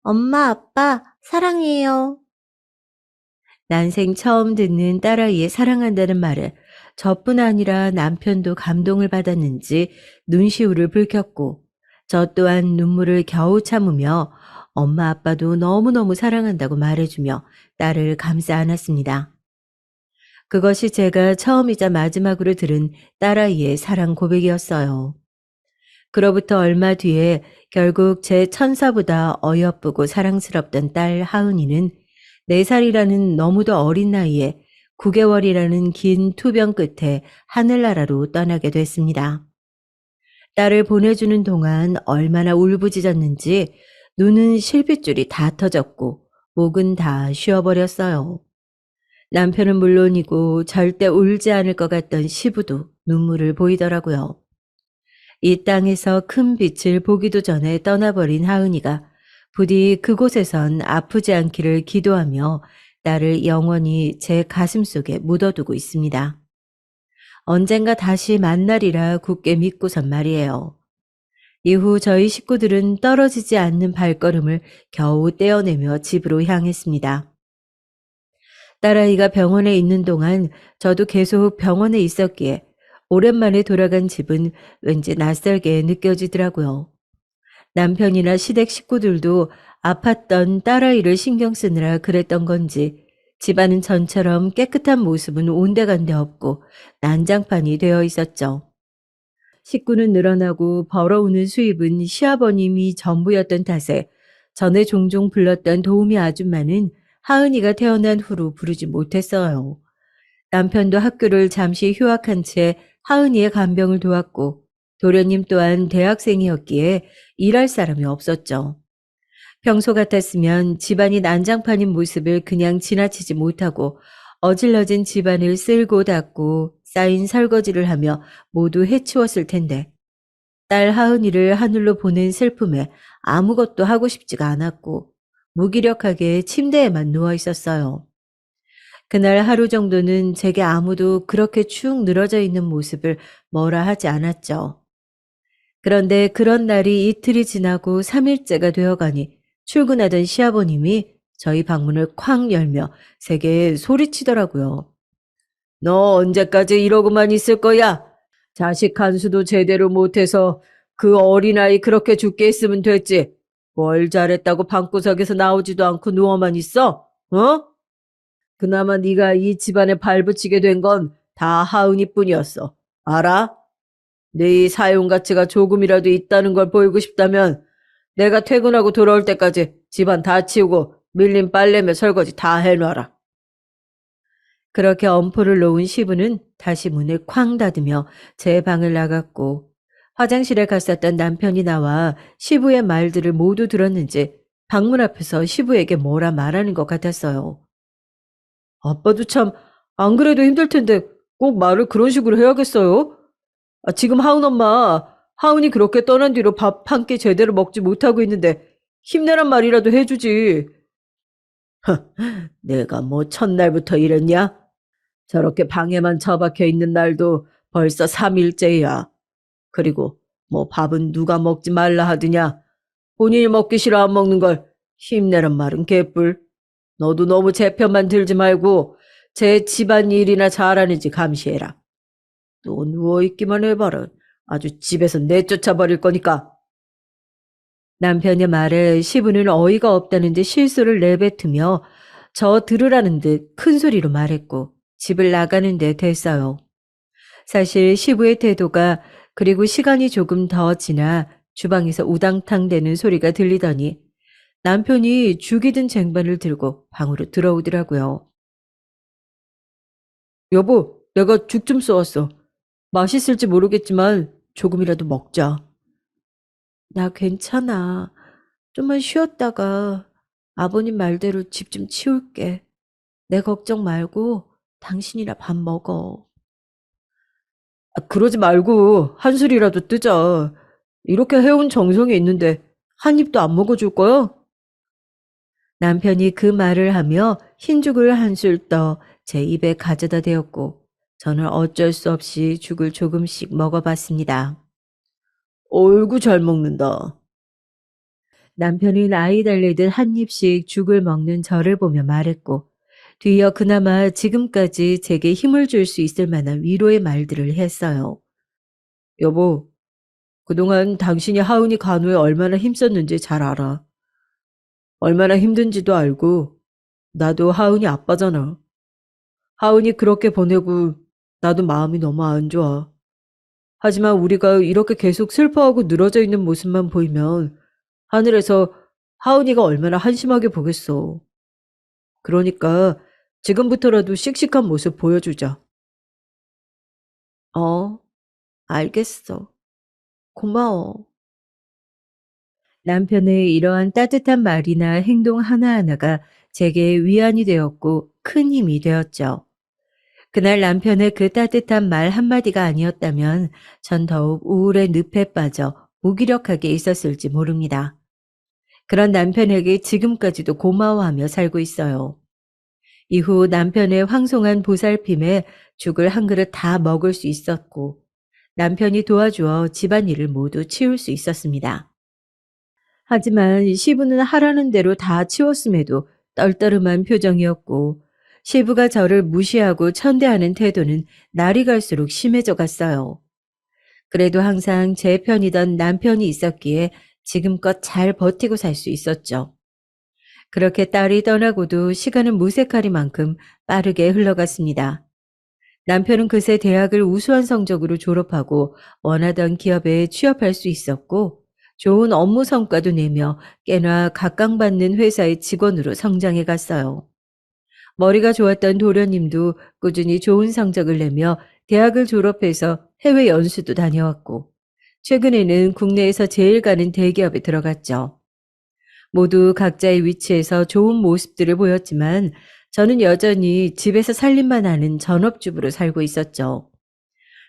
엄마, 아빠, 사랑해요. 난생 처음 듣는 딸아이의 사랑한다는 말에 저뿐 아니라 남편도 감동을 받았는지 눈시울을 붉혔고 저 또한 눈물을 겨우 참으며 엄마 아빠도 너무너무 사랑한다고 말해주며 딸을 감싸 안았습니다. 그것이 제가 처음이자 마지막으로 들은 딸아이의 사랑 고백이었어요. 그로부터 얼마 뒤에 결국 제 천사보다 어여쁘고 사랑스럽던 딸 하은이는 4살이라는 너무도 어린 나이에 9개월이라는 긴 투병 끝에 하늘나라로 떠나게 됐습니다. 딸을 보내주는 동안 얼마나 울부짖었는지 눈은 실핏줄이 다 터졌고 목은 다 쉬어버렸어요. 남편은 물론이고 절대 울지 않을 것 같던 시부도 눈물을 보이더라고요. 이 땅에서 큰 빛을 보기도 전에 떠나버린 하은이가 부디 그곳에선 아프지 않기를 기도하며 딸을 영원히 제 가슴 속에 묻어두고 있습니다. 언젠가 다시 만나리라 굳게 믿고선 말이에요. 이후 저희 식구들은 떨어지지 않는 발걸음을 겨우 떼어내며 집으로 향했습니다. 딸아이가 병원에 있는 동안 저도 계속 병원에 있었기에 오랜만에 돌아간 집은 왠지 낯설게 느껴지더라고요. 남편이나 시댁 식구들도 아팠던 딸아이를 신경 쓰느라 그랬던 건지 집안은 전처럼 깨끗한 모습은 온데간데 없고 난장판이 되어 있었죠. 식구는 늘어나고 벌어오는 수입은 시아버님이 전부였던 탓에 전에 종종 불렀던 도우미 아줌마는 하은이가 태어난 후로 부르지 못했어요. 남편도 학교를 잠시 휴학한 채 하은이의 간병을 도왔고 도련님 또한 대학생이었기에 일할 사람이 없었죠. 평소 같았으면 집안이 난장판인 모습을 그냥 지나치지 못하고 어질러진 집안을 쓸고 닦고 쌓인 설거지를 하며 모두 해치웠을 텐데 딸 하은이를 하늘로 보낸 슬픔에 아무것도 하고 싶지가 않았고 무기력하게 침대에만 누워 있었어요. 그날 하루 정도는 제게 아무도 그렇게 축 늘어져 있는 모습을 뭐라 하지 않았죠. 그런데 그런 날이 이틀이 지나고 3일째가 되어가니 출근하던 시아버님이 저희 방문을 쾅 열며 세게 소리치더라고요. 너 언제까지 이러고만 있을 거야? 자식 간수도 제대로 못해서 그 어린아이 그렇게 죽게 했으면 됐지. 뭘 잘했다고 방구석에서 나오지도 않고 누워만 있어? 어? 그나마 네가 이 집안에 발붙이게 된 건 다 하은이뿐이었어. 알아? 네 사용 가치가 조금이라도 있다는 걸 보이고 싶다면 내가 퇴근하고 돌아올 때까지 집안 다 치우고 밀린 빨래며 설거지 다 해놔라. 그렇게 엄포를 놓은 시부는 다시 문을 쾅 닫으며 제 방을 나갔고 화장실에 갔었던 남편이 나와 시부의 말들을 모두 들었는지 방문 앞에서 시부에게 뭐라 말하는 것 같았어요. 아빠도 참 안 그래도 힘들 텐데 꼭 말을 그런 식으로 해야겠어요? 지금 하은이 그렇게 떠난 뒤로 밥 한 끼 제대로 먹지 못하고 있는데 힘내란 말이라도 해주지. 내가 뭐 첫날부터 이랬냐? 저렇게 방에만 처박혀 있는 날도 벌써 3일째야. 그리고 뭐 밥은 누가 먹지 말라 하드냐? 본인이 먹기 싫어 안 먹는 걸 힘내란 말은 개뿔. 너도 너무 제 편만 들지 말고 제 집안 일이나 잘하는지 감시해라. 또 누워있기만 해봐라. 아주 집에서 내쫓아 버릴 거니까. 남편의 말에 시부는 어이가 없다는 듯 실수를 내뱉으며 저 들으라는 듯 큰 소리로 말했고 집을 나가는 데 됐어요. 사실 시부의 태도가 그리고 시간이 조금 더 지나 주방에서 우당탕 대는 소리가 들리더니 남편이 죽이 든 쟁반을 들고 방으로 들어오더라고요. 여보, 내가 죽 좀 쏘았어. 맛있을지 모르겠지만 조금이라도 먹자. 나 괜찮아. 좀만 쉬었다가 아버님 말대로 집 좀 치울게. 내 걱정 말고 당신이나 밥 먹어. 그러지 말고 한술이라도 뜨자. 이렇게 해온 정성이 있는데 한 입도 안 먹어줄 거야? 남편이 그 말을 하며 흰죽을 한술 떠 제 입에 가져다 대었고 저는 어쩔 수 없이 죽을 조금씩 먹어봤습니다. 어이구 잘 먹는다. 남편은 아이 달래듯 한 입씩 죽을 먹는 저를 보며 말했고 뒤이어 그나마 지금까지 제게 힘을 줄 수 있을 만한 위로의 말들을 했어요. 여보, 그동안 당신이 하은이 간호에 얼마나 힘썼는지 잘 알아. 얼마나 힘든지도 알고 나도 하은이 아빠잖아. 하은이 그렇게 보내고 나도 마음이 너무 안 좋아. 하지만 우리가 이렇게 계속 슬퍼하고 늘어져 있는 모습만 보이면 하늘에서 하은이가 얼마나 한심하게 보겠어. 그러니까 지금부터라도 씩씩한 모습 보여주자. 어, 알겠어. 고마워. 남편의 이러한 따뜻한 말이나 행동 하나하나가 제게 위안이 되었고 큰 힘이 되었죠. 그날 남편의 그 따뜻한 말 한마디가 아니었다면 전 더욱 우울의 늪에 빠져 무기력하게 있었을지 모릅니다. 그런 남편에게 지금까지도 고마워하며 살고 있어요. 이후 남편의 황송한 보살핌에 죽을 한 그릇 다 먹을 수 있었고 남편이 도와주어 집안일을 모두 치울 수 있었습니다. 하지만 시부는 하라는 대로 다 치웠음에도 떨떠름한 표정이었고 시부가 저를 무시하고 천대하는 태도는 날이 갈수록 심해져 갔어요. 그래도 항상 제 편이던 남편이 있었기에 지금껏 잘 버티고 살 수 있었죠. 그렇게 딸이 떠나고도 시간은 무색하리만큼 빠르게 흘러갔습니다. 남편은 그새 대학을 우수한 성적으로 졸업하고 원하던 기업에 취업할 수 있었고 좋은 업무 성과도 내며 꽤나 각광받는 회사의 직원으로 성장해 갔어요. 머리가 좋았던 도련님도 꾸준히 좋은 성적을 내며 대학을 졸업해서 해외 연수도 다녀왔고 최근에는 국내에서 제일 가는 대기업에 들어갔죠. 모두 각자의 위치에서 좋은 모습들을 보였지만 저는 여전히 집에서 살림만 하는 전업주부로 살고 있었죠.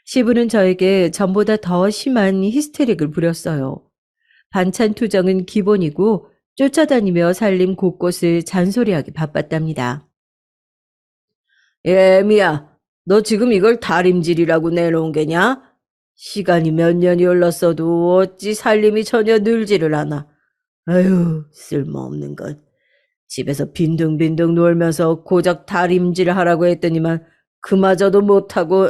시부는 저에게 전보다 더 심한 히스테릭을 부렸어요. 반찬 투정은 기본이고 쫓아다니며 살림 곳곳을 잔소리하기 바빴답니다. 애미야, 너 지금 이걸 다림질이라고 내놓은 게냐? 시간이 몇 년이 흘렀어도 어찌 살림이 전혀 늘지를 않아. 아유, 쓸모없는 것. 집에서 빈둥빈둥 놀면서 고작 다림질 하라고 했더니만 그마저도 못하고,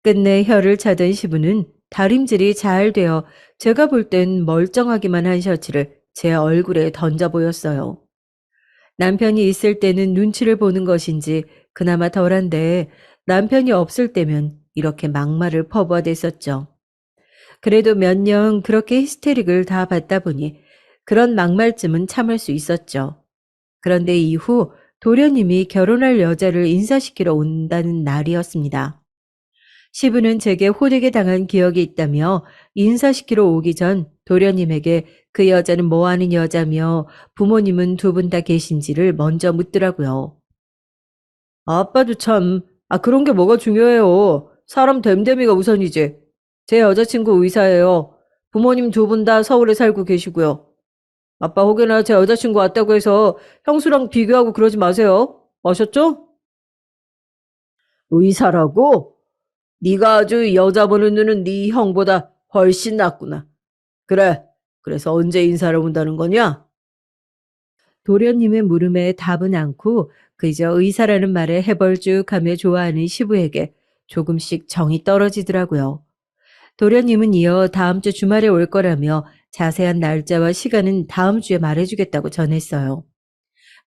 끝내 혀를 차던 시부는 다림질이 잘 되어 제가 볼 땐 멀쩡하기만 한 셔츠를 제 얼굴에 던져 보였어요. 남편이 있을 때는 눈치를 보는 것인지 그나마 덜한데 남편이 없을 때면 이렇게 막말을 퍼부어댔었죠. 그래도 몇 년 그렇게 히스테릭을 다 받다 보니 그런 막말쯤은 참을 수 있었죠. 그런데 이후 도련님이 결혼할 여자를 인사시키러 온다는 날이었습니다. 시부는 제게 호되게 당한 기억이 있다며 인사시키러 오기 전 도련님에게 그 여자는 뭐 하는 여자며 부모님은 두 분 다 계신지를 먼저 묻더라고요. 아빠도 참, 그런 게 뭐가 중요해요. 사람 됨됨이가 우선이지. 제 여자친구 의사예요. 부모님 두 분 다 서울에 살고 계시고요. 아빠 혹여나 제 여자친구 왔다고 해서 형수랑 비교하고 그러지 마세요. 아셨죠? 의사라고? 네가 아주 여자 보는 눈은 네 형보다 훨씬 낫구나. 그래. 그래서 언제 인사를 온다는 거냐? 도련님의 물음에 답은 않고 그저 의사라는 말에 해벌쭉하며 좋아하는 시부에게 조금씩 정이 떨어지더라고요. 도련님은 이어 다음 주 주말에 올 거라며 자세한 날짜와 시간은 다음 주에 말해주겠다고 전했어요.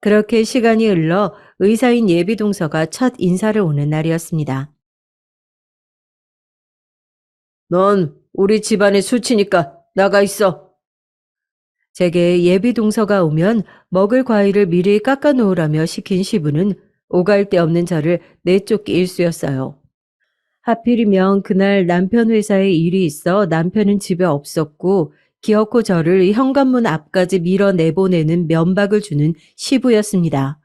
그렇게 시간이 흘러 의사인 예비동서가 첫 인사를 오는 날이었습니다. 넌 우리 집안의 수치니까 나가 있어. 제게 예비동서가 오면 먹을 과일을 미리 깎아 놓으라며 시킨 시부는 오갈 데 없는 저를 내쫓기 일쑤였어요. 하필이면 그날 남편 회사에 일이 있어 남편은 집에 없었고 기어코 저를 현관문 앞까지 밀어 내보내는 면박을 주는 시부였습니다.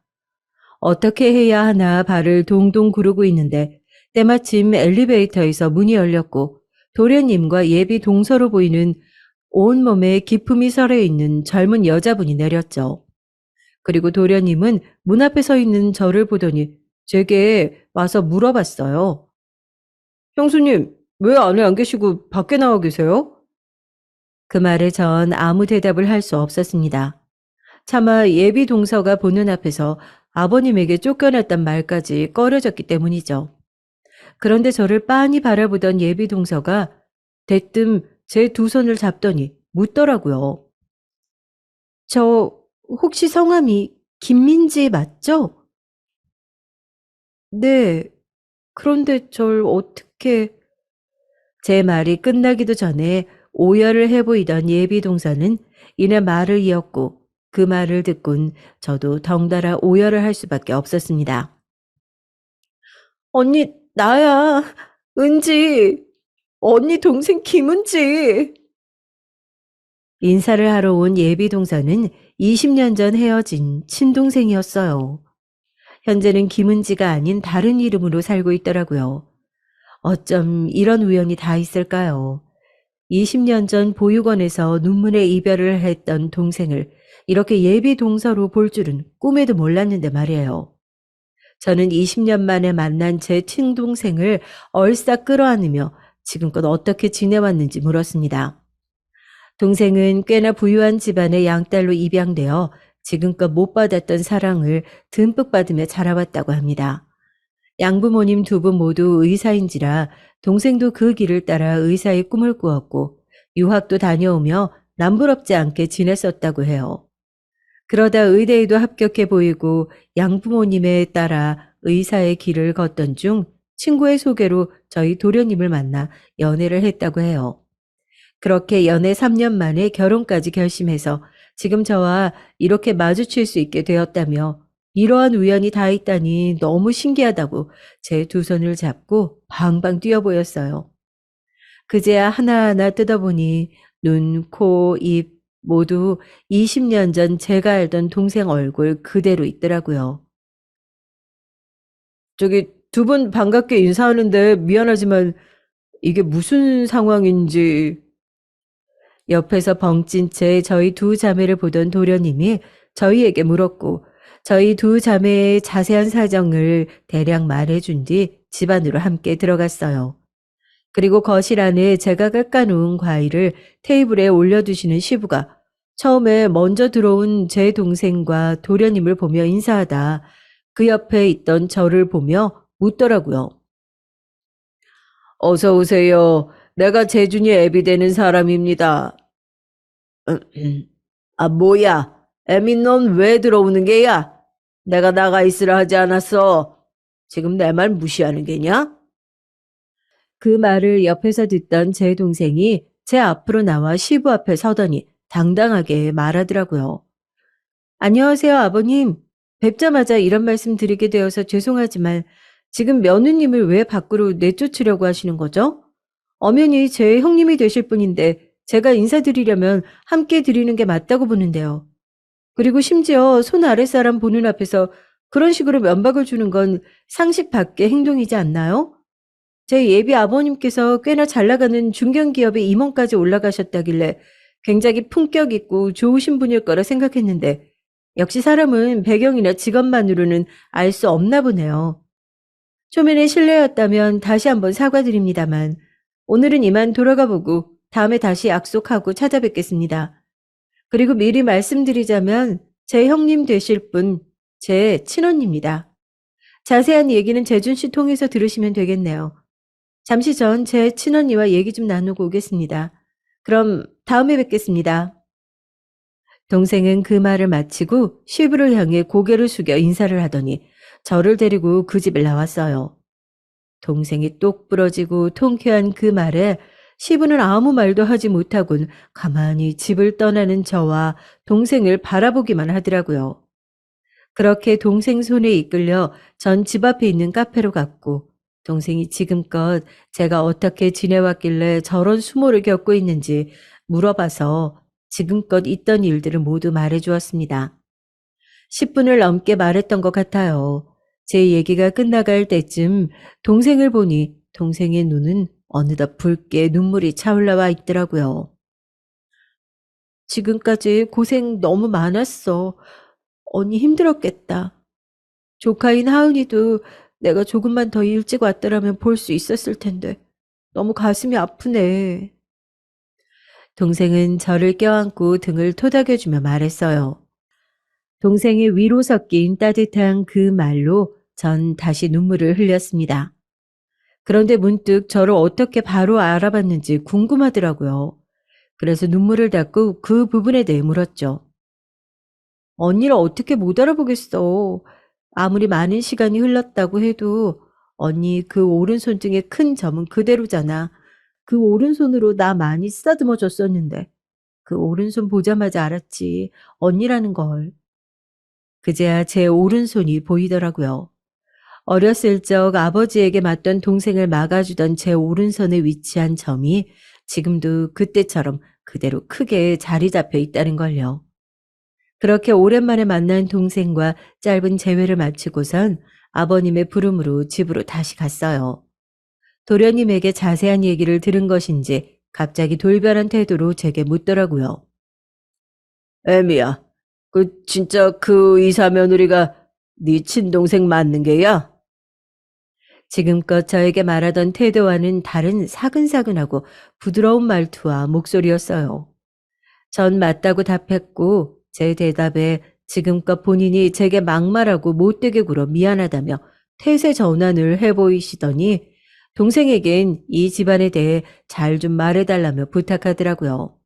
어떻게 해야 하나 발을 동동 구르고 있는데 때마침 엘리베이터에서 문이 열렸고 도련님과 예비 동서로 보이는 온몸에 기품이 서려 있는 젊은 여자분이 내렸죠. 그리고 도련님은 문 앞에 서 있는 저를 보더니 제게 와서 물어봤어요. 형수님, 왜 안에 안 계시고 밖에 나와 계세요? 그 말에 전 아무 대답을 할 수 없었습니다. 차마 예비 동서가 보는 앞에서 아버님에게 쫓겨났단 말까지 꺼려졌기 때문이죠. 그런데 저를 빤히 바라보던 예비 동서가 대뜸 제 두 손을 잡더니 묻더라고요. 저 혹시 성함이 김민지 맞죠? 네. 그런데 절 어떻게... 제 말이 끝나기도 전에 오열을 해 보이던 예비 동서는 이내 말을 이었고 그 말을 듣곤 저도 덩달아 오열을 할 수밖에 없었습니다. 언니, 나야. 은지. 언니 동생 김은지. 인사를 하러 온 예비 동서는 20년 전 헤어진 친동생이었어요. 현재는 김은지가 아닌 다른 이름으로 살고 있더라고요. 어쩜 이런 우연이 다 있을까요? 20년 전 보육원에서 눈물의 이별을 했던 동생을 이렇게 예비 동서로 볼 줄은 꿈에도 몰랐는데 말이에요. 저는 20년 만에 만난 제 친동생을 얼싸 끌어안으며 지금껏 어떻게 지내왔는지 물었습니다. 동생은 꽤나 부유한 집안의 양딸로 입양되어 지금껏 못 받았던 사랑을 듬뿍 받으며 자라왔다고 합니다. 양부모님 두 분 모두 의사인지라 동생도 그 길을 따라 의사의 꿈을 꾸었고 유학도 다녀오며 남부럽지 않게 지냈었다고 해요. 그러다 의대에도 합격해 보이고 양부모님에 따라 의사의 길을 걷던 중 친구의 소개로 저희 도련님을 만나 연애를 했다고 해요. 그렇게 연애 3년 만에 결혼까지 결심해서 지금 저와 이렇게 마주칠 수 있게 되었다며 이러한 우연이 다 있다니 너무 신기하다고 제 두 손을 잡고 방방 뛰어 보였어요. 그제야 하나하나 뜯어보니 눈, 코, 입 모두 20년 전 제가 알던 동생 얼굴 그대로 있더라고요. 저기 두 분 반갑게 인사하는데 미안하지만 이게 무슨 상황인지... 옆에서 벙찐 채 저희 두 자매를 보던 도련님이 저희에게 물었고 저희 두 자매의 자세한 사정을 대략 말해준 뒤 집 안으로 함께 들어갔어요. 그리고 거실 안에 제가 깎아놓은 과일을 테이블에 올려두시는 시부가 처음에 먼저 들어온 제 동생과 도련님을 보며 인사하다 그 옆에 있던 저를 보며 묻더라고요. 어서 오세요. 내가 재준이 애비 되는 사람입니다. 뭐야? 애미 넌 왜 들어오는 게야? 내가 나가 있으라 하지 않았어. 지금 내 말 무시하는 게냐? 그 말을 옆에서 듣던 제 동생이 제 앞으로 나와 시부 앞에 서더니 당당하게 말하더라고요. 안녕하세요, 아버님. 뵙자마자 이런 말씀 드리게 되어서 죄송하지만 지금 며느님을 왜 밖으로 내쫓으려고 하시는 거죠? 엄연히 제 형님이 되실 분인데 제가 인사드리려면 함께 드리는 게 맞다고 보는데요. 그리고 심지어 손 아랫사람 보는 앞에서 그런 식으로 면박을 주는 건 상식 밖의 행동이지 않나요? 제 예비 아버님께서 꽤나 잘 나가는 중견기업의 임원까지 올라가셨다길래 굉장히 품격 있고 좋으신 분일 거라 생각했는데 역시 사람은 배경이나 직업만으로는 알 수 없나 보네요. 초면에 실례였다면 다시 한번 사과드립니다만 오늘은 이만 돌아가 보고 다음에 다시 약속하고 찾아뵙겠습니다. 그리고 미리 말씀드리자면 제 형님 되실 분, 제 친언니입니다. 자세한 얘기는 재준 씨 통해서 들으시면 되겠네요. 잠시 전 제 친언니와 얘기 좀 나누고 오겠습니다. 그럼 다음에 뵙겠습니다. 동생은 그 말을 마치고 시부를 향해 고개를 숙여 인사를 하더니 저를 데리고 그 집을 나왔어요. 동생이 똑 부러지고 통쾌한 그 말에 시부는 아무 말도 하지 못하곤 가만히 집을 떠나는 저와 동생을 바라보기만 하더라고요. 그렇게 동생 손에 이끌려 전 집 앞에 있는 카페로 갔고 동생이 지금껏 제가 어떻게 지내왔길래 저런 수모를 겪고 있는지 물어봐서 지금껏 있던 일들을 모두 말해주었습니다. 10분을 넘게 말했던 것 같아요. 제 얘기가 끝나갈 때쯤 동생을 보니 동생의 눈은 어느덧 붉게 눈물이 차올라와 있더라고요. 지금까지 고생 너무 많았어. 언니 힘들었겠다. 조카인 하은이도 내가 조금만 더 일찍 왔더라면 볼 수 있었을 텐데 너무 가슴이 아프네. 동생은 저를 껴안고 등을 토닥여주며 말했어요. 동생의 위로 섞인 따뜻한 그 말로 전 다시 눈물을 흘렸습니다. 그런데 문득 저를 어떻게 바로 알아봤는지 궁금하더라고요. 그래서 눈물을 닦고 그 부분에 대해 물었죠. 언니를 어떻게 못 알아보겠어. 아무리 많은 시간이 흘렀다고 해도 언니 그 오른손 등의 큰 점은 그대로잖아. 그 오른손으로 나 많이 쓰다듬어 줬었는데 그 오른손 보자마자 알았지. 언니라는 걸. 그제야 제 오른손이 보이더라고요. 어렸을 적 아버지에게 맞던 동생을 막아주던 제 오른손에 위치한 점이 지금도 그때처럼 그대로 크게 자리 잡혀 있다는 걸요. 그렇게 오랜만에 만난 동생과 짧은 재회를 마치고선 아버님의 부름으로 집으로 다시 갔어요. 도련님에게 자세한 얘기를 들은 것인지 갑자기 돌변한 태도로 제게 묻더라고요. 애미야, 진짜 그 이사 며느리가 네 친동생 맞는 게야? 지금껏 저에게 말하던 태도와는 다른 사근사근하고 부드러운 말투와 목소리였어요. 전 맞다고 답했고 제 대답에 지금껏 본인이 제게 막말하고 못되게 굴어 미안하다며 태세 전환을 해보이시더니 동생에겐 이 집안에 대해 잘 좀 말해달라며 부탁하더라고요.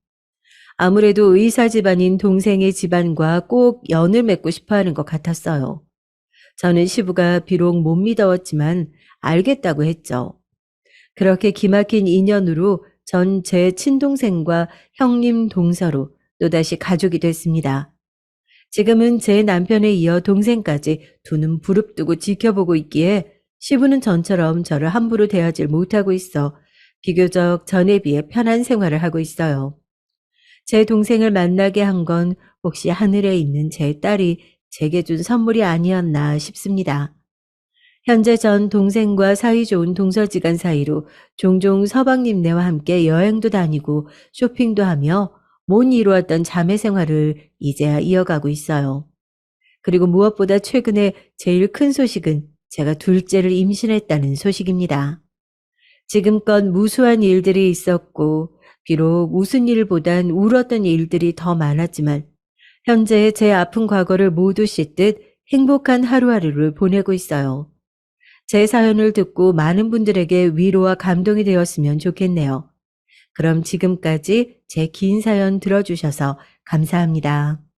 아무래도 의사 집안인 동생의 집안과 꼭 연을 맺고 싶어 하는 것 같았어요. 저는 시부가 비록 못 믿었지만 알겠다고 했죠. 그렇게 기막힌 인연으로 전 제 친동생과 형님 동서로 또다시 가족이 됐습니다. 지금은 제 남편에 이어 동생까지 두 눈 부릅뜨고 지켜보고 있기에 시부는 전처럼 저를 함부로 대하지 못하고 있어 비교적 전에 비해 편한 생활을 하고 있어요. 제 동생을 만나게 한 건 혹시 하늘에 있는 제 딸이 제게 준 선물이 아니었나 싶습니다. 현재 전 동생과 사이좋은 동서지간 사이로 종종 서방님네와 함께 여행도 다니고 쇼핑도 하며 못 이루었던 자매 생활을 이제야 이어가고 있어요. 그리고 무엇보다 최근에 제일 큰 소식은 제가 둘째를 임신했다는 소식입니다. 지금껏 무수한 일들이 있었고 비록 웃은 일보단 울었던 일들이 더 많았지만 현재 제 아픈 과거를 모두 씻듯 행복한 하루하루를 보내고 있어요. 제 사연을 듣고 많은 분들에게 위로와 감동이 되었으면 좋겠네요. 그럼 지금까지 제 긴 사연 들어주셔서 감사합니다.